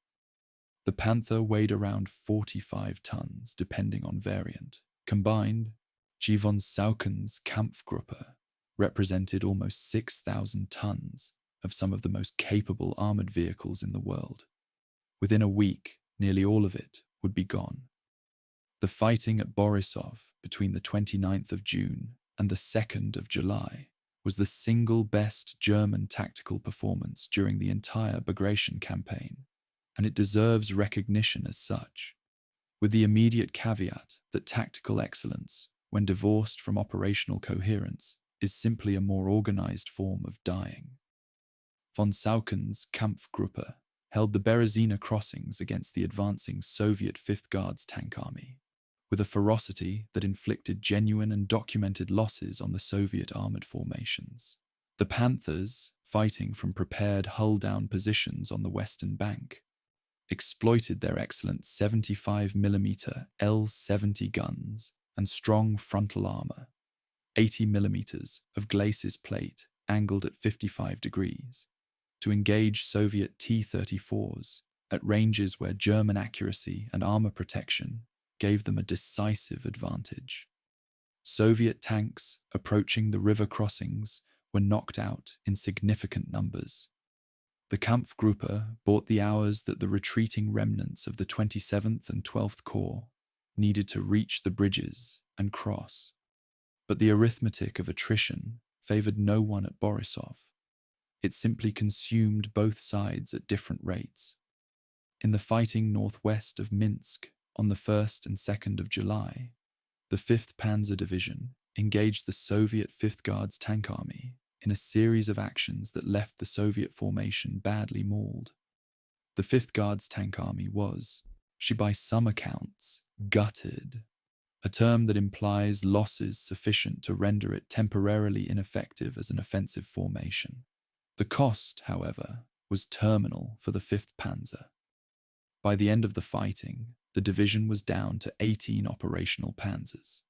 The Panther weighed around 45 tons, depending on variant, Combined, G. von Sauken's Kampfgruppe represented almost 6,000 tons of some of the most capable armoured vehicles in the world. Within a week, nearly all of it would be gone. The fighting at Borisov between the 29th of June and the 2nd of July was the single best German tactical performance during the entire Bagration campaign, and it deserves recognition as such, with the immediate caveat that tactical excellence, when divorced from operational coherence, is simply a more organized form of dying. Von Sauken's Kampfgruppe held the Berezina crossings against the advancing Soviet 5th Guards tank army, with a ferocity that inflicted genuine and documented losses on the Soviet armoured formations. The Panthers, fighting from prepared hull-down positions on the western bank, exploited their excellent 75mm L-70 guns and strong frontal armour, 80mm of glacis plate angled at 55 degrees, to engage Soviet T-34s at ranges where German accuracy and armour protection gave them a decisive advantage. Soviet tanks approaching the river crossings were knocked out in significant numbers. The Kampfgruppe bought the hours that the retreating remnants of the 27th and 12th Corps needed to reach the bridges and cross. But the arithmetic of attrition favoured no one at Borisov. It simply consumed both sides at different rates. In the fighting northwest of Minsk on the 1st and 2nd of July, the 5th Panzer Division engaged the Soviet 5th Guards tank army in a series of actions that left the Soviet formation badly mauled. The 5th Guards tank army was, by some accounts, gutted, a term that implies losses sufficient to render it temporarily ineffective as an offensive formation. The cost, however, was terminal for the 5th Panzer. By the end of the fighting, the division was down to 18 operational panzers.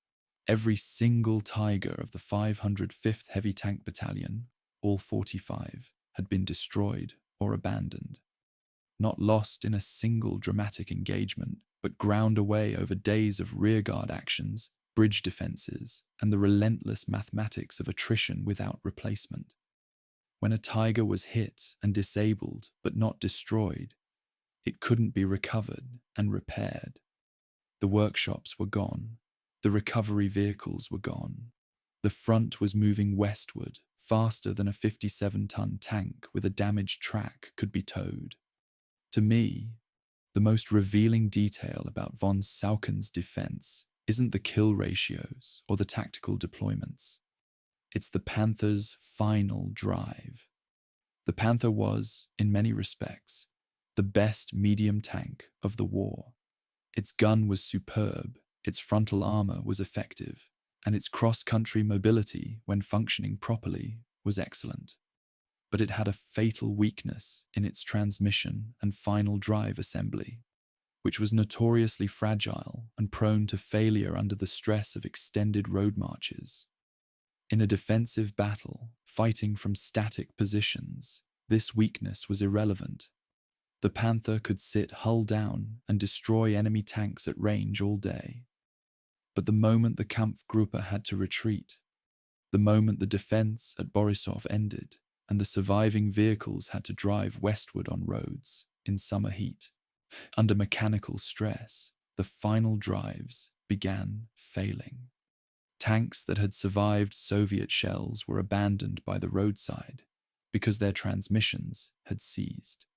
Every single Tiger of the 505th Heavy Tank Battalion, all 45, had been destroyed or abandoned. Not lost in a single dramatic engagement, but ground away over days of rearguard actions, bridge defences, and the relentless mathematics of attrition without replacement. When a Tiger was hit and disabled but not destroyed, it couldn't be recovered and repaired. The workshops were gone. The recovery vehicles were gone. The front was moving westward, faster than a 57-ton tank with a damaged track could be towed. To me, the most revealing detail about von Sauken's defense isn't the kill ratios or the tactical deployments. It's the Panther's final drive. The Panther was, in many respects, the best medium tank of the war. Its gun was superb, its frontal armour was effective, and its cross-country mobility, when functioning properly, was excellent. But it had a fatal weakness in its transmission and final drive assembly, which was notoriously fragile and prone to failure under the stress of extended road marches. In a defensive battle, fighting from static positions, this weakness was irrelevant. The Panther could sit hull down and destroy enemy tanks at range all day. But the moment the Kampfgruppe had to retreat, the moment the defense at Borisov ended, and the surviving vehicles had to drive westward on roads in summer heat, under mechanical stress, the final drives began failing. Tanks that had survived Soviet shells were abandoned by the roadside because their transmissions had seized.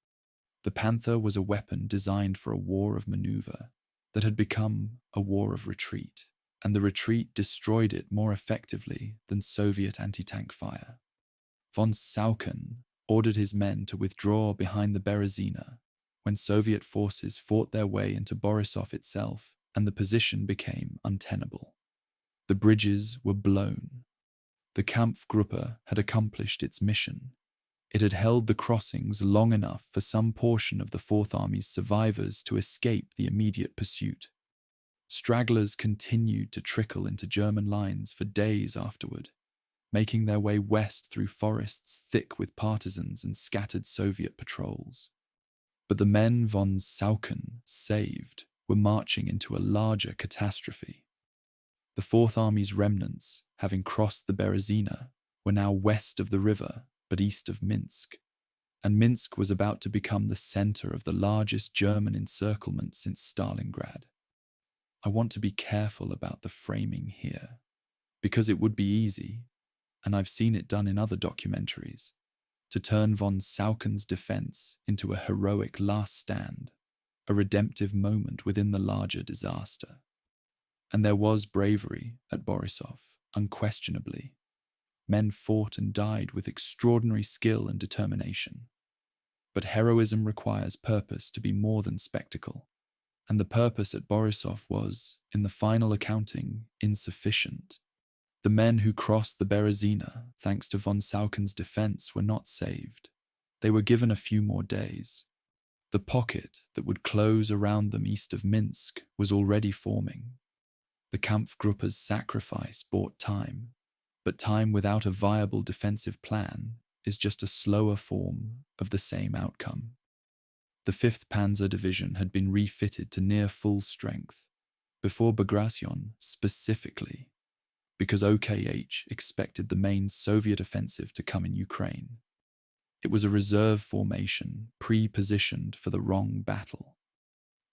The Panther was a weapon designed for a war of maneuver that had become a war of retreat, and the retreat destroyed it more effectively than Soviet anti-tank fire. Von Sauken ordered his men to withdraw behind the Berezina when Soviet forces fought their way into Borisov itself, and the position became untenable. The bridges were blown. The Kampfgruppe had accomplished its mission. It had held the crossings long enough for some portion of the Fourth Army's survivors to escape the immediate pursuit. Stragglers continued to trickle into German lines for days afterward, making their way west through forests thick with partisans and scattered Soviet patrols. But the men von Sauken saved were marching into a larger catastrophe. The Fourth Army's remnants, having crossed the Berezina, were now west of the river but east of Minsk, and Minsk was about to become the center of the largest German encirclement since Stalingrad. I want to be careful about the framing here, because it would be easy, and I've seen it done in other documentaries, to turn von Saucken's defense into a heroic last stand, a redemptive moment within the larger disaster. And there was bravery at Borisov, unquestionably. Men fought and died with extraordinary skill and determination. But heroism requires purpose to be more than spectacle, and the purpose at Borisov was, in the final accounting, insufficient. The men who crossed the Berezina, thanks to von Saucken's defense, were not saved. They were given a few more days. The pocket that would close around them east of Minsk was already forming. The Kampfgruppe's sacrifice bought time, but time without a viable defensive plan is just a slower form of the same outcome. The 5th Panzer Division had been refitted to near full strength before Bagration specifically, because OKH expected the main Soviet offensive to come in Ukraine. It was a reserve formation pre-positioned for the wrong battle.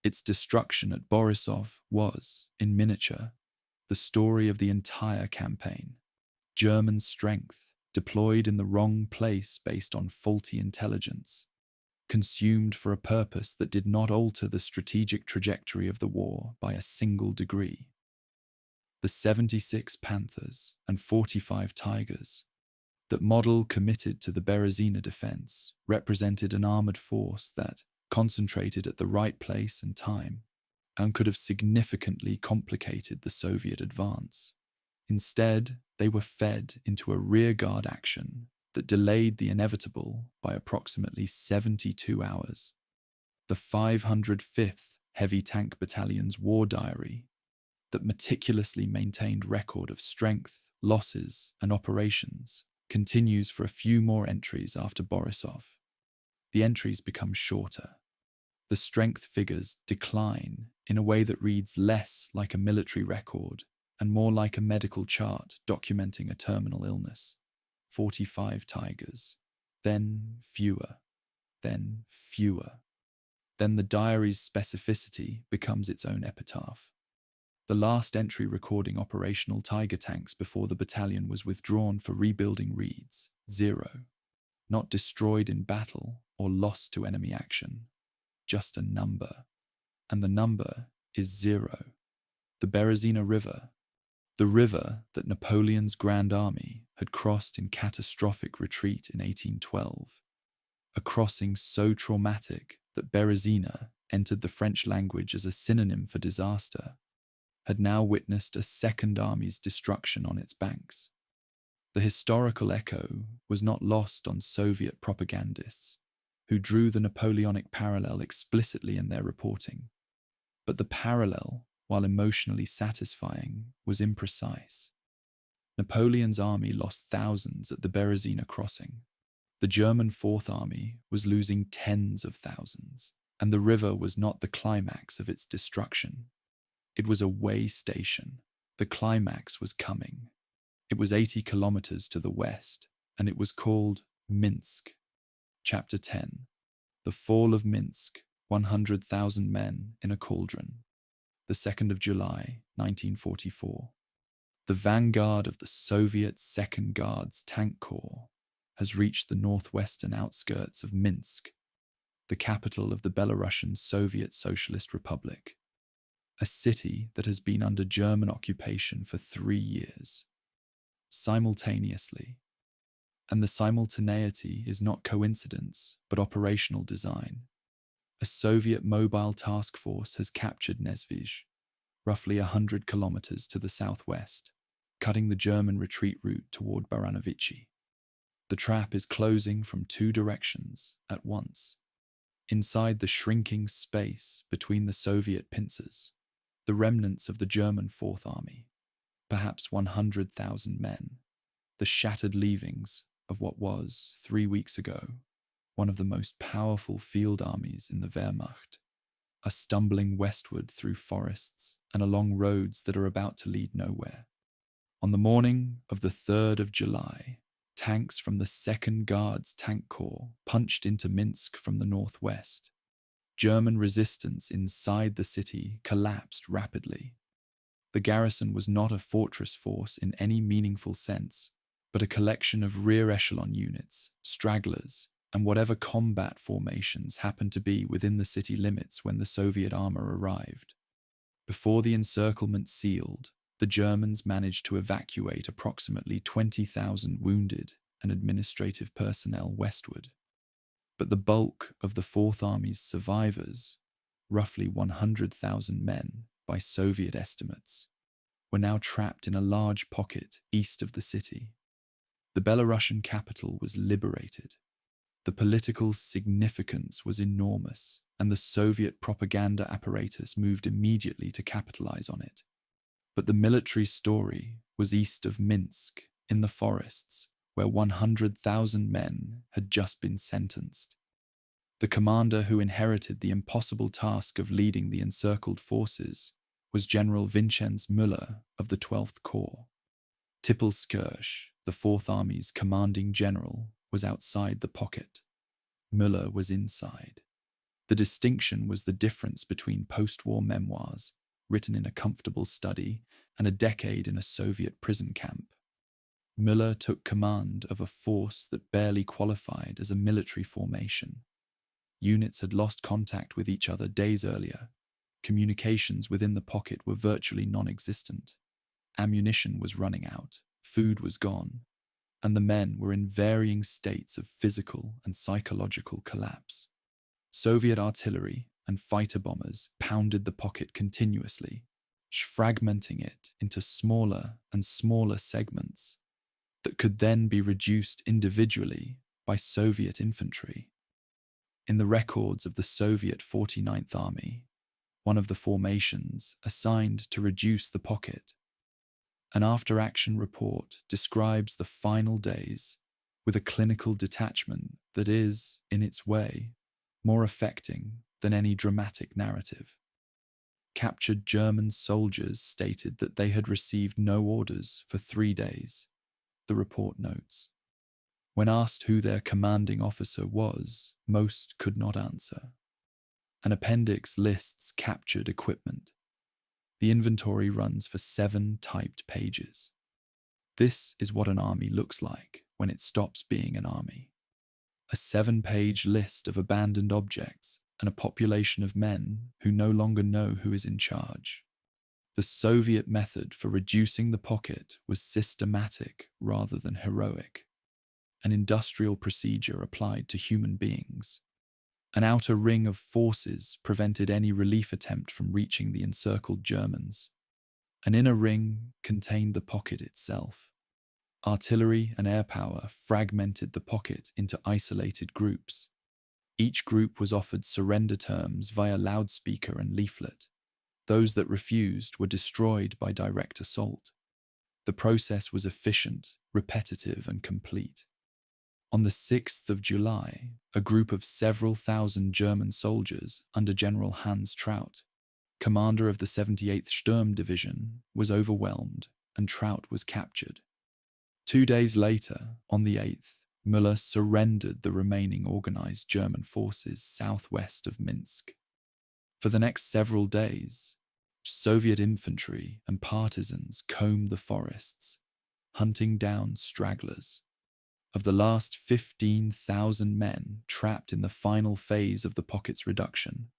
Its destruction at Borisov was, in miniature, the story of the entire campaign. German strength deployed in the wrong place based on faulty intelligence, consumed for a purpose that did not alter the strategic trajectory of the war by a single degree. The 76 Panthers and 45 Tigers that model committed to the Berezina defense represented an armored force that concentrated at the right place and time and could have significantly complicated the Soviet advance. Instead, they were fed into a rearguard action that delayed the inevitable by approximately 72 hours. The 505th Heavy Tank Battalion's war diary that meticulously maintained record of strength, losses, and operations continues for a few more entries after Borisov. The entries become shorter. The strength figures decline in a way that reads less like a military record and more like a medical chart documenting a terminal illness. 45 Tigers, then fewer, then fewer. Then the diary's specificity becomes its own epitaph. The last entry recording operational Tiger tanks before the battalion was withdrawn for rebuilding reads 0. Not destroyed in battle or lost to enemy action, just a number. And the number is 0. The Berezina River, the river that Napoleon's Grand Army had crossed in catastrophic retreat in 1812. A crossing so traumatic that Berezina entered the French language as a synonym for disaster, had now witnessed a second army's destruction on its banks. The historical echo was not lost on Soviet propagandists, who drew the Napoleonic parallel explicitly in their reporting. But the parallel, while emotionally satisfying, was imprecise. Napoleon's army lost thousands at the Berezina crossing. The German Fourth Army was losing tens of thousands, and the river was not the climax of its destruction. It was a way station. The climax was coming. It was 80 kilometers to the west, and it was called Minsk. Chapter 10. The Fall of Minsk, 100,000 men in a cauldron. The 2nd of July, 1944. The vanguard of the Soviet Second Guards Tank Corps has reached the northwestern outskirts of Minsk, the capital of the Belarusian Soviet Socialist Republic, a city that has been under German occupation for 3 years. Simultaneously, and the simultaneity is not coincidence but operational design, a Soviet mobile task force has captured Nesvizh, roughly 100 kilometers to the southwest, cutting the German retreat route toward Baranovichi. The trap is closing from 2 directions at once. Inside the shrinking space between the Soviet pincers, the remnants of the German Fourth Army, perhaps 100,000 men, the shattered leavings of what was, 3 weeks ago, one of the most powerful field armies in the Wehrmacht, are stumbling westward through forests and along roads that are about to lead nowhere. On the morning of the 3rd of July, tanks from the 2nd Guards Tank Corps punched into Minsk from the northwest. German resistance inside the city collapsed rapidly. The garrison was not a fortress force in any meaningful sense, but a collection of rear echelon units, stragglers, and whatever combat formations happened to be within the city limits when the Soviet armor arrived. Before the encirclement sealed, the Germans managed to evacuate approximately 20,000 wounded and administrative personnel westward. But the bulk of the Fourth Army's survivors, roughly 100,000 men by Soviet estimates, were now trapped in a large pocket east of the city. The Belarusian capital was liberated. The political significance was enormous, and the Soviet propaganda apparatus moved immediately to capitalize on it. But the military story was east of Minsk, in the forests, where 100,000 men had just been sentenced. The commander who inherited the impossible task of leading the encircled forces was General Vincenz Müller of the 12th Corps. Tippelskirch, the Fourth Army's commanding general, was outside the pocket. Müller was inside. The distinction was the difference between post-war memoirs, written in a comfortable study, and a decade in a Soviet prison camp. Müller took command of a force that barely qualified as a military formation. Units had lost contact with each other days earlier. Communications within the pocket were virtually non-existent. Ammunition was running out, food was gone, and the men were in varying states of physical and psychological collapse. Soviet artillery and fighter bombers pounded the pocket continuously, fragmenting it into smaller and smaller segments that could then be reduced individually by Soviet infantry. In the records of the Soviet 49th Army, one of the formations assigned to reduce the pocket, an after-action report describes the final days with a clinical detachment that is, in its way, more affecting than any dramatic narrative. Captured German soldiers stated that they had received no orders for 3 days, the report notes. When asked who their commanding officer was, most could not answer. An appendix lists captured equipment. The inventory runs for 7 typed pages. This is what an army looks like when it stops being an army. A 7-page list of abandoned objects and a population of men who no longer know who is in charge. The Soviet method for reducing the pocket was systematic rather than heroic. An industrial procedure applied to human beings. An outer ring of forces prevented any relief attempt from reaching the encircled Germans. An inner ring contained the pocket itself. Artillery and air power fragmented the pocket into isolated groups. Each group was offered surrender terms via loudspeaker and leaflet. Those that refused were destroyed by direct assault. The process was efficient, repetitive, and complete. On the 6th of July, a group of several thousand German soldiers under General Hans Traut, commander of the 78th Sturm Division, was overwhelmed and Traut was captured. 2 days later, on the 8th, Müller surrendered the remaining organized German forces southwest of Minsk. For the next several days, Soviet infantry and partisans combed the forests, hunting down stragglers. Of the last 15,000 men trapped in the final phase of the pocket's reduction,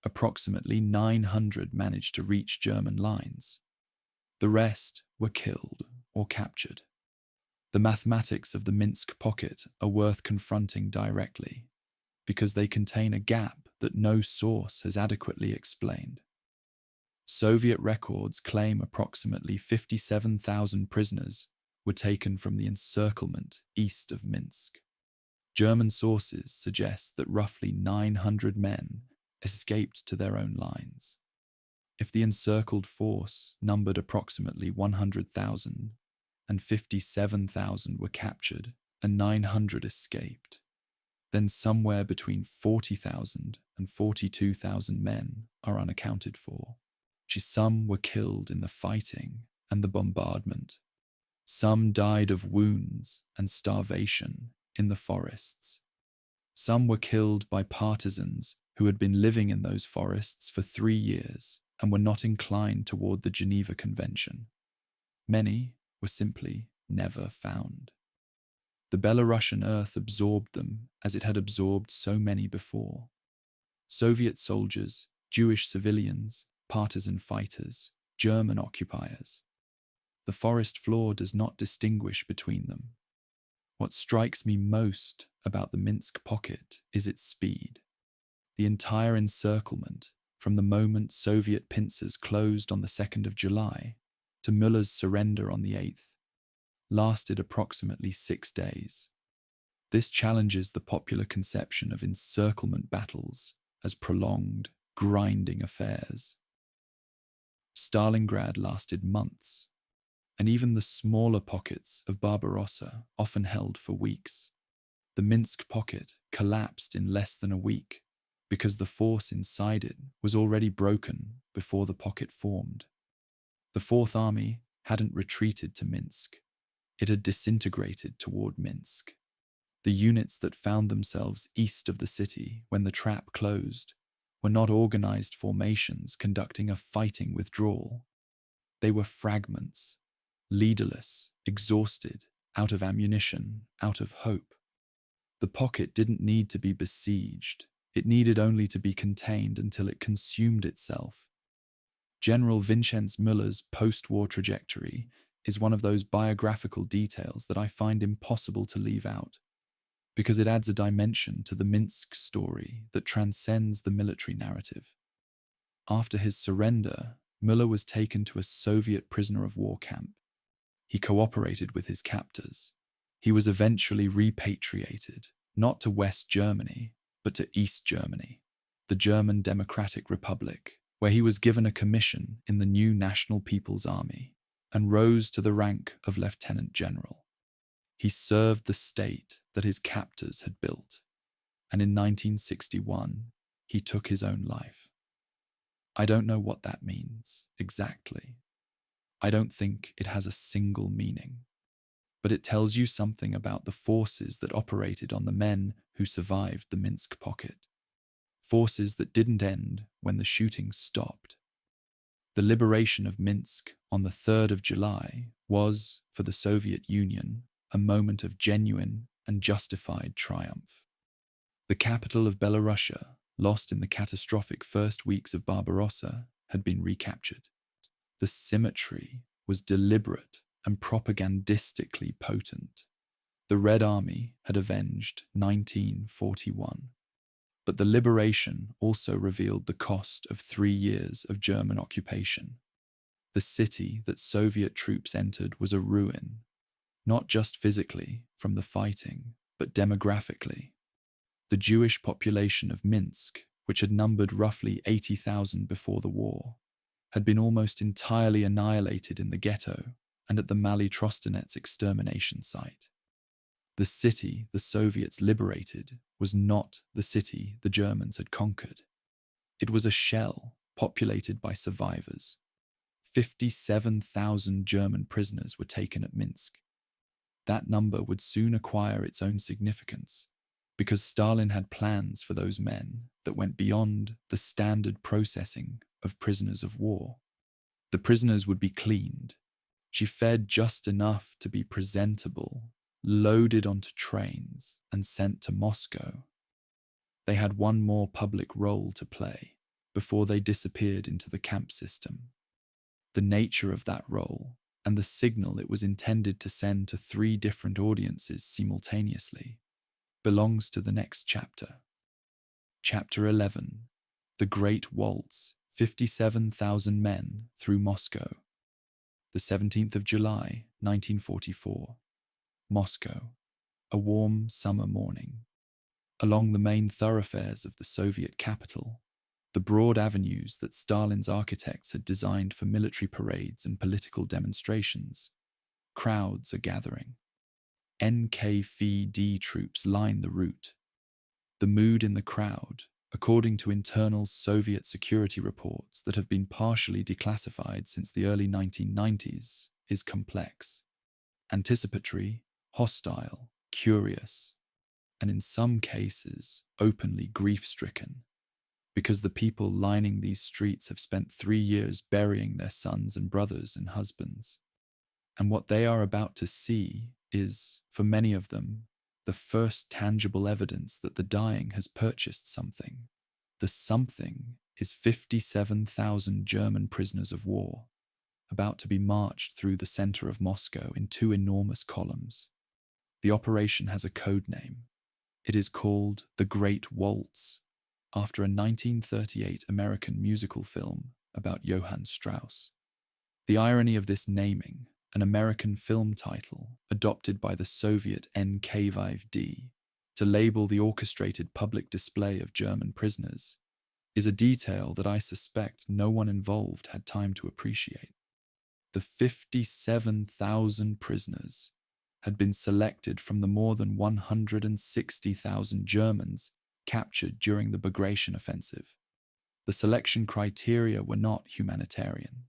approximately 900 managed to reach German lines. The rest were killed or captured. The mathematics of the Minsk pocket are worth confronting directly, because they contain a gap that no source has adequately explained. Soviet records claim approximately 57,000 prisoners were taken from the encirclement east of Minsk. German sources suggest that roughly 900 men escaped to their own lines. If the encircled force numbered approximately 100,000 and 57,000 were captured and 900 escaped, then somewhere between 40,000 and 42,000 men are unaccounted for. Some were killed in the fighting and the bombardment. Some died of wounds and starvation in the forests. Some were killed by partisans who had been living in those forests for 3 years and were not inclined toward the Geneva Convention. Many were simply never found. The Belarusian earth absorbed them as it had absorbed so many before. Soviet soldiers, Jewish civilians, partisan fighters, German occupiers. The forest floor does not distinguish between them. What strikes me most about the Minsk pocket is its speed. The entire encirclement, from the moment Soviet pincers closed on the 2nd of July to Müller's surrender on the 8th, lasted approximately 6 days. This challenges the popular conception of encirclement battles as prolonged, grinding affairs. Stalingrad lasted months, and even the smaller pockets of Barbarossa often held for weeks. The Minsk pocket collapsed in less than a week because the force inside it was already broken before the pocket formed. The Fourth Army hadn't retreated to Minsk. It had disintegrated toward Minsk. The units that found themselves east of the city when the trap closed were not organized formations conducting a fighting withdrawal. They were fragments, leaderless, exhausted, out of ammunition, out of hope. The pocket didn't need to be besieged. It needed only to be contained until it consumed itself. General Vincenz Müller's post-war trajectory is one of those biographical details that I find impossible to leave out, because it adds a dimension to the Minsk story that transcends the military narrative. After his surrender, Müller was taken to a Soviet prisoner of war camp. He cooperated with his captors. He was eventually repatriated, not to West Germany, but to East Germany, the German Democratic Republic, where he was given a commission in the new National People's Army and rose to the rank of lieutenant general. He served the state that his captors had built, and in 1961, he took his own life. I don't know what that means exactly. I don't think it has a single meaning, but it tells you something about the forces that operated on the men who survived the Minsk pocket. Forces that didn't end when the shooting stopped. The liberation of Minsk on the 3rd of July was, for the Soviet Union, a moment of genuine and justified triumph. The capital of Belarus, lost in the catastrophic first weeks of Barbarossa, had been recaptured. The symmetry was deliberate and propagandistically potent. The Red Army had avenged 1941. But the liberation also revealed the cost of 3 years of German occupation. The city that Soviet troops entered was a ruin, not just physically from the fighting, but demographically. The Jewish population of Minsk, which had numbered roughly 80,000 before the war, had been almost entirely annihilated in the ghetto and at the Mali Trostenets extermination site. The city the Soviets liberated was not the city the Germans had conquered. It was a shell populated by survivors. 57,000 German prisoners were taken at Minsk. That number would soon acquire its own significance, because Stalin had plans for those men that went beyond the standard processing of prisoners of war. The prisoners would be cleaned, fed just enough to be presentable, loaded onto trains and sent to Moscow. They had one more public role to play before they disappeared into the camp system. The nature of that role and the signal it was intended to send to 3 different audiences simultaneously belongs to the next chapter. Chapter 11, The Great Waltz, 57,000 men through Moscow. The 17th of July, 1944. Moscow, a warm summer morning. Along the main thoroughfares of the Soviet capital, the broad avenues that Stalin's architects had designed for military parades and political demonstrations, crowds are gathering. NKVD troops line the route. The mood in the crowd, according to internal Soviet security reports that have been partially declassified since the early 1990s, is complex. Anticipatory, hostile, curious, and in some cases, openly grief-stricken, because the people lining these streets have spent 3 years burying their sons and brothers and husbands. And what they are about to see is, for many of them, the first tangible evidence that the dying has purchased something. The something is 57,000 German prisoners of war, about to be marched through the center of Moscow in 2 enormous columns. The operation has a code name. It is called The Great Waltz, after a 1938 American musical film about Johann Strauss. The irony of this naming, an American film title adopted by the Soviet NKVD to label the orchestrated public display of German prisoners, is a detail that I suspect no one involved had time to appreciate. The 57,000 prisoners had been selected from the more than 160,000 Germans captured during the Bagration offensive. The selection criteria were not humanitarian.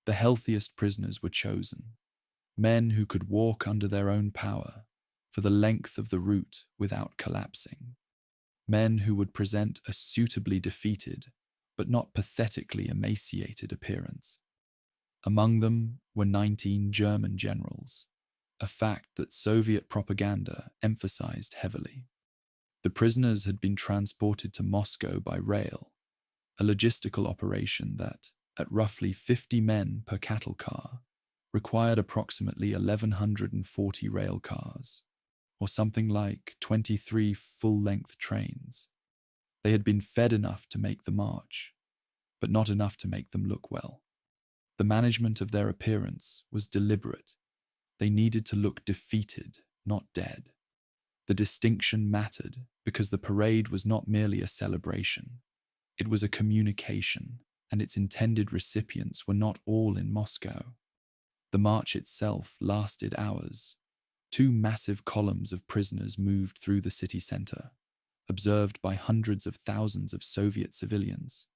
The healthiest prisoners were chosen, men who could walk under their own power for the length of the route without collapsing, men who would present a suitably defeated but not pathetically emaciated appearance. Among them were 19 German generals, a fact that Soviet propaganda emphasized heavily. The prisoners had been transported to Moscow by rail, a logistical operation that, at roughly 50 men per cattle car, required approximately 1,140 rail cars, or something like 23 full-length trains. They had been fed enough to make the march, but not enough to make them look well. The management of their appearance was deliberate. They needed to look defeated, not dead. The distinction mattered because the parade was not merely a celebration. It was a communication, and its intended recipients were not all in Moscow. The march itself lasted hours. 2 massive columns of prisoners moved through the city center, observed by hundreds of thousands of Soviet civilians.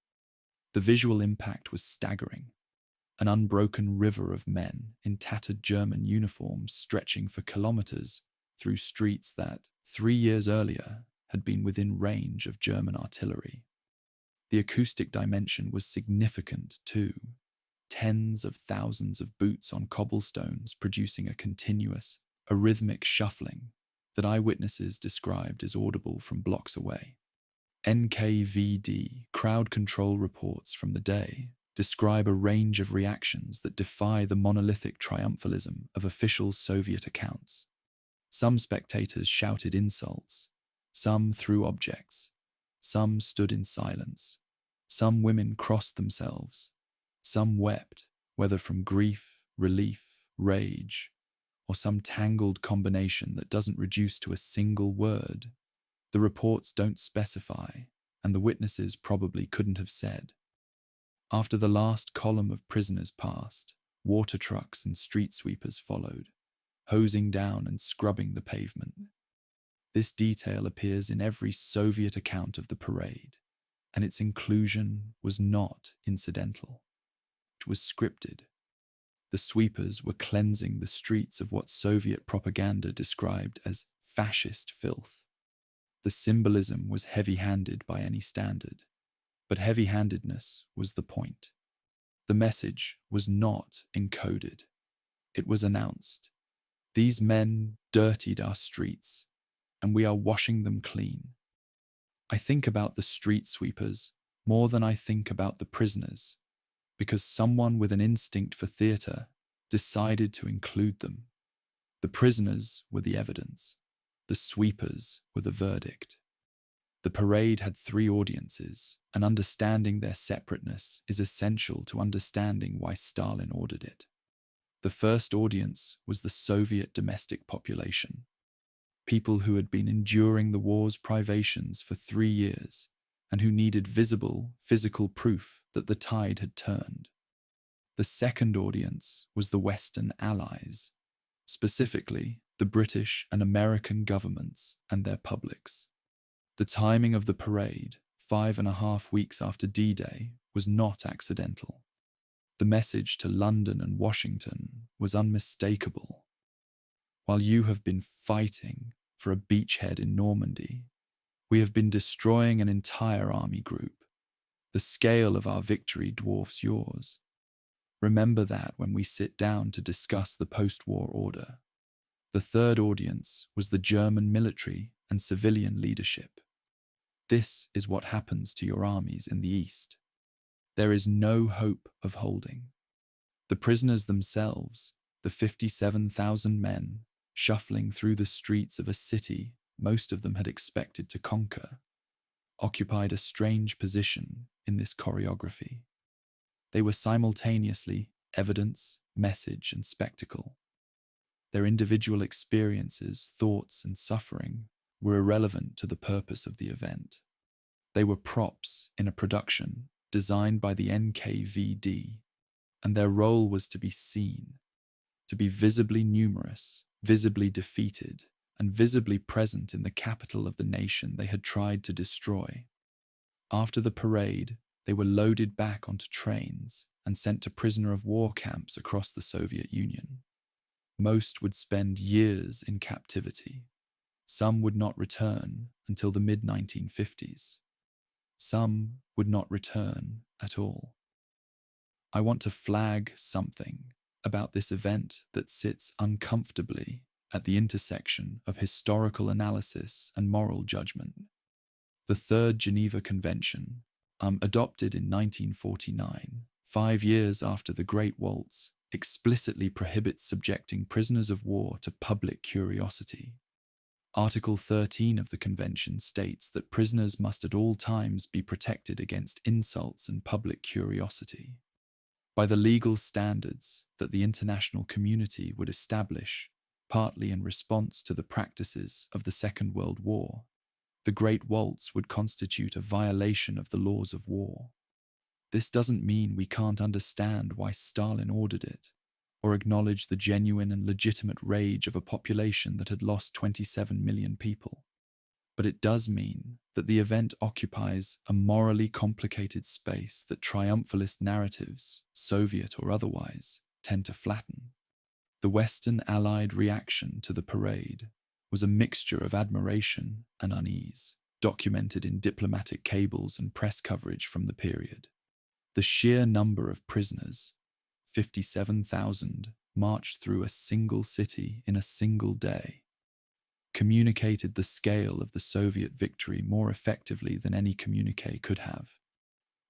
The visual impact was staggering. An unbroken river of men in tattered German uniforms stretching for kilometers through streets that, 3 years earlier, had been within range of German artillery. The acoustic dimension was significant too. Tens of thousands of boots on cobblestones producing a continuous, a rhythmic shuffling that eyewitnesses described as audible from blocks away. NKVD crowd control reports from the day describe a range of reactions that defy the monolithic triumphalism of official Soviet accounts. Some spectators shouted insults, some threw objects, some stood in silence, some women crossed themselves, some wept, whether from grief, relief, rage, or some tangled combination that doesn't reduce to a single word. The reports don't specify, and the witnesses probably couldn't have said. After the last column of prisoners passed, water trucks and street sweepers followed, hosing down and scrubbing the pavement. This detail appears in every Soviet account of the parade, and its inclusion was not incidental. It was scripted. The sweepers were cleansing the streets of what Soviet propaganda described as fascist filth. The symbolism was heavy-handed by any standard, but heavy-handedness was the point. The message was not encoded. It was announced. These men dirtied our streets, and we are washing them clean. I think about the street sweepers more than I think about the prisoners, because someone with an instinct for theatre decided to include them. The prisoners were the evidence. The sweepers were the verdict. The parade had 3 audiences, and understanding their separateness is essential to understanding why Stalin ordered it. The first audience was the Soviet domestic population, people who had been enduring the war's privations for 3 years and who needed visible, physical proof that the tide had turned. The second audience was the Western allies, specifically the British and American governments and their publics. The timing of the parade, 5.5 weeks after D-Day, was not accidental. The message to London and Washington was unmistakable. While you have been fighting for a beachhead in Normandy, we have been destroying an entire army group. The scale of our victory dwarfs yours. Remember that when we sit down to discuss the post-war order. The third audience was the German military and civilian leadership. This is what happens to your armies in the East. There is no hope of holding. The prisoners themselves, the 57,000 men, shuffling through the streets of a city most of them had expected to conquer, occupied a strange position in this choreography. They were simultaneously evidence, message, and spectacle. Their individual experiences, thoughts, and suffering were irrelevant to the purpose of the event. They were props in a production designed by the NKVD, and their role was to be seen, to be visibly numerous, visibly defeated, and visibly present in the capital of the nation they had tried to destroy. After the parade, they were loaded back onto trains and sent to prisoner of war camps across the Soviet Union. Most would spend years in captivity. Some would not return until the mid-1950s. Some would not return at all. I want to flag something about this event that sits uncomfortably at the intersection of historical analysis and moral judgment. The Third Geneva Convention, adopted in 1949, 5 years after the Great Waltz, explicitly prohibits subjecting prisoners of war to public curiosity. Article 13 of the Convention states that prisoners must at all times be protected against insults and public curiosity. By the legal standards that the international community would establish, partly in response to the practices of the Second World War, the Great Waltz would constitute a violation of the laws of war. This doesn't mean we can't understand why Stalin ordered it, or acknowledge the genuine and legitimate rage of a population that had lost 27 million people. But it does mean that the event occupies a morally complicated space that triumphalist narratives, Soviet or otherwise, tend to flatten. The Western Allied reaction to the parade was a mixture of admiration and unease, documented in diplomatic cables and press coverage from the period. The sheer number of prisoners, 57,000, marched through a single city in a single day, communicated the scale of the Soviet victory more effectively than any communique could have.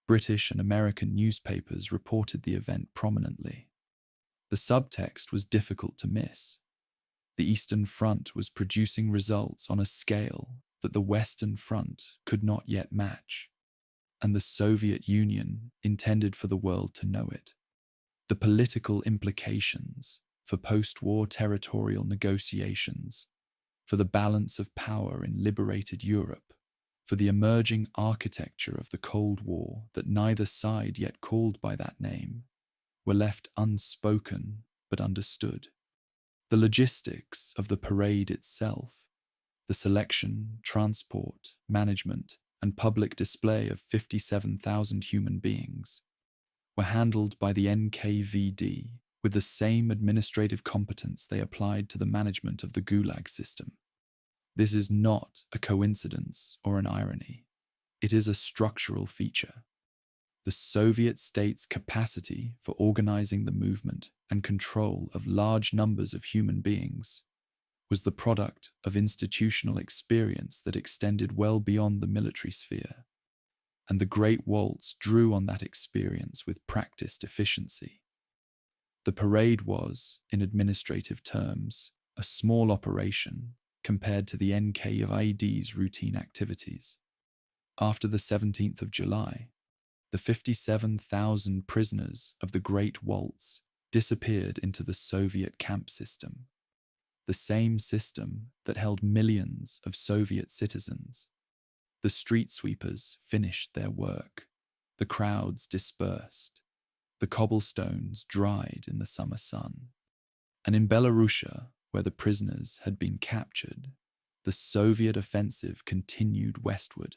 British and American newspapers reported the event prominently. The subtext was difficult to miss. The Eastern Front was producing results on a scale that the Western Front could not yet match, and the Soviet Union intended for the world to know it. The political implications for post-war territorial negotiations, for the balance of power in liberated Europe, for the emerging architecture of the Cold War that neither side yet called by that name, were left unspoken but understood. The logistics of the parade itself, the selection, transport, management, and public display of 57,000 human beings, were handled by the NKVD with the same administrative competence they applied to the management of the Gulag system. This is not a coincidence or an irony. It is a structural feature. The Soviet state's capacity for organizing the movement and control of large numbers of human beings was the product of institutional experience that extended well beyond the military sphere, and the Great Waltz drew on that experience with practiced efficiency. The parade was, in administrative terms, a small operation compared to the NKVD's routine activities. After the 17th of July, the 57,000 prisoners of the Great Waltz disappeared into the Soviet camp system, the same system that held millions of Soviet citizens. The street sweepers finished their work. The crowds dispersed. The cobblestones dried in the summer sun. And in Belarus, where the prisoners had been captured, the Soviet offensive continued westward,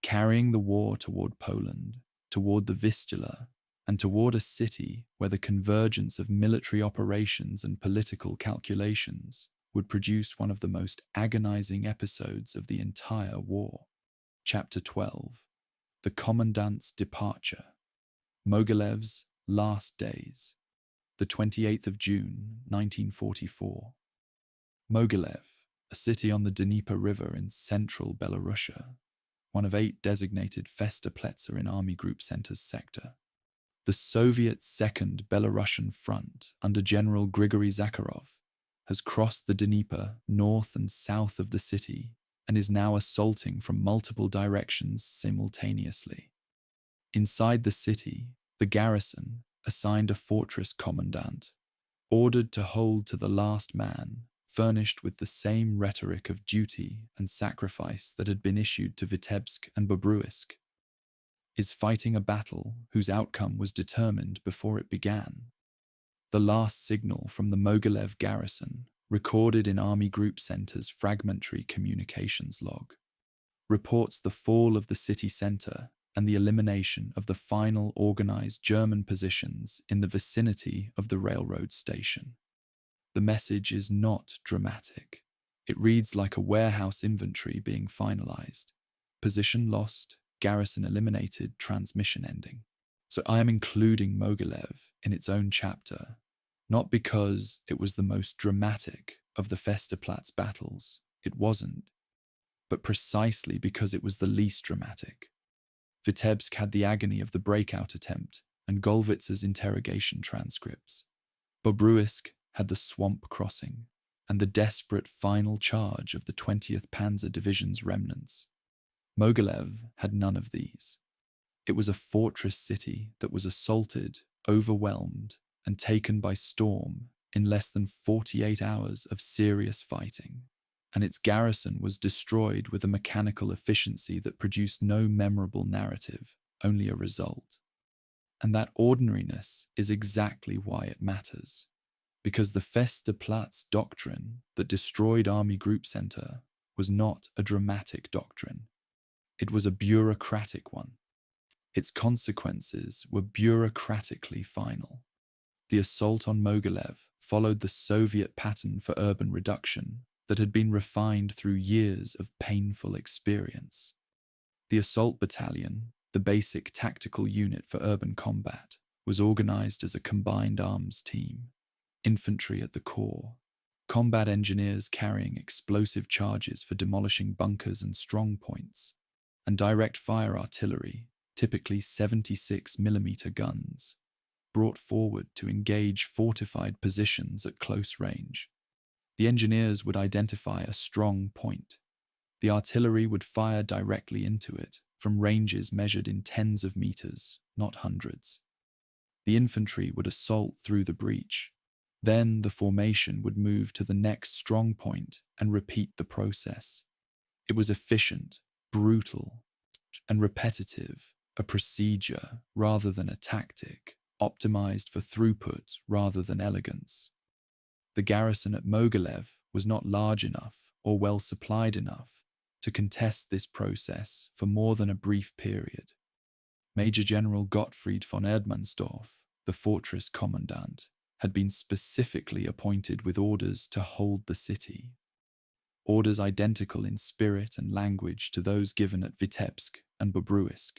carrying the war toward Poland, toward the Vistula, and toward a city where the convergence of military operations and political calculations would produce one of the most agonizing episodes of the entire war. Chapter 12. The Commandant's Departure. Mogilev's Last Days. The 28th of June, 1944. Mogilev, a city on the Dnieper River in central Belarusia, one of 8 designated Festeplätze in Army Group Center's sector. The Soviet Second Belarusian Front, under General Grigory Zakharov, has crossed the Dnieper north and south of the city and is now assaulting from multiple directions simultaneously. Inside the city, the garrison, assigned a fortress commandant, ordered to hold to the last man, furnished with the same rhetoric of duty and sacrifice that had been issued to Vitebsk and Bobruisk, is fighting a battle whose outcome was determined before it began. The last signal from the Mogilev garrison, recorded in Army Group Center's fragmentary communications log, reports the fall of the city center and the elimination of the final organized German positions in the vicinity of the railroad station. The message is not dramatic. It reads like a warehouse inventory being finalized. Position lost, garrison eliminated, transmission ending. So I am including Mogilev in its own chapter, not because it was the most dramatic of the Festeplätze battles, it wasn't, but precisely because it was the least dramatic. Vitebsk had the agony of the breakout attempt and Golvitz's interrogation transcripts. Bobruisk had the swamp crossing and the desperate final charge of the 20th Panzer Division's remnants. Mogilev had none of these. It was a fortress city that was assaulted, overwhelmed, and taken by storm in less than 48 hours of serious fighting, and its garrison was destroyed with a mechanical efficiency that produced no memorable narrative, only a result. And that ordinariness is exactly why it matters, because the Festeplätze doctrine that destroyed Army Group Center was not a dramatic doctrine. It was a bureaucratic one. Its consequences were bureaucratically final. The assault on Mogilev followed the Soviet pattern for urban reduction that had been refined through years of painful experience. The assault battalion, the basic tactical unit for urban combat, was organized as a combined arms team, infantry at the core, combat engineers carrying explosive charges for demolishing bunkers and strong points, and direct fire artillery, typically 76mm guns, brought forward to engage fortified positions at close range. The engineers would identify a strong point. The artillery would fire directly into it from ranges measured in tens of meters, not hundreds. The infantry would assault through the breach. Then the formation would move to the next strong point and repeat the process. It was efficient, brutal, and repetitive, a procedure rather than a tactic, optimized for throughput rather than elegance. The garrison at Mogilev was not large enough or well supplied enough to contest this process for more than a brief period. Major General Gottfried von Erdmannsdorf, the fortress commandant, had been specifically appointed with orders to hold the city. Orders identical in spirit and language to those given at Vitebsk and Bobruisk.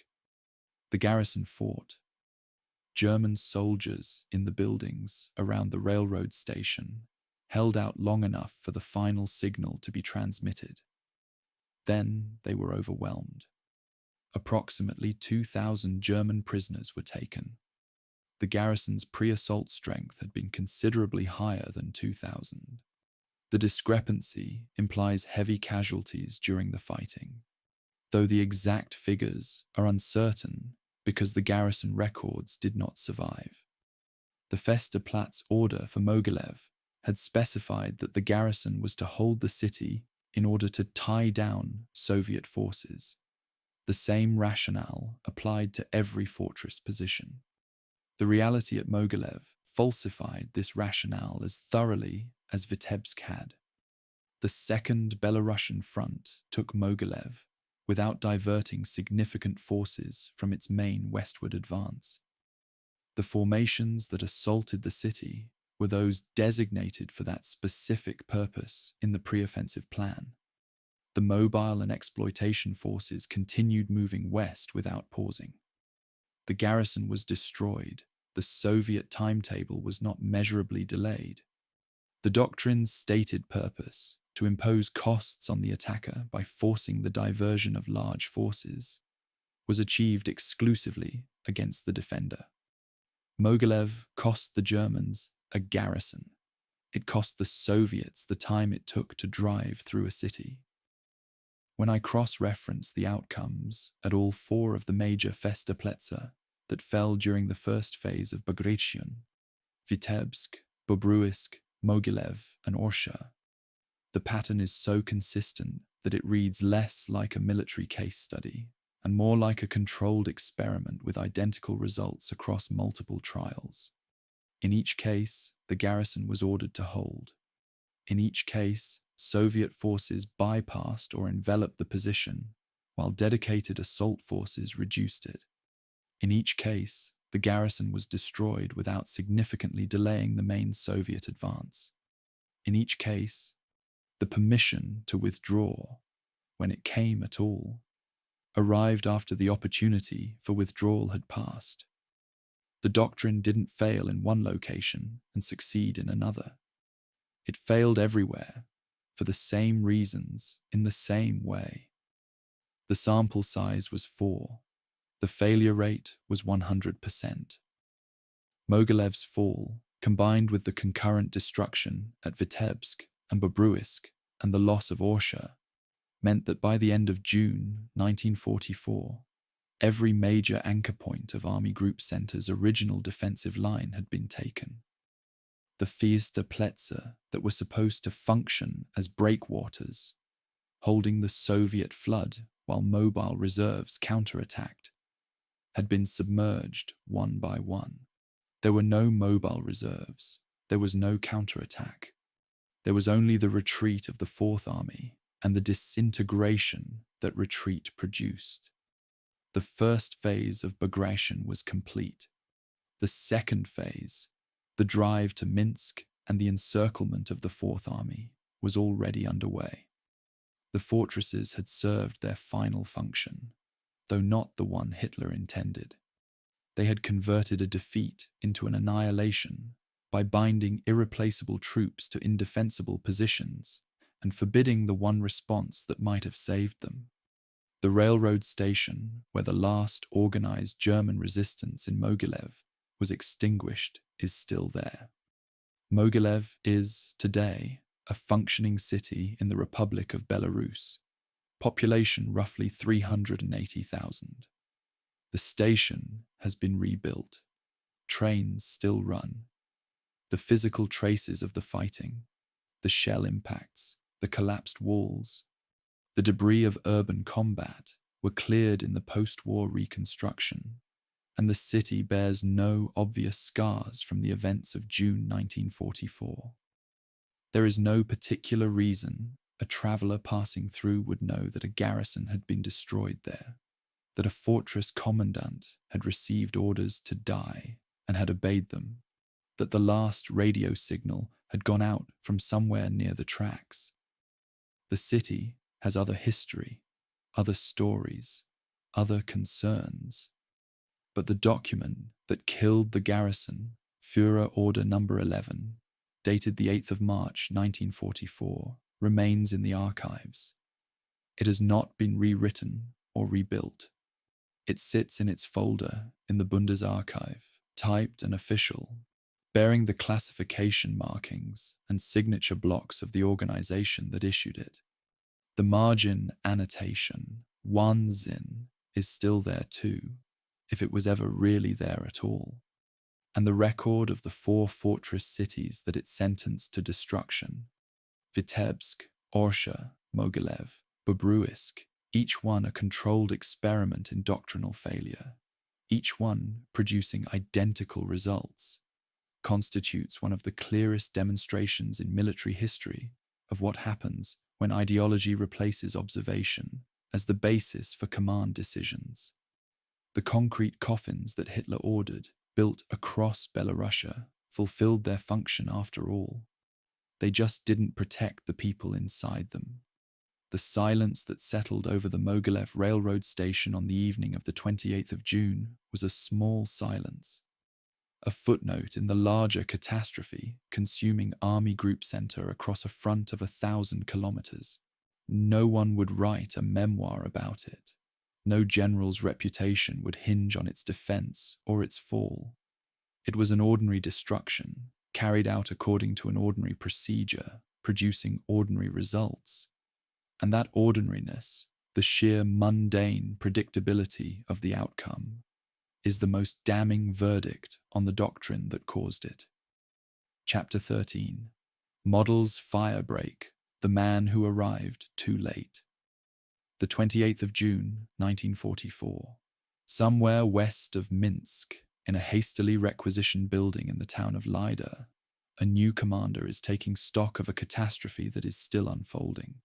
The garrison fought. German soldiers in the buildings around the railroad station held out long enough for the final signal to be transmitted. Then they were overwhelmed. Approximately 2,000 German prisoners were taken. The garrison's pre-assault strength had been considerably higher than 2,000. The discrepancy implies heavy casualties during the fighting, though the exact figures are uncertain because the garrison records did not survive. The Festeplätze order for Mogilev had specified that the garrison was to hold the city in order to tie down Soviet forces. The same rationale applied to every fortress position. The reality at Mogilev falsified this rationale as thoroughly as Vitebsk had. The Second Belarusian Front took Mogilev without diverting significant forces from its main westward advance. The formations that assaulted the city were those designated for that specific purpose in the pre-offensive plan. The mobile and exploitation forces continued moving west without pausing. The garrison was destroyed. The Soviet timetable was not measurably delayed. The Doctrine's stated purpose, to impose costs on the attacker by forcing the diversion of large forces, was achieved exclusively against the defender. Mogilev cost the Germans a garrison. It cost the Soviets the time it took to drive through a city. When I cross-reference the outcomes at all four of the major Festeplätze that fell during the first phase of Bagration, Vitebsk, Bobruisk, Mogilev, and Orsha, the pattern is so consistent that it reads less like a military case study and more like a controlled experiment with identical results across multiple trials. In each case, the garrison was ordered to hold. In each case, Soviet forces bypassed or enveloped the position, while dedicated assault forces reduced it. In each case, the garrison was destroyed without significantly delaying the main Soviet advance. In each case, the permission to withdraw, when it came at all, arrived after the opportunity for withdrawal had passed. The Doctrine didn't fail in one location and succeed in another. It failed everywhere, for the same reasons, in the same way. The sample size was 4. The failure rate was 100%. Mogilev's fall, combined with the concurrent destruction at Vitebsk and Bobruisk and the loss of Orsha, meant that by the end of June 1944, every major anchor point of Army Group Center's original defensive line had been taken. The Festeplätze that were supposed to function as breakwaters, holding the Soviet flood while mobile reserves counterattacked, had been submerged one by one. There were no mobile reserves. There was no counterattack. There was only the retreat of the Fourth Army and the disintegration that retreat produced. The first phase of Bagration was complete. The second phase, the drive to Minsk and the encirclement of the Fourth Army, was already underway. The fortresses had served their final function, though not the one Hitler intended. They had converted a defeat into an annihilation by binding irreplaceable troops to indefensible positions and forbidding the one response that might have saved them. The railroad station, where the last organized German resistance in Mogilev was extinguished, is still there. Mogilev is, today, a functioning city in the Republic of Belarus, population roughly 380,000. The station has been rebuilt. Trains still run. The physical traces of the fighting, the shell impacts, the collapsed walls, the debris of urban combat were cleared in the post-war reconstruction, and the city bears no obvious scars from the events of June 1944. There is no particular reason a traveller passing through would know that a garrison had been destroyed there, that a fortress commandant had received orders to die and had obeyed them, that the last radio signal had gone out from somewhere near the tracks. The city has other history, other stories, other concerns. But the document that killed the garrison, Führer Order Number 11, dated the 8th of March 1944, remains in the archives. It has not been rewritten or rebuilt. It sits in its folder in the Bundesarchiv, typed and official, bearing the classification markings and signature blocks of the organization that issued it. The margin annotation, Wahnsinn, is still there too, if it was ever really there at all, and the record of the 4 fortress cities that it sentenced to destruction, Vitebsk, Orsha, Mogilev, Bobruisk, each one a controlled experiment in doctrinal failure, each one producing identical results, constitutes one of the clearest demonstrations in military history of what happens when ideology replaces observation as the basis for command decisions. The concrete coffins that Hitler ordered, built across Belarus, fulfilled their function after all. They just didn't protect the people inside them. The silence that settled over the Mogilev railroad station on the evening of the 28th of June was a small silence. A footnote in the larger catastrophe consuming Army Group Center across a front of 1,000 kilometers. No one would write a memoir about it. No general's reputation would hinge on its defense or its fall. It was an ordinary destruction, carried out according to an ordinary procedure, producing ordinary results. And that ordinariness, the sheer mundane predictability of the outcome, is the most damning verdict on the doctrine that caused it. Chapter 13. Model's Firebreak, the man who arrived too late. The 28th of June, 1944. Somewhere west of Minsk, in a hastily requisitioned building in the town of Lida, a new commander is taking stock of a catastrophe that is still unfolding.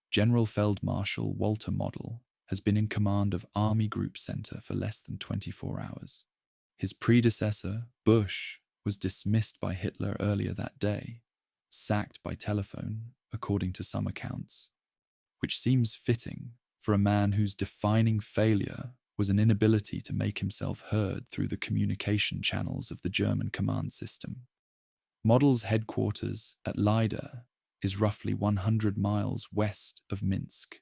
General Feldmarschall Walter Model has been in command of Army Group Center for less than 24 hours. His predecessor, Bush, was dismissed by Hitler earlier that day, sacked by telephone, according to some accounts, which seems fitting for a man whose defining failure was an inability to make himself heard through the communication channels of the German command system. Model's headquarters at Lida is roughly 100 miles west of Minsk,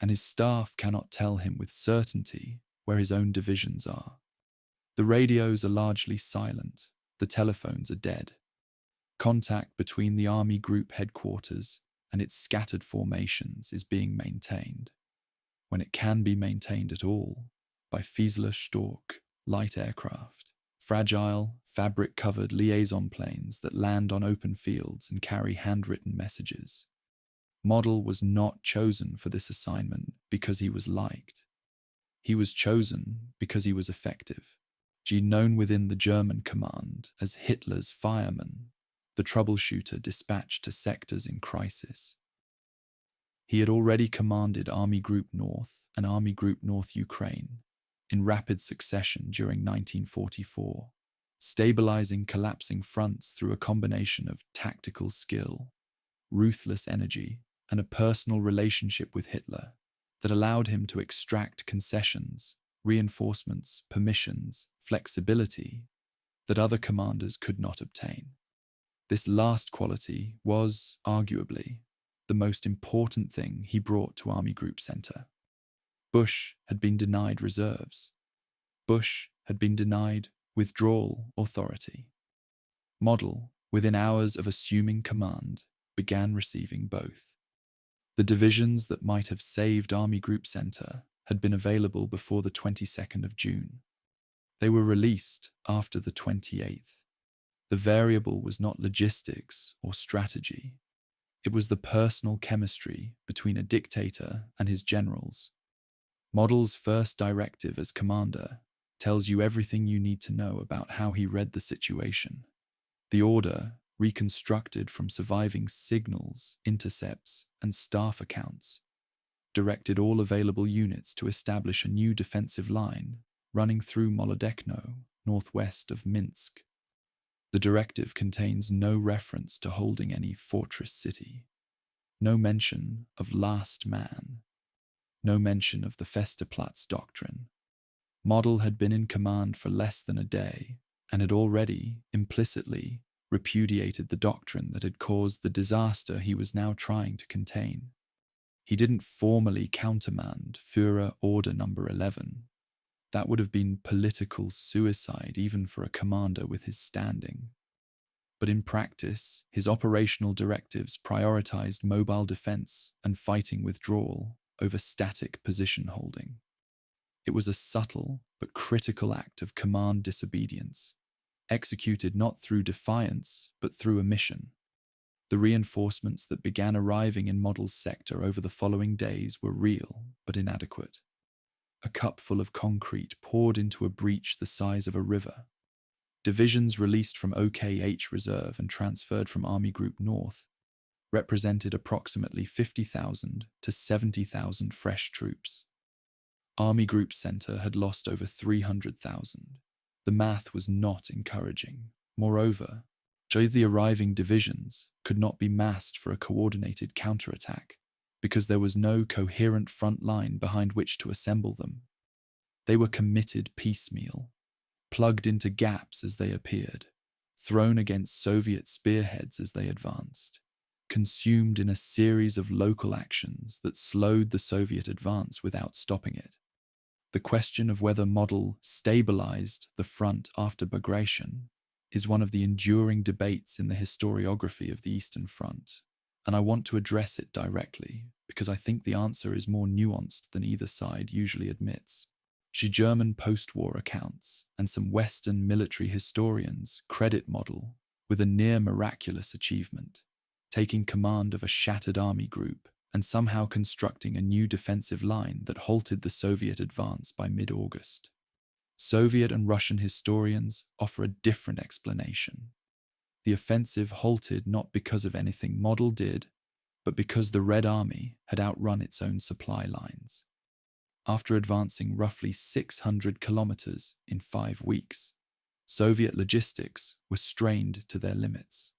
and his staff cannot tell him with certainty where his own divisions are. The radios are largely silent, the telephones are dead. Contact between the Army Group headquarters and its scattered formations is being maintained, when it can be maintained at all, by Fiesler Stork light aircraft, fragile, fabric-covered liaison planes that land on open fields and carry handwritten messages. Model was not chosen for this assignment because he was liked. He was chosen because he was effective. Known within the German command as Hitler's fireman, the troubleshooter dispatched to sectors in crisis. He had already commanded Army Group North and Army Group North Ukraine in rapid succession during 1944, stabilizing collapsing fronts through a combination of tactical skill, ruthless energy, and a personal relationship with Hitler that allowed him to extract concessions, reinforcements, permissions, flexibility that other commanders could not obtain. This last quality was, arguably, the most important thing he brought to Army Group Center. Bush had been denied reserves. Bush had been denied withdrawal authority. Model, within hours of assuming command, began receiving both. The divisions that might have saved Army Group Center had been available before the 22nd of June. They were released after the 28th. The variable was not logistics or strategy. It was the personal chemistry between a dictator and his generals. Model's first directive as commander tells you everything you need to know about how he read the situation. The order, reconstructed from surviving signals, intercepts, and staff accounts, directed all available units to establish a new defensive line running through Molodechno, northwest of Minsk. The directive contains no reference to holding any fortress city, no mention of last man, no mention of the Festerplatz doctrine. Model had been in command for less than a day and had already, implicitly, repudiated the doctrine that had caused the disaster he was now trying to contain. He didn't formally countermand Führer Order Number 11. That would have been political suicide even for a commander with his standing. But in practice, his operational directives prioritized mobile defense and fighting withdrawal over static position holding. It was a subtle but critical act of command disobedience, executed not through defiance but through omission. The reinforcements that began arriving in Model's sector over the following days were real but inadequate. A cupful of concrete poured into a breach the size of a river. Divisions released from OKH Reserve and transferred from Army Group North represented approximately 50,000 to 70,000 fresh troops. Army Group Center had lost over 300,000. The math was not encouraging. Moreover, the arriving divisions could not be massed for a coordinated counterattack because there was no coherent front line behind which to assemble them. They were committed piecemeal, plugged into gaps as they appeared, thrown against Soviet spearheads as they advanced, consumed in a series of local actions that slowed the Soviet advance without stopping it. The question of whether Model stabilized the front after Bagration is one of the enduring debates in the historiography of the Eastern Front, and I want to address it directly because I think the answer is more nuanced than either side usually admits. German post-war accounts and some Western military historians credit Model with a near miraculous achievement, taking command of a shattered army group and somehow constructing a new defensive line that halted the Soviet advance by mid-August. Soviet and Russian historians offer a different explanation. The offensive halted not because of anything Model did, but because the Red Army had outrun its own supply lines. After advancing roughly 600 kilometers in 5 weeks, Soviet logistics were strained to their limits.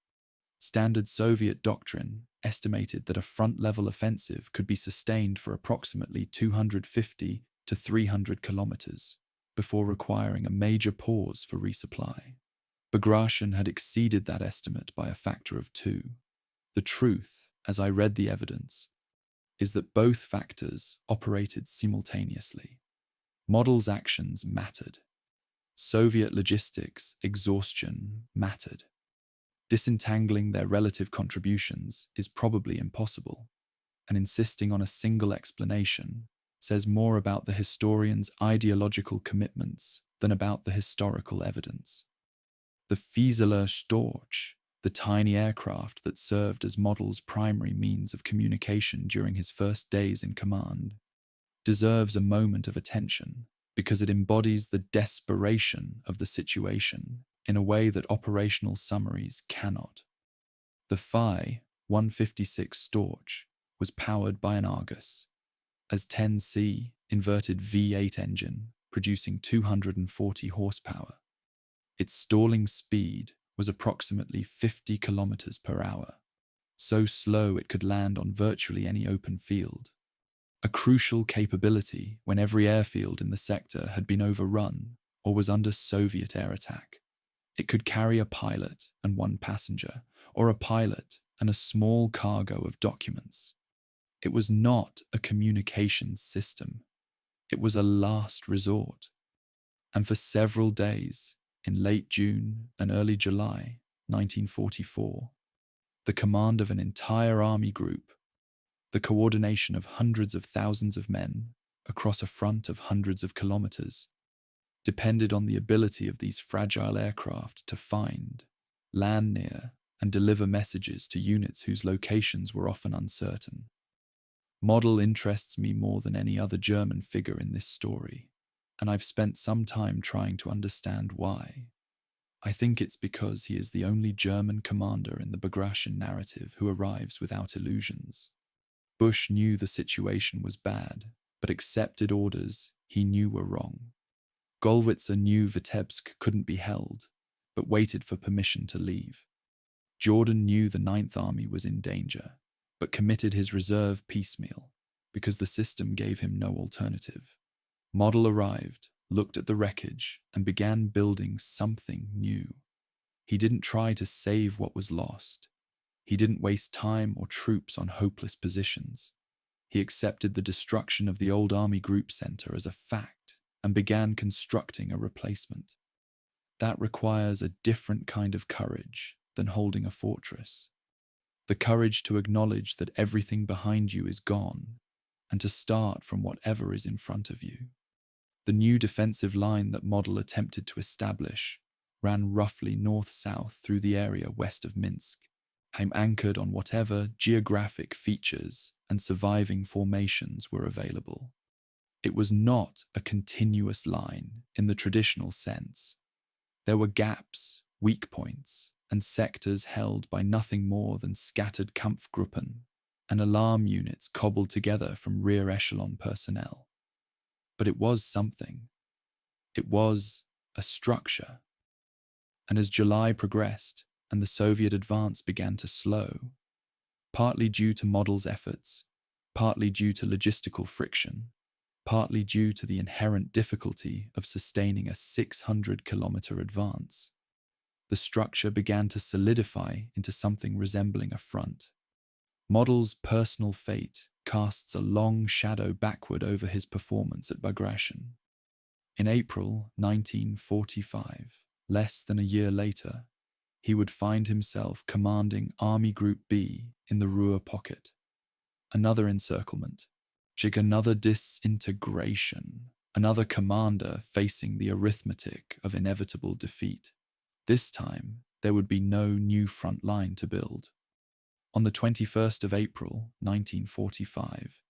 Standard Soviet doctrine estimated that a front-level offensive could be sustained for approximately 250 to 300 kilometers before requiring a major pause for resupply. Bagration had exceeded that estimate by a factor of 2. The truth, as I read the evidence, is that both factors operated simultaneously. Model's actions mattered. Soviet logistics exhaustion mattered. Disentangling their relative contributions is probably impossible, and insisting on a single explanation says more about the historian's ideological commitments than about the historical evidence. The Fieseler Storch, the tiny aircraft that served as Model's primary means of communication during his first days in command, deserves a moment of attention because it embodies the desperation of the situation in a way that operational summaries cannot. The Phi 156 Storch was powered by an Argus, as 10C inverted V8 engine producing 240 horsepower. Its stalling speed was approximately 50 kilometers per hour, so slow it could land on virtually any open field. A crucial capability when every airfield in the sector had been overrun or was under Soviet air attack. It could carry a pilot and 1 passenger, or a pilot and a small cargo of documents. It was not a communications system. It was a last resort. And for several days, in late June and early July 1944, the command of an entire army group, the coordination of hundreds of thousands of men across a front of hundreds of kilometers, depended on the ability of these fragile aircraft to find, land near, and deliver messages to units whose locations were often uncertain. Model interests me more than any other German figure in this story, and I've spent some time trying to understand why. I think it's because he is the only German commander in the Bagration narrative who arrives without illusions. Bush knew the situation was bad, but accepted orders he knew were wrong. Gollwitzer knew Vitebsk couldn't be held, but waited for permission to leave. Jordan knew the Ninth Army was in danger, but committed his reserve piecemeal, because the system gave him no alternative. Model arrived, looked at the wreckage, and began building something new. He didn't try to save what was lost. He didn't waste time or troops on hopeless positions. He accepted the destruction of the old Army Group Center as a fact and began constructing a replacement. That requires a different kind of courage than holding a fortress. The courage to acknowledge that everything behind you is gone and to start from whatever is in front of you. The new defensive line that Model attempted to establish ran roughly north-south through the area west of Minsk, anchored on whatever geographic features and surviving formations were available. It was not a continuous line in the traditional sense. There were gaps, weak points, and sectors held by nothing more than scattered Kampfgruppen and alarm units cobbled together from rear echelon personnel. But it was something. It was a structure. And as July progressed and the Soviet advance began to slow, partly due to Model's efforts, partly due to logistical friction, partly due to the inherent difficulty of sustaining a 600-kilometer advance, the structure began to solidify into something resembling a front. Model's personal fate casts a long shadow backward over his performance at Bagration. In April 1945, less than a year later, he would find himself commanding Army Group B in the Ruhr pocket. Another encirclement, another disintegration, another commander facing the arithmetic of inevitable defeat. This time, there would be no new front line to build. On the 21st of April, 1945,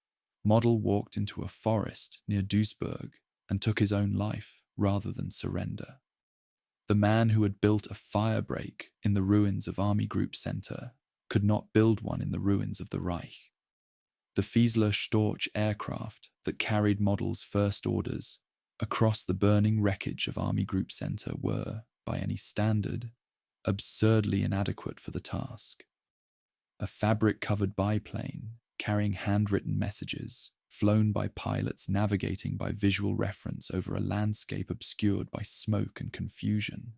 Model walked into a forest near Duisburg and took his own life rather than surrender. The man who had built a firebreak in the ruins of Army Group Center could not build one in the ruins of the Reich. The Fiesler Storch aircraft that carried Model's first orders across the burning wreckage of Army Group Center were, by any standard, absurdly inadequate for the task. A fabric-covered biplane carrying handwritten messages, flown by pilots navigating by visual reference over a landscape obscured by smoke and confusion.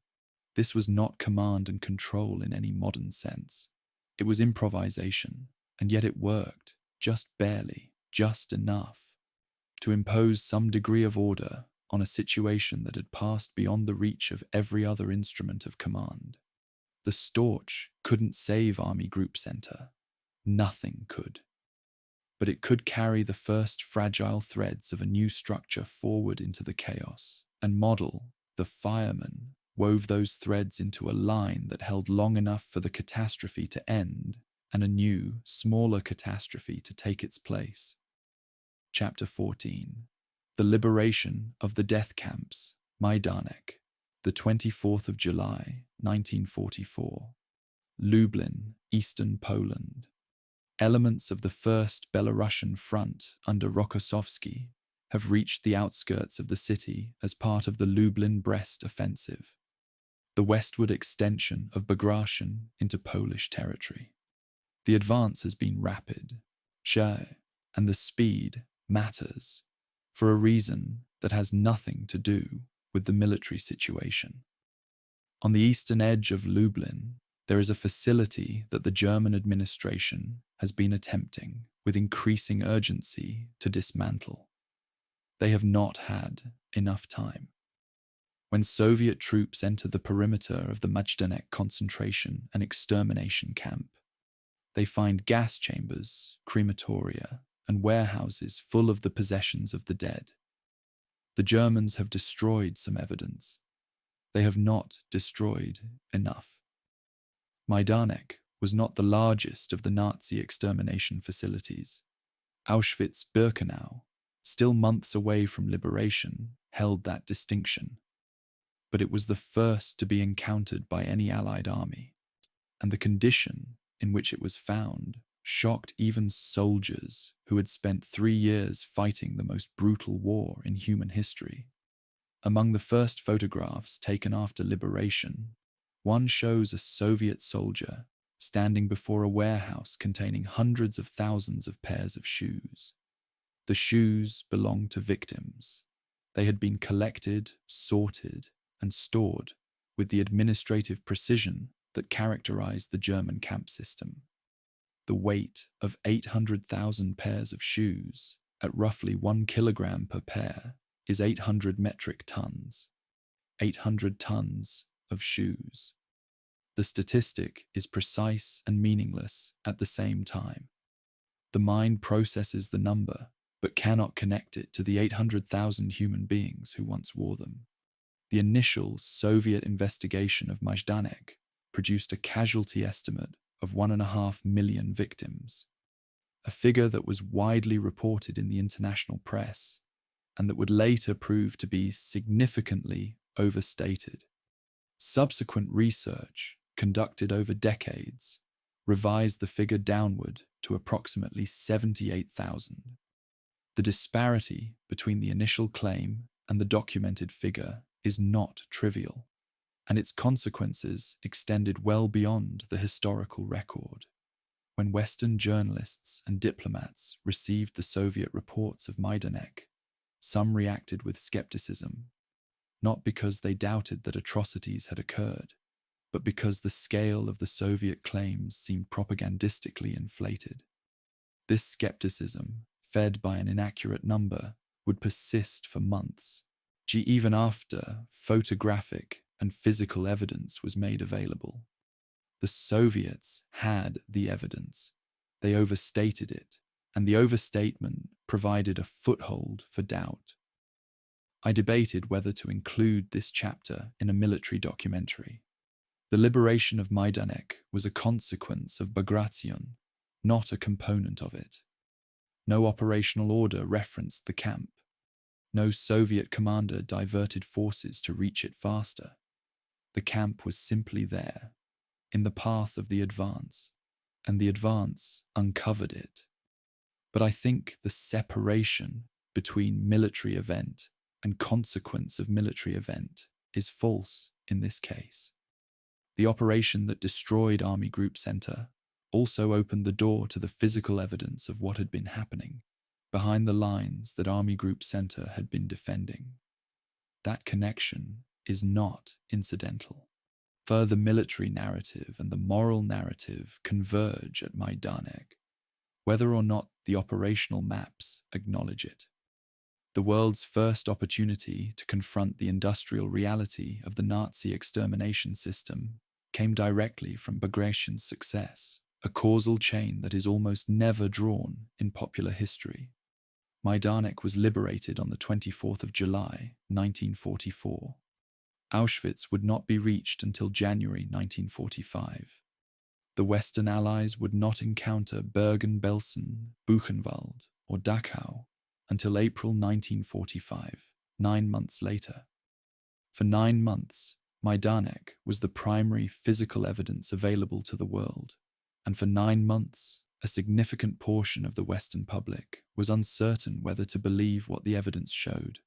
This was not command and control in any modern sense. It was improvisation, and yet it worked, just barely, just enough, to impose some degree of order on a situation that had passed beyond the reach of every other instrument of command. The Storch couldn't save Army Group Center. Nothing could. But it could carry the first fragile threads of a new structure forward into the chaos, and Model, the fireman, wove those threads into a line that held long enough for the catastrophe to end and a new, smaller catastrophe to take its place. Chapter 14. The Liberation of the Death Camps, Majdanek, the 24th of July, 1944. Lublin, Eastern Poland. Elements of the First Belarusian Front under Rokossovsky have reached the outskirts of the city as part of the Lublin-Brest offensive, the westward extension of Bagration into Polish territory. The advance has been rapid, and the speed matters for a reason that has nothing to do with the military situation. On the eastern edge of Lublin, there is a facility that the German administration has been attempting with increasing urgency to dismantle. They have not had enough time. When Soviet troops enter the perimeter of the Majdanek concentration and extermination camp, they find gas chambers, crematoria, and warehouses full of the possessions of the dead. The Germans have destroyed some evidence. They have not destroyed enough. Majdanek was not the largest of the Nazi extermination facilities. Auschwitz-Birkenau, still months away from liberation, held that distinction. But it was the first to be encountered by any Allied army, and the condition in which it was found shocked even soldiers who had spent 3 years fighting the most brutal war in human history. Among the first photographs taken after liberation, one shows a Soviet soldier standing before a warehouse containing hundreds of thousands of pairs of shoes. The shoes belonged to victims. They had been collected, sorted, and stored with the administrative precision that characterized the German camp system. The weight of 800,000 pairs of shoes, at roughly 1 kilogram per pair, is 800 metric tons. 800 tons of shoes. The statistic is precise and meaningless at the same time. The mind processes the number, but cannot connect it to the 800,000 human beings who once wore them. The initial Soviet investigation of Majdanek produced a casualty estimate of 1.5 million victims, a figure that was widely reported in the international press and that would later prove to be significantly overstated. Subsequent research conducted over decades, revised the figure downward to approximately 78,000. The disparity between the initial claim and the documented figure is not trivial, and its consequences extended well beyond the historical record. When Western journalists and diplomats received the Soviet reports of Majdanek, some reacted with skepticism, not because they doubted that atrocities had occurred, but because the scale of the Soviet claims seemed propagandistically inflated. This skepticism, fed by an inaccurate number, would persist for months, even after photographic and physical evidence was made available. The Soviets had the evidence. They overstated it, and the overstatement provided a foothold for doubt. I debated whether to include this chapter in a military documentary. The liberation of Majdanek was a consequence of Bagration, not a component of it. No operational order referenced the camp. No Soviet commander diverted forces to reach it faster. The camp was simply there, in the path of the advance, and the advance uncovered it. But I think the separation between military event and consequence of military event is false in this case. The operation that destroyed Army Group Center also opened the door to the physical evidence of what had been happening behind the lines that Army Group Center had been defending. That connection is not incidental. The military narrative and the moral narrative converge at Majdanek, whether or not the operational maps acknowledge it. The world's first opportunity to confront the industrial reality of the Nazi extermination system came directly from Bagration's success, a causal chain that is almost never drawn in popular history. Majdanek was liberated on the 24th of July, 1944. Auschwitz would not be reached until January 1945. The Western Allies would not encounter Bergen-Belsen, Buchenwald, or Dachau until April 1945, 9 months later. For 9 months, Majdanek was the primary physical evidence available to the world, and for 9 months, a significant portion of the Western public was uncertain whether to believe what the evidence showed.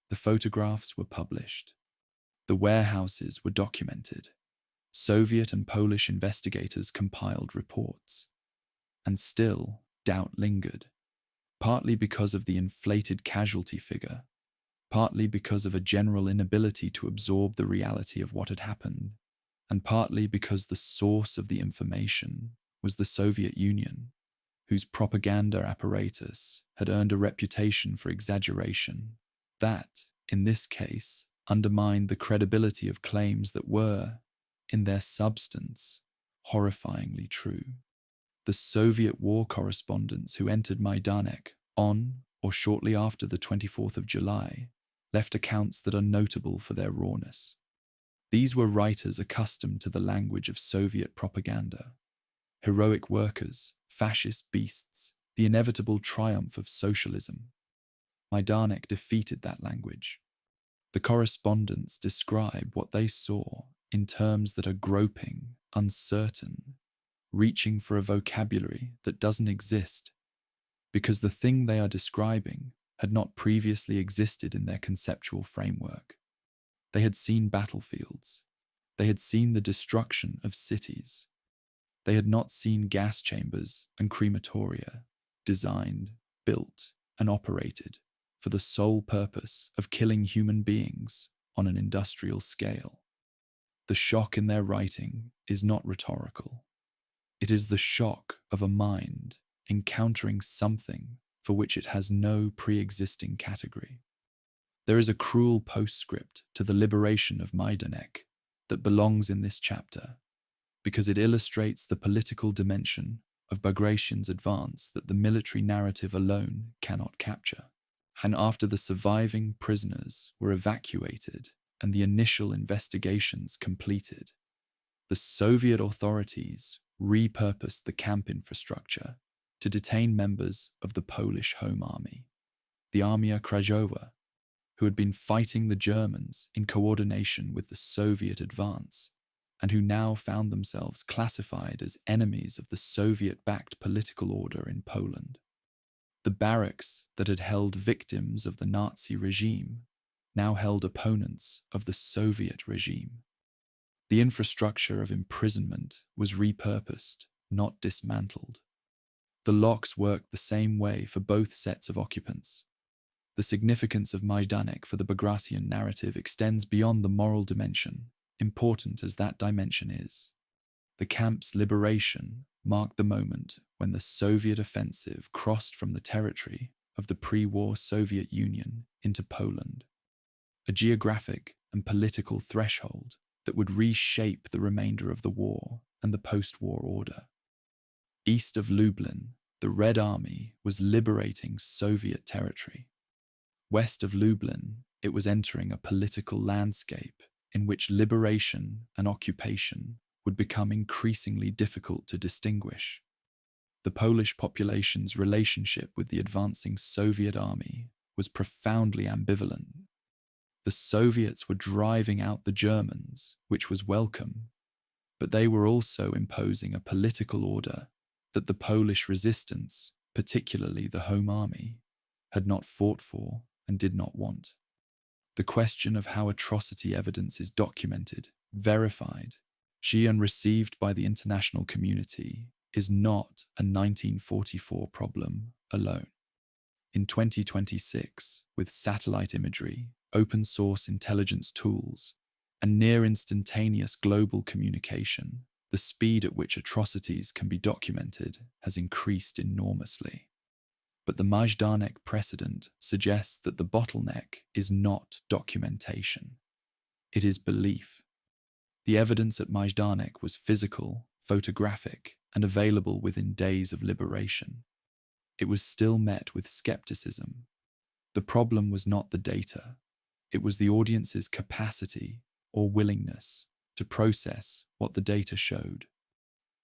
The photographs were published. The warehouses were documented. Soviet and Polish investigators compiled reports. And still, doubt lingered, partly because of the inflated casualty figure, partly because of a general inability to absorb the reality of what had happened, and partly because the source of the information was the Soviet Union, whose propaganda apparatus had earned a reputation for exaggeration that, in this case, undermined the credibility of claims that were, in their substance, horrifyingly true. The Soviet war correspondents who entered Majdanek on or shortly after the 24th of July left accounts that are notable for their rawness. These were writers accustomed to the language of Soviet propaganda. Heroic workers, fascist beasts, the inevitable triumph of socialism. Majdanek defeated that language. The correspondents describe what they saw in terms that are groping, uncertain, reaching for a vocabulary that doesn't exist, because the thing they are describing had not previously existed in their conceptual framework. They had seen battlefields. They had seen the destruction of cities. They had not seen gas chambers and crematoria designed, built, and operated for the sole purpose of killing human beings on an industrial scale. The shock in their writing is not rhetorical. It is the shock of a mind encountering something for which it has no pre-existing category. There is a cruel postscript to the liberation of Majdanek that belongs in this chapter, because it illustrates the political dimension of Bagration's advance that the military narrative alone cannot capture. And after the surviving prisoners were evacuated and the initial investigations completed, the Soviet authorities repurposed the camp infrastructure to detain members of the Polish Home Army, the Armia Krajowa, who had been fighting the Germans in coordination with the Soviet advance and who now found themselves classified as enemies of the Soviet-backed political order in Poland. The barracks that had held victims of the Nazi regime now held opponents of the Soviet regime. The infrastructure of imprisonment was repurposed, not dismantled. The locks worked the same way for both sets of occupants. The significance of Majdanek for the Bagration narrative extends beyond the moral dimension, important as that dimension is. The camp's liberation marked the moment when the Soviet offensive crossed from the territory of the pre-war Soviet Union into Poland, a geographic and political threshold that would reshape the remainder of the war and the post-war order. East of Lublin, the Red Army was liberating Soviet territory. West of Lublin, it was entering a political landscape in which liberation and occupation would become increasingly difficult to distinguish. The Polish population's relationship with the advancing Soviet army was profoundly ambivalent. The Soviets were driving out the Germans, which was welcome, but they were also imposing a political order that the Polish resistance, particularly the Home Army, had not fought for and did not want. The question of how atrocity evidence is documented, verified, and received by the international community is not a 1944 problem alone. In 2026, with satellite imagery, open source intelligence tools, and near instantaneous global communication, the speed at which atrocities can be documented has increased enormously. But the Majdanek precedent suggests that the bottleneck is not documentation. It is belief. The evidence at Majdanek was physical, photographic, and available within days of liberation. It was still met with skepticism. The problem was not the data. It was the audience's capacity or willingness to process what the data showed.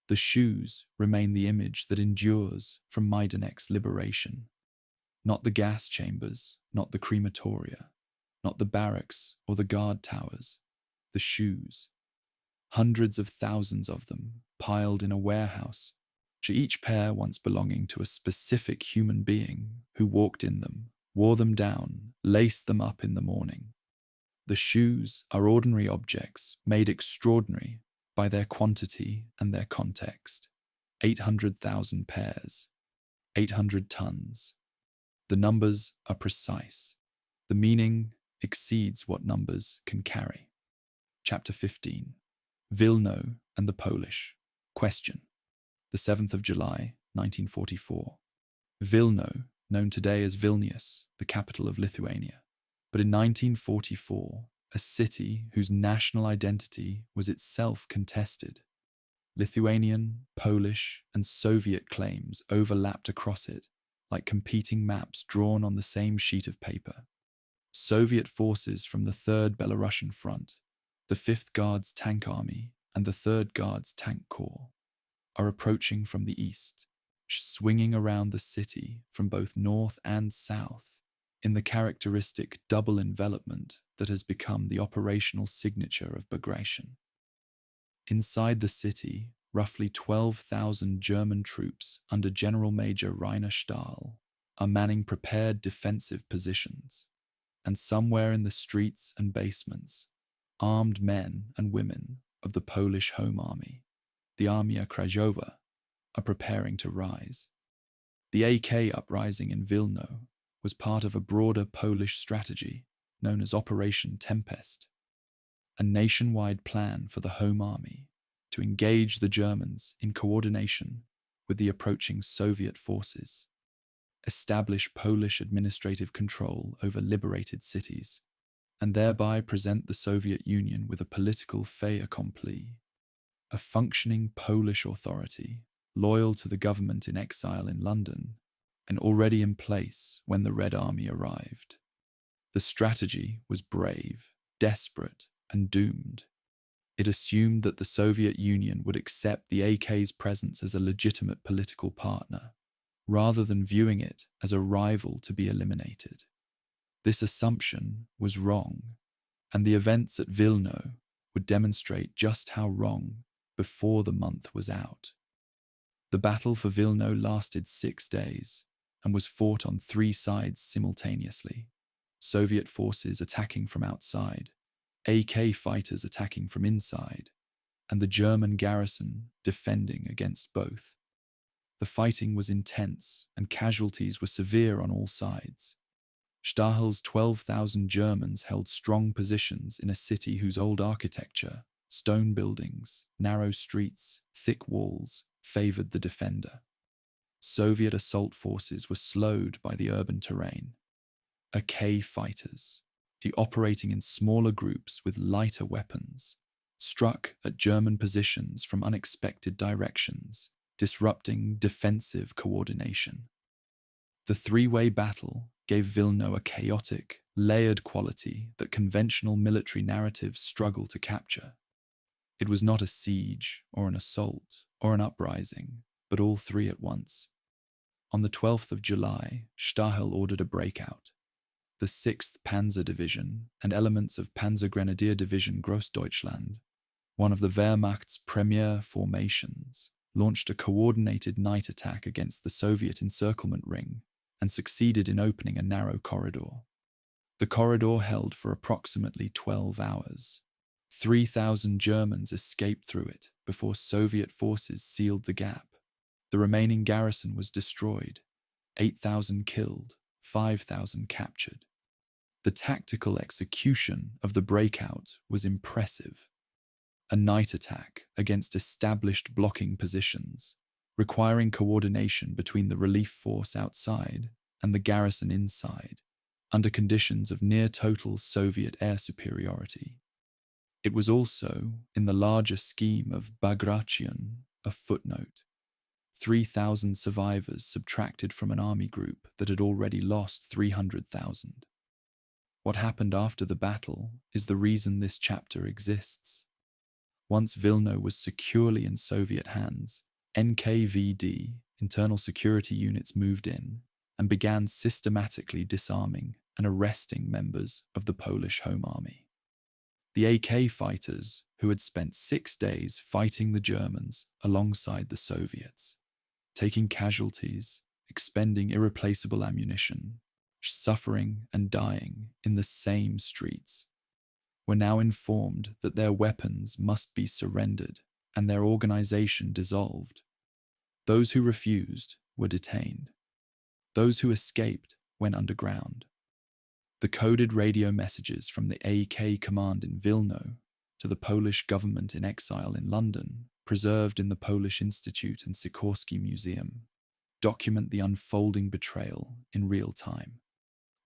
The shoes remain the image that endures from Majdanek's liberation. Not the gas chambers, not the crematoria, not the barracks or the guard towers. The shoes. Hundreds of thousands of them piled in a warehouse, each pair once belonging to a specific human being who walked in them, wore them down, laced them up in the morning. The shoes are ordinary objects made extraordinary by their quantity and their context. 800,000 pairs, 800 tons. The numbers are precise. The meaning exceeds what numbers can carry. Chapter 15. Wilno and the Polish. Question. The 7th of July, 1944. Wilno, known today as Vilnius, the capital of Lithuania, but in 1944, a city whose national identity was itself contested. Lithuanian, Polish, and Soviet claims overlapped across it, like competing maps drawn on the same sheet of paper. Soviet forces from the 3rd Belarusian Front, the 5th Guards Tank Army, and the 3rd Guards Tank Corps are approaching from the east, swinging around the city from both north and south in the characteristic double envelopment that has become the operational signature of Bagration. Inside the city, roughly 12,000 German troops under General Major Rainer Stahl are manning prepared defensive positions, and somewhere in the streets and basements, armed men and women of the Polish Home Army, the Armia Krajowa, are preparing to rise. The AK uprising in Wilno was part of a broader Polish strategy known as Operation Tempest, a nationwide plan for the Home Army to engage the Germans in coordination with the approaching Soviet forces, establish Polish administrative control over liberated cities, and thereby present the Soviet Union with a political fait accompli, a functioning Polish authority loyal to the government in exile in London and already in place when the Red Army arrived. The strategy was brave, desperate, and doomed. It assumed that the Soviet Union would accept the AK's presence as a legitimate political partner, rather than viewing it as a rival to be eliminated. This assumption was wrong, and the events at Wilno would demonstrate just how wrong before the month was out. The battle for Vilno lasted 6 days and was fought on 3 sides simultaneously. Soviet forces attacking from outside, AK fighters attacking from inside, and the German garrison defending against both. The fighting was intense and casualties were severe on all sides. Stahel's 12,000 Germans held strong positions in a city whose old architecture, stone buildings, narrow streets, thick walls, favored the defender. Soviet assault forces were slowed by the urban terrain. AK fighters, operating in smaller groups with lighter weapons, struck at German positions from unexpected directions, disrupting defensive coordination. The three-way battle gave Vilno a chaotic, layered quality that conventional military narratives struggle to capture. It was not a siege or an assault or an uprising, but all three at once. On the 12th of July, Stahel ordered a breakout. The 6th Panzer Division and elements of Panzergrenadier Division Großdeutschland, one of the Wehrmacht's premier formations, launched a coordinated night attack against the Soviet encirclement ring and succeeded in opening a narrow corridor. The corridor held for approximately 12 hours. 3,000 Germans escaped through it before Soviet forces sealed the gap. The remaining garrison was destroyed, 8,000 killed, 5,000 captured. The tactical execution of the breakout was impressive. A night attack against established blocking positions, requiring coordination between the relief force outside and the garrison inside, under conditions of near-total Soviet air superiority. It was also, in the larger scheme of Bagration, a footnote. 3,000 survivors subtracted from an army group that had already lost 300,000. What happened after the battle is the reason this chapter exists. Once Vilno was securely in Soviet hands, NKVD, internal security units, moved in and began systematically disarming and arresting members of the Polish Home Army. The AK fighters, who had spent 6 days fighting the Germans alongside the Soviets, taking casualties, expending irreplaceable ammunition, suffering and dying in the same streets, were now informed that their weapons must be surrendered and their organization dissolved. Those who refused were detained. Those who escaped went underground. The coded radio messages from the AK command in Vilno to the Polish government in exile in London, preserved in the Polish Institute and Sikorsky Museum, document the unfolding betrayal in real time.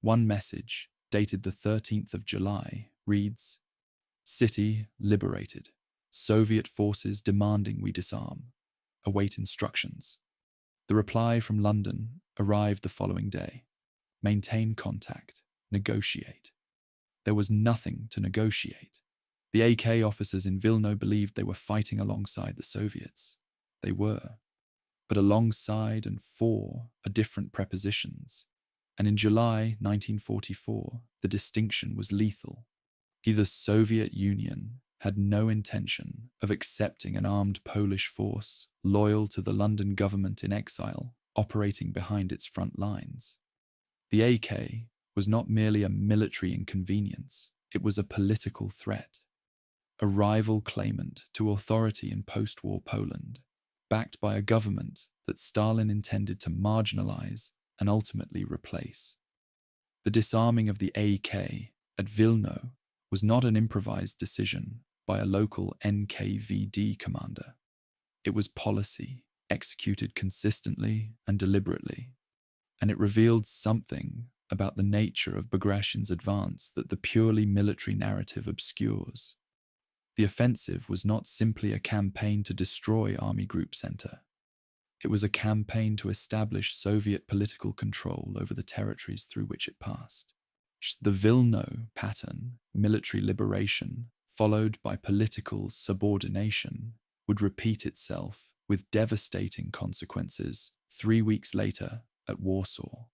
One message, dated the 13th of July, reads, "City liberated. Soviet forces demanding we disarm. Await instructions." The reply from London arrived the following day. Maintain contact. Negotiate. There was nothing to negotiate. The AK officers in Vilno believed they were fighting alongside the Soviets. They were. But alongside and for are different prepositions. And in July 1944, the distinction was lethal. The Soviet Union had no intention of accepting an armed Polish force loyal to the London government in exile, operating behind its front lines. The AK was not merely a military inconvenience, it was a political threat. A rival claimant to authority in post-war Poland, backed by a government that Stalin intended to marginalize and ultimately replace. The disarming of the AK at Vilno was not an improvised decision by a local NKVD commander. It was policy, executed consistently and deliberately, and it revealed something about the nature of Bagration's advance that the purely military narrative obscures. The offensive was not simply a campaign to destroy Army Group Center. It was a campaign to establish Soviet political control over the territories through which it passed. The Vilno pattern, military liberation, followed by political subordination, would repeat itself with devastating consequences 3 weeks later at Warsaw.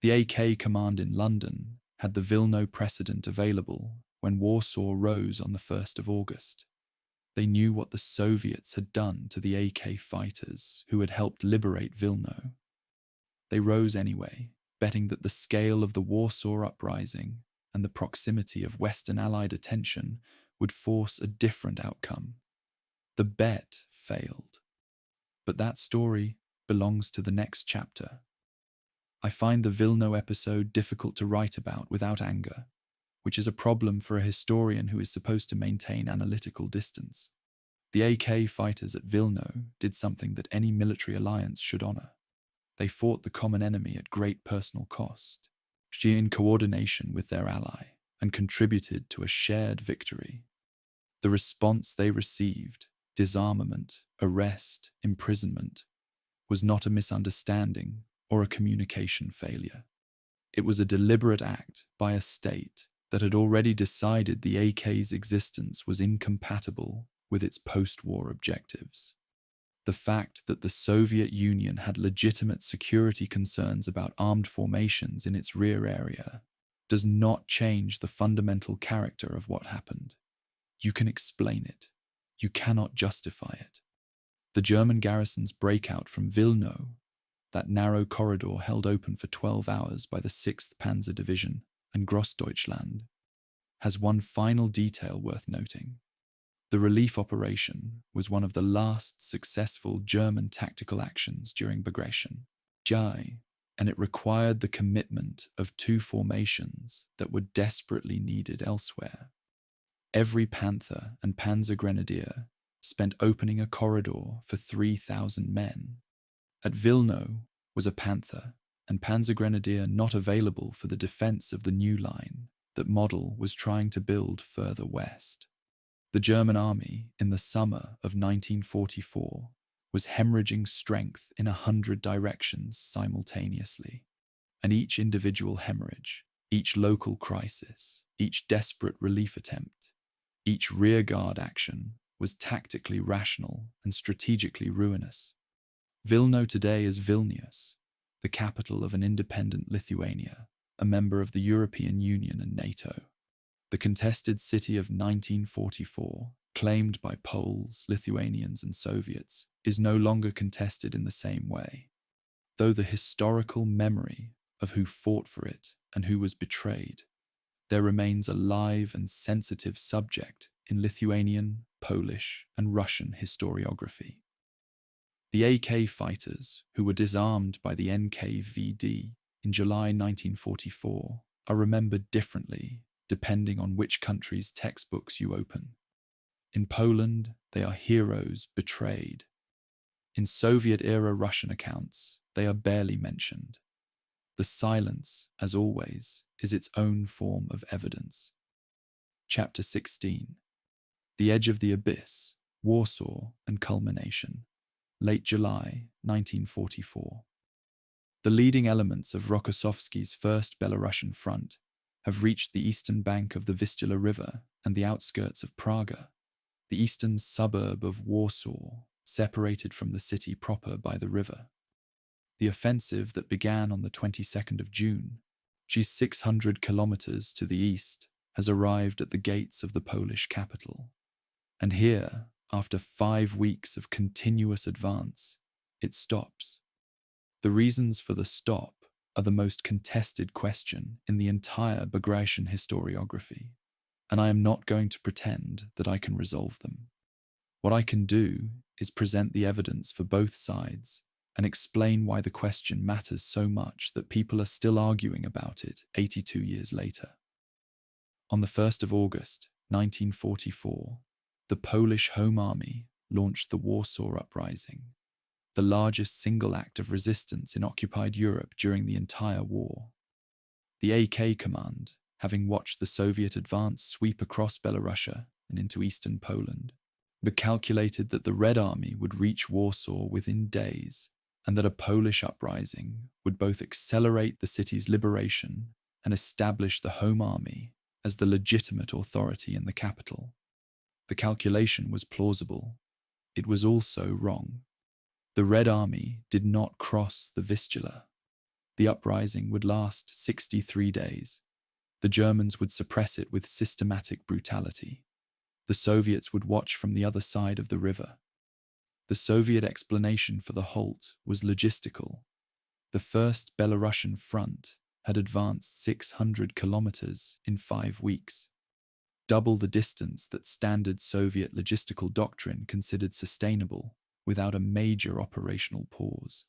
The AK command in London had the Vilno precedent available when Warsaw rose on the 1st of August. They knew what the Soviets had done to the AK fighters who had helped liberate Vilno. They rose anyway, betting that the scale of the Warsaw uprising and the proximity of Western Allied attention would force a different outcome. The bet failed. But that story belongs to the next chapter. I find the Vilno episode difficult to write about without anger, which is a problem for a historian who is supposed to maintain analytical distance. The AK fighters at Vilno did something that any military alliance should honor. They fought the common enemy at great personal cost, in coordination with their ally, and contributed to a shared victory. The response they received, disarmament, arrest, imprisonment, was not a misunderstanding or a communication failure. It was a deliberate act by a state that had already decided the AK's existence was incompatible with its post-war objectives. The fact that the Soviet Union had legitimate security concerns about armed formations in its rear area does not change the fundamental character of what happened. You can explain it. You cannot justify it. The German garrison's breakout from Vilno, that narrow corridor held open for 12 hours by the 6th Panzer Division and Grossdeutschland, has one final detail worth noting. The relief operation was one of the last successful German tactical actions during Bagration, and it required the commitment of two formations that were desperately needed elsewhere. Every Panther and Panzer Grenadier spent opening a corridor for 3,000 men. At Vilno was a Panther and Panzer Grenadier not available for the defense of the new line that Model was trying to build further west. The German army, in the summer of 1944, was hemorrhaging strength in 100 directions simultaneously, and each individual hemorrhage, each local crisis, each desperate relief attempt, each rearguard action was tactically rational and strategically ruinous. Vilno today is Vilnius, the capital of an independent Lithuania, a member of the European Union and NATO. The contested city of 1944, claimed by Poles, Lithuanians, and Soviets, is no longer contested in the same way, though the historical memory of who fought for it and who was betrayed, there remains a live and sensitive subject in Lithuanian, Polish, and Russian historiography. The AK fighters, who were disarmed by the NKVD in July 1944, are remembered differently depending on which country's textbooks you open. In Poland, they are heroes betrayed. In Soviet-era Russian accounts, they are barely mentioned. The silence, as always, is its own form of evidence. Chapter 16. The Edge of the Abyss, Warsaw and Culmination, late July 1944. The leading elements of Rokossovski's First Belarusian Front have reached the eastern bank of the Vistula River and the outskirts of Praga, the eastern suburb of Warsaw, separated from the city proper by the river. The offensive that began on the 22nd of June, 600 kilometers to the east, has arrived at the gates of the Polish capital. And here, after 5 weeks of continuous advance, it stops. The reasons for the stop are the most contested question in the entire Bagration historiography, and I am not going to pretend that I can resolve them. What I can do is present the evidence for both sides and explain why the question matters so much that people are still arguing about it 82 years later. On the 1st of August, 1944, the Polish Home Army launched the Warsaw Uprising, the largest single act of resistance in occupied Europe during the entire war. The AK command, having watched the Soviet advance sweep across Belarus and into eastern Poland, but calculated that the Red Army would reach Warsaw within days and that a Polish uprising would both accelerate the city's liberation and establish the Home Army as the legitimate authority in the capital. The calculation was plausible. It was also wrong. The Red Army did not cross the Vistula. The uprising would last 63 days. The Germans would suppress it with systematic brutality. The Soviets would watch from the other side of the river. The Soviet explanation for the halt was logistical. The First Belarusian Front had advanced 600 kilometers in 5 weeks, double the distance that standard Soviet logistical doctrine considered sustainable without a major operational pause.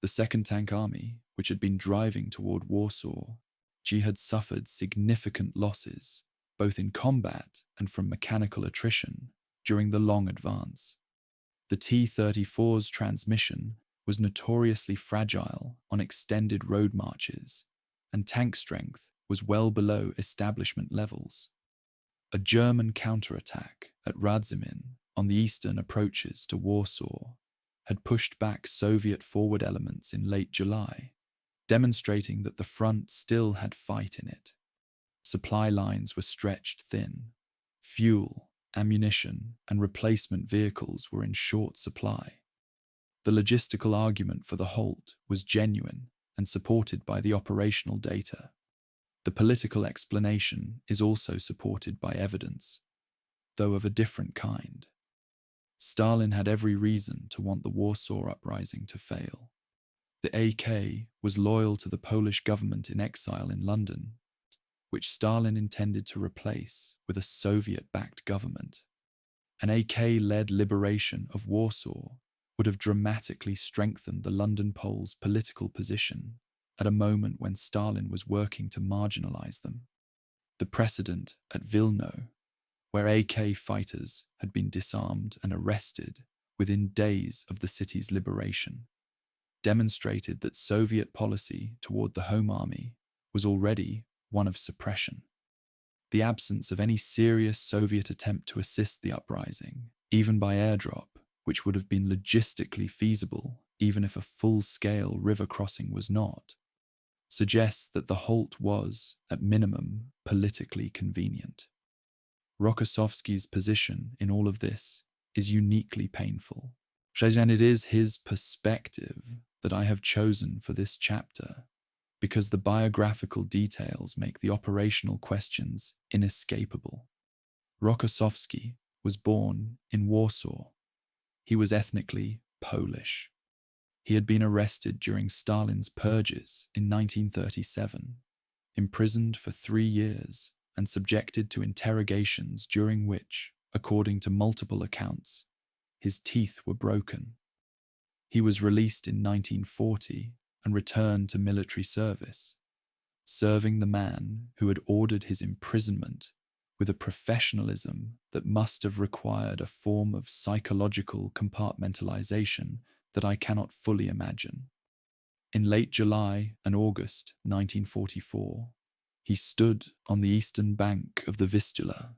The Second Tank Army, which had been driving toward Warsaw, had suffered significant losses, both in combat and from mechanical attrition, during the long advance. The T-34's transmission was notoriously fragile on extended road marches, and tank strength was well below establishment levels. A German counterattack at Radzimin on the eastern approaches to Warsaw had pushed back Soviet forward elements in late July, demonstrating that the front still had fight in it. Supply lines were stretched thin. Fuel, ammunition, and replacement vehicles were in short supply. The logistical argument for the halt was genuine and supported by the operational data. The political explanation is also supported by evidence, though of a different kind. Stalin had every reason to want the Warsaw Uprising to fail. The AK was loyal to the Polish government in exile in London, which Stalin intended to replace with a Soviet-backed government. An AK-led liberation of Warsaw would have dramatically strengthened the London Poles' political position at a moment when Stalin was working to marginalize them. The precedent at Vilno, where AK fighters had been disarmed and arrested within days of the city's liberation, demonstrated that Soviet policy toward the Home Army was already one of suppression. The absence of any serious Soviet attempt to assist the uprising, even by airdrop, which would have been logistically feasible even if a full-scale river crossing was not, suggests that the halt was, at minimum, politically convenient. Rokossovsky's position in all of this is uniquely painful, and it is his perspective that I have chosen for this chapter, because the biographical details make the operational questions inescapable. Rokossovsky was born in Warsaw. He was ethnically Polish. He had been arrested during Stalin's purges in 1937, imprisoned for 3 years, and subjected to interrogations during which, according to multiple accounts, his teeth were broken. He was released in 1940 and returned to military service, serving the man who had ordered his imprisonment with a professionalism that must have required a form of psychological compartmentalization that I cannot fully imagine. In late July and August 1944, he stood on the eastern bank of the Vistula,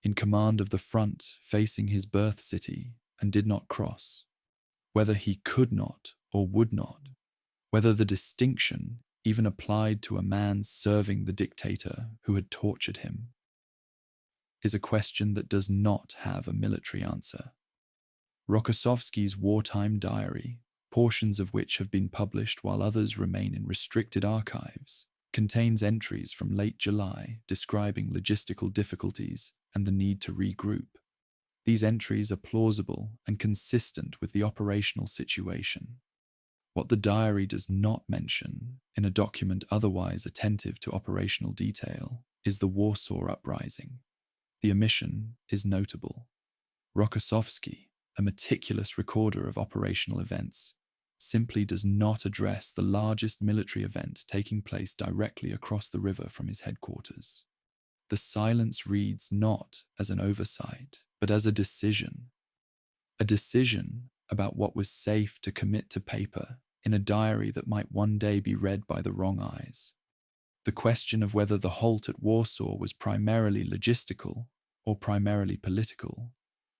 in command of the front facing his birth city, and did not cross. Whether he could not or would not, whether the distinction even applied to a man serving the dictator who had tortured him, is a question that does not have a military answer. Rokossovsky's wartime diary, portions of which have been published while others remain in restricted archives, contains entries from late July describing logistical difficulties and the need to regroup. These entries are plausible and consistent with the operational situation. What the diary does not mention, in a document otherwise attentive to operational detail, is the Warsaw Uprising. The omission is notable. Rokossovsky, a meticulous recorder of operational events, simply does not address the largest military event taking place directly across the river from his headquarters. The silence reads not as an oversight, but as a decision about what was safe to commit to paper in a diary that might one day be read by the wrong eyes. The question of whether the halt at Warsaw was primarily logistical or primarily political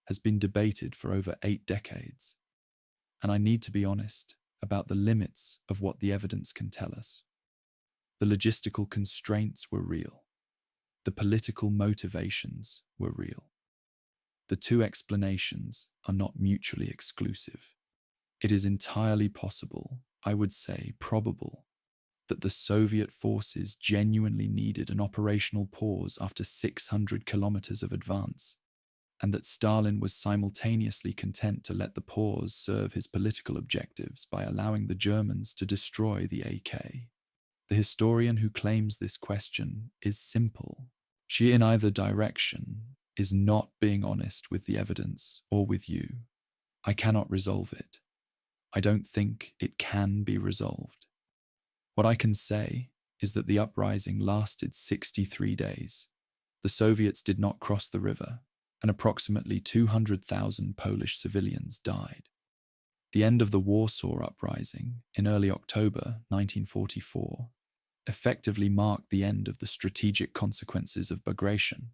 has been debated for over 8 decades, and I need to be honest about the limits of what the evidence can tell us. The logistical constraints were real. The political motivations were real. The two explanations are not mutually exclusive. It is entirely possible, I would say probable, that the Soviet forces genuinely needed an operational pause after 600 kilometers of advance, and that Stalin was simultaneously content to let the pause serve his political objectives by allowing the Germans to destroy the AK. The historian who claims this question is simple. She, in either direction, is not being honest with the evidence or with you. I cannot resolve it. I don't think it can be resolved. What I can say is that the uprising lasted 63 days. The Soviets did not cross the river, and approximately 200,000 Polish civilians died. The end of the Warsaw Uprising in early October 1944 effectively marked the end of the strategic consequences of Bagration.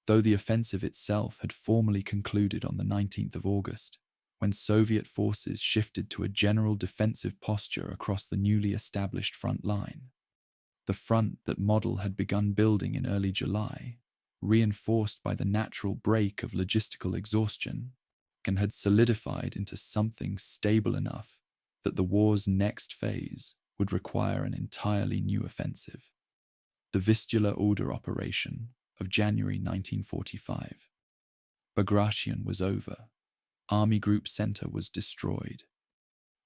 Though the offensive itself had formally concluded on the 19th of August, when Soviet forces shifted to a general defensive posture across the newly established front line. The front that Model had begun building in early July, reinforced by the natural break of logistical exhaustion, and had solidified into something stable enough that the war's next phase would require an entirely new offensive. The Vistula Order operation of January 1945. Bagration was over. Army Group Center was destroyed.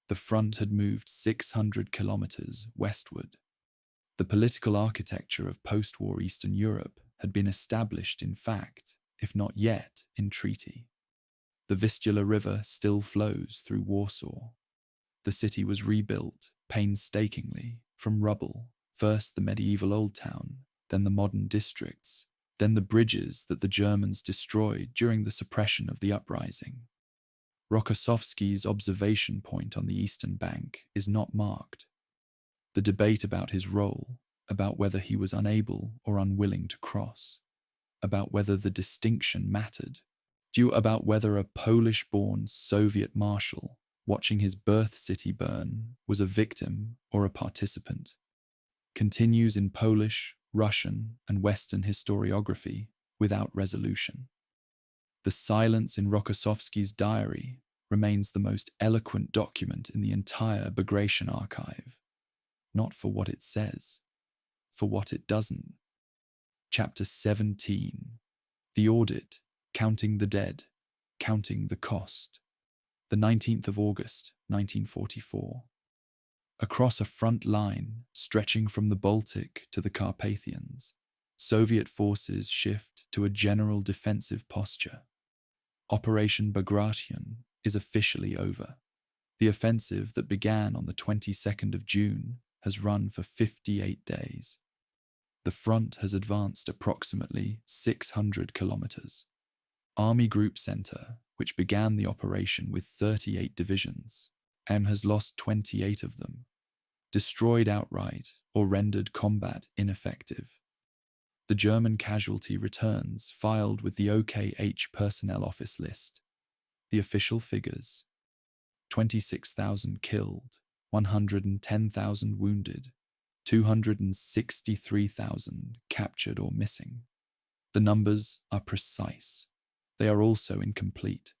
The front had moved 600 kilometers westward. The political architecture of post-war Eastern Europe had been established in fact, if not yet, in treaty. The Vistula River still flows through Warsaw. The city was rebuilt painstakingly from rubble, first the medieval Old Town, then the modern districts, then the bridges that the Germans destroyed during the suppression of the uprising. Rokossovsky's observation point on the eastern bank is not marked. The debate about his role, about whether he was unable or unwilling to cross, about whether the distinction mattered, about whether a Polish-born Soviet marshal watching his birth city burn was a victim or a participant, continues in Polish, Russian, and Western historiography without resolution. The silence in Rokossovsky's diary remains the most eloquent document in the entire Bagration archive, not for what it says, for what it doesn't. Chapter 17. The Audit, Counting the Dead, Counting the Cost. The 19th of August, 1944. Across a front line stretching from the Baltic to the Carpathians, Soviet forces shift to a general defensive posture. Operation Bagration is officially over. The offensive that began on the 22nd of June has run for 58 days. The front has advanced approximately 600 kilometers. Army Group Center, which began the operation with 38 divisions, and has lost 28 of them, destroyed outright or rendered combat ineffective. The German casualty returns filed with the OKH personnel office list. The official figures: 26,000 killed, 110,000 wounded, 263,000 captured or missing. The numbers are precise. They are also incomplete.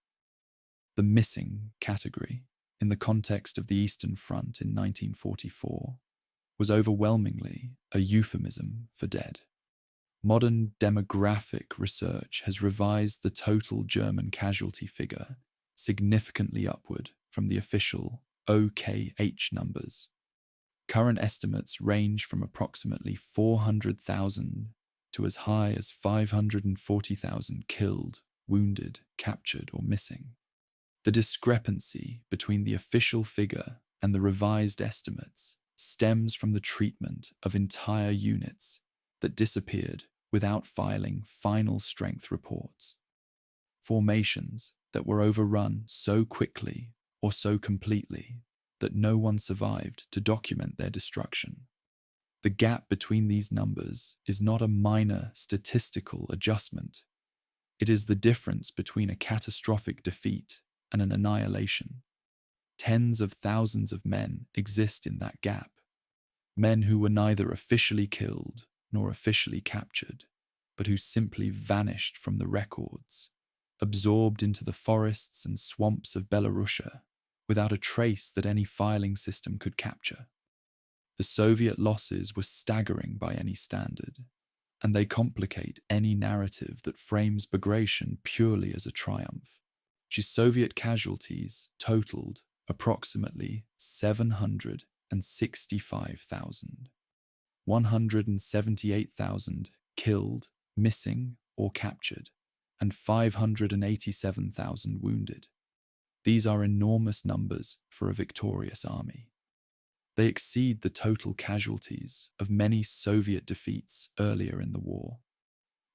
The missing category, in the context of the Eastern Front in 1944, was overwhelmingly a euphemism for dead. Modern demographic research has revised the total German casualty figure significantly upward from the official OKH numbers. Current estimates range from approximately 400,000 to as high as 540,000 killed, wounded, captured, or missing. The discrepancy between the official figure and the revised estimates stems from the treatment of entire units that disappeared without filing final strength reports. Formations that were overrun so quickly or so completely that no one survived to document their destruction. The gap between these numbers is not a minor statistical adjustment. It is the difference between a catastrophic defeat and an annihilation. Tens of thousands of men exist in that gap. Men who were neither officially killed nor officially captured, but who simply vanished from the records, absorbed into the forests and swamps of Belarus without a trace that any filing system could capture. The Soviet losses were staggering by any standard, and they complicate any narrative that frames Bagration purely as a triumph. Soviet casualties totaled approximately 765,000, 178,000 killed, missing, or captured, and 587,000 wounded. These are enormous numbers for a victorious army. They exceed the total casualties of many Soviet defeats earlier in the war.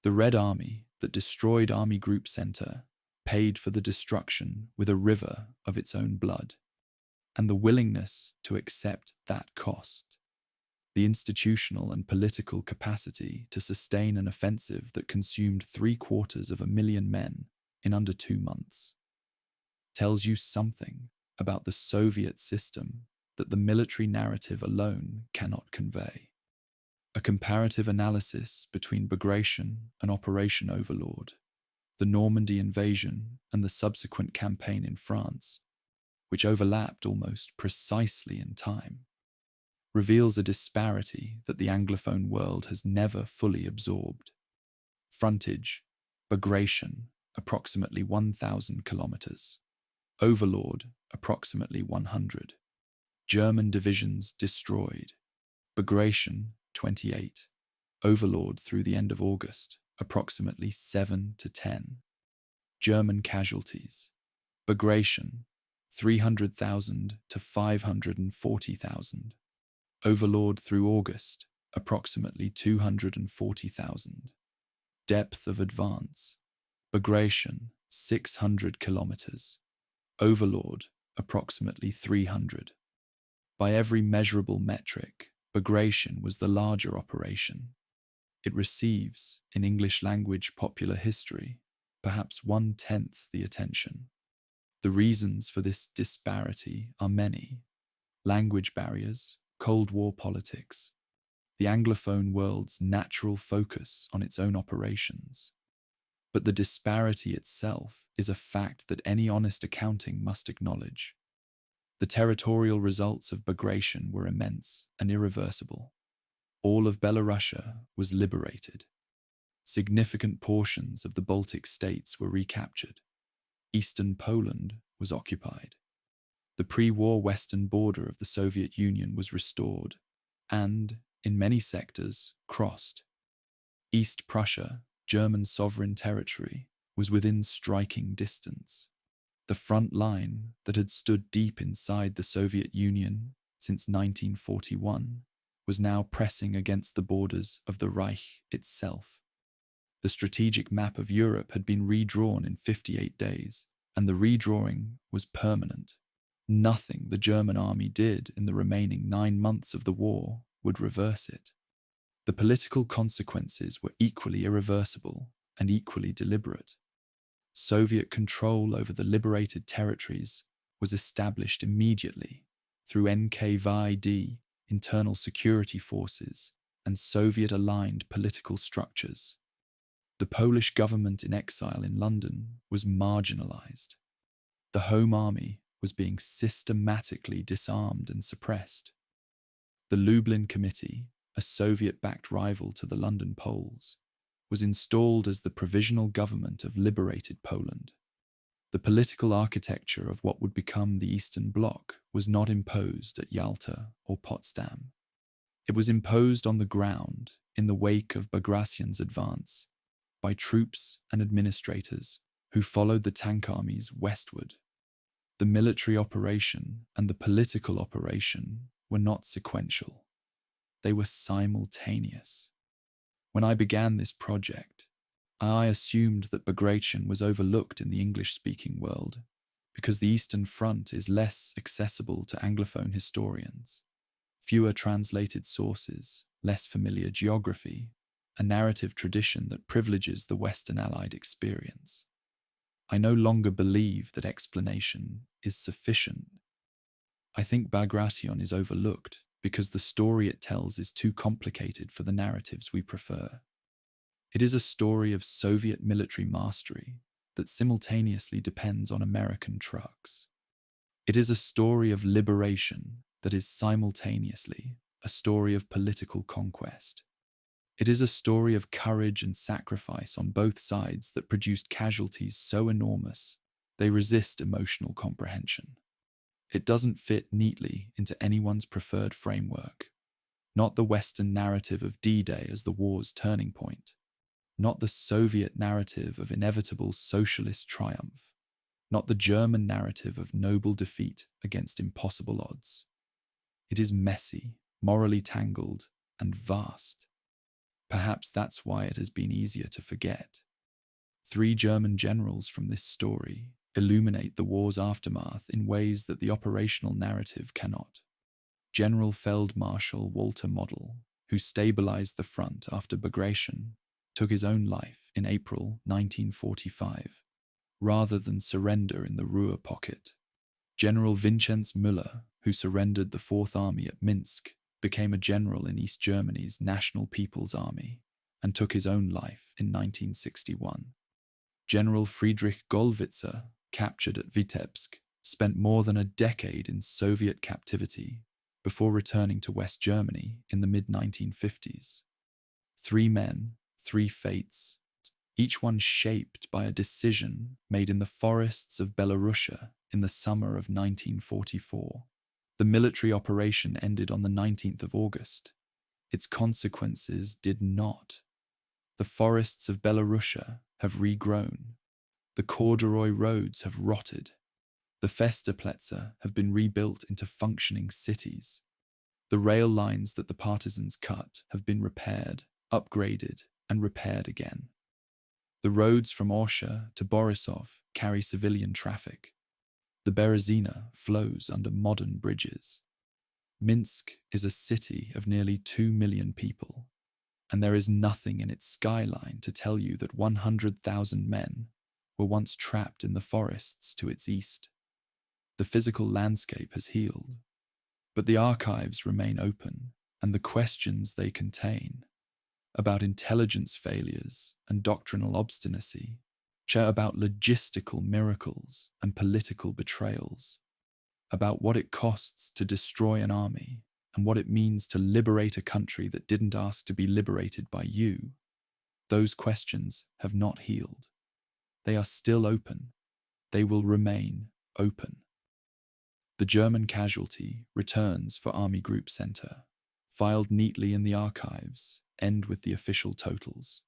The Red Army that destroyed Army Group Center paid for the destruction with a river of its own blood, and the willingness to accept that cost, the institutional and political capacity to sustain an offensive that consumed 750,000 men in under 2 months, tells you something about the Soviet system that the military narrative alone cannot convey. A comparative analysis between Bagration and Operation Overlord, the Normandy invasion and the subsequent campaign in France, which overlapped almost precisely in time, reveals a disparity that the Anglophone world has never fully absorbed. Frontage, Bagration, approximately 1,000 kilometers. Overlord, approximately 100. German divisions destroyed. Bagration, 28. Overlord through the end of August, approximately 7 to 10. German casualties. Bagration, 300,000 to 540,000. Overlord through August, approximately 240,000. Depth of advance. Bagration, 600 kilometers. Overlord, approximately 300. By every measurable metric, Bagration was the larger operation. It receives, in English-language popular history, perhaps 1/10 the attention. The reasons for this disparity are many. Language barriers, Cold War politics, the Anglophone world's natural focus on its own operations. But the disparity itself is a fact that any honest accounting must acknowledge. The territorial results of Bagration were immense and irreversible. All of Belarus was liberated. Significant portions of the Baltic states were recaptured. Eastern Poland was occupied. The pre-war western border of the Soviet Union was restored and, in many sectors, crossed. East Prussia, German sovereign territory, was within striking distance. The front line that had stood deep inside the Soviet Union since 1941 was now pressing against the borders of the Reich itself. The strategic map of Europe had been redrawn in 58 days, and the redrawing was permanent. Nothing the German army did in the remaining 9 months of the war would reverse it. The political consequences were equally irreversible and equally deliberate. Soviet control over the liberated territories was established immediately through NKVD, internal security forces, and Soviet-aligned political structures. The Polish government in exile in London was marginalized. The Home Army was being systematically disarmed and suppressed. The Lublin Committee, a Soviet-backed rival to the London Poles, was installed as the provisional government of liberated Poland. The political architecture of what would become the Eastern Bloc was not imposed at Yalta or Potsdam. It was imposed on the ground in the wake of Bagration's advance by troops and administrators who followed the tank armies westward. The military operation and the political operation were not sequential. They were simultaneous. When I began this project, I assumed that Bagration was overlooked in the English-speaking world because the Eastern Front is less accessible to Anglophone historians, fewer translated sources, less familiar geography, a narrative tradition that privileges the Western Allied experience. I no longer believe that explanation is sufficient. I think Bagration is overlooked because the story it tells is too complicated for the narratives we prefer. It is a story of Soviet military mastery that simultaneously depends on American trucks. It is a story of liberation that is simultaneously a story of political conquest. It is a story of courage and sacrifice on both sides that produced casualties so enormous they resist emotional comprehension. It doesn't fit neatly into anyone's preferred framework. Not the Western narrative of D-Day as the war's turning point. Not the Soviet narrative of inevitable socialist triumph. Not the German narrative of noble defeat against impossible odds. It is messy, morally tangled, and vast. Perhaps that's why it has been easier to forget. 3 German generals from this story illuminate the war's aftermath in ways that the operational narrative cannot. General Feldmarschall Walter Model, who stabilized the front after Bagration, took his own life in April 1945, rather than surrender in the Ruhr pocket. General Vincenz Müller, who surrendered the Fourth Army at Minsk, became a general in East Germany's National People's Army and took his own life in 1961. General Friedrich Gollwitzer, captured at Vitebsk, spent more than a decade in Soviet captivity before returning to West Germany in the mid-1950s. 3 men, 3 fates, each one shaped by a decision made in the forests of Belarus in the summer of 1944. The military operation ended on the 19th of August. Its consequences did not. The forests of Belarus have regrown. The corduroy roads have rotted. The Festplätze have been rebuilt into functioning cities. The rail lines that the partisans cut have been repaired, upgraded, and repaired again. The roads from Orsha to Borisov carry civilian traffic. The Berezina flows under modern bridges. Minsk is a city of nearly 2 million people, and there is nothing in its skyline to tell you that 100,000 men were once trapped in the forests to its east. The physical landscape has healed, but the archives remain open, and the questions they contain about intelligence failures and doctrinal obstinacy, about logistical miracles and political betrayals, about what it costs to destroy an army and what it means to liberate a country that didn't ask to be liberated by you. Those questions have not healed. They are still open. They will remain open. The German casualty returns for Army Group Center, filed neatly in the archives, end with the official totals: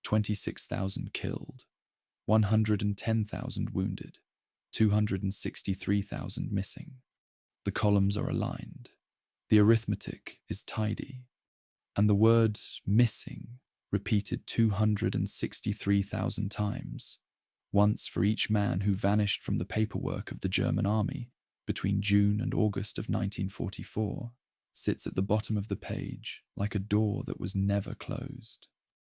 26,000 killed, 110,000 wounded, 263,000 missing. The columns are aligned. The arithmetic is tidy. And the word missing repeated 263,000 times, once for each man who vanished from the paperwork of the German army between June and August of 1944, sits at the bottom of the page like a door that was never closed.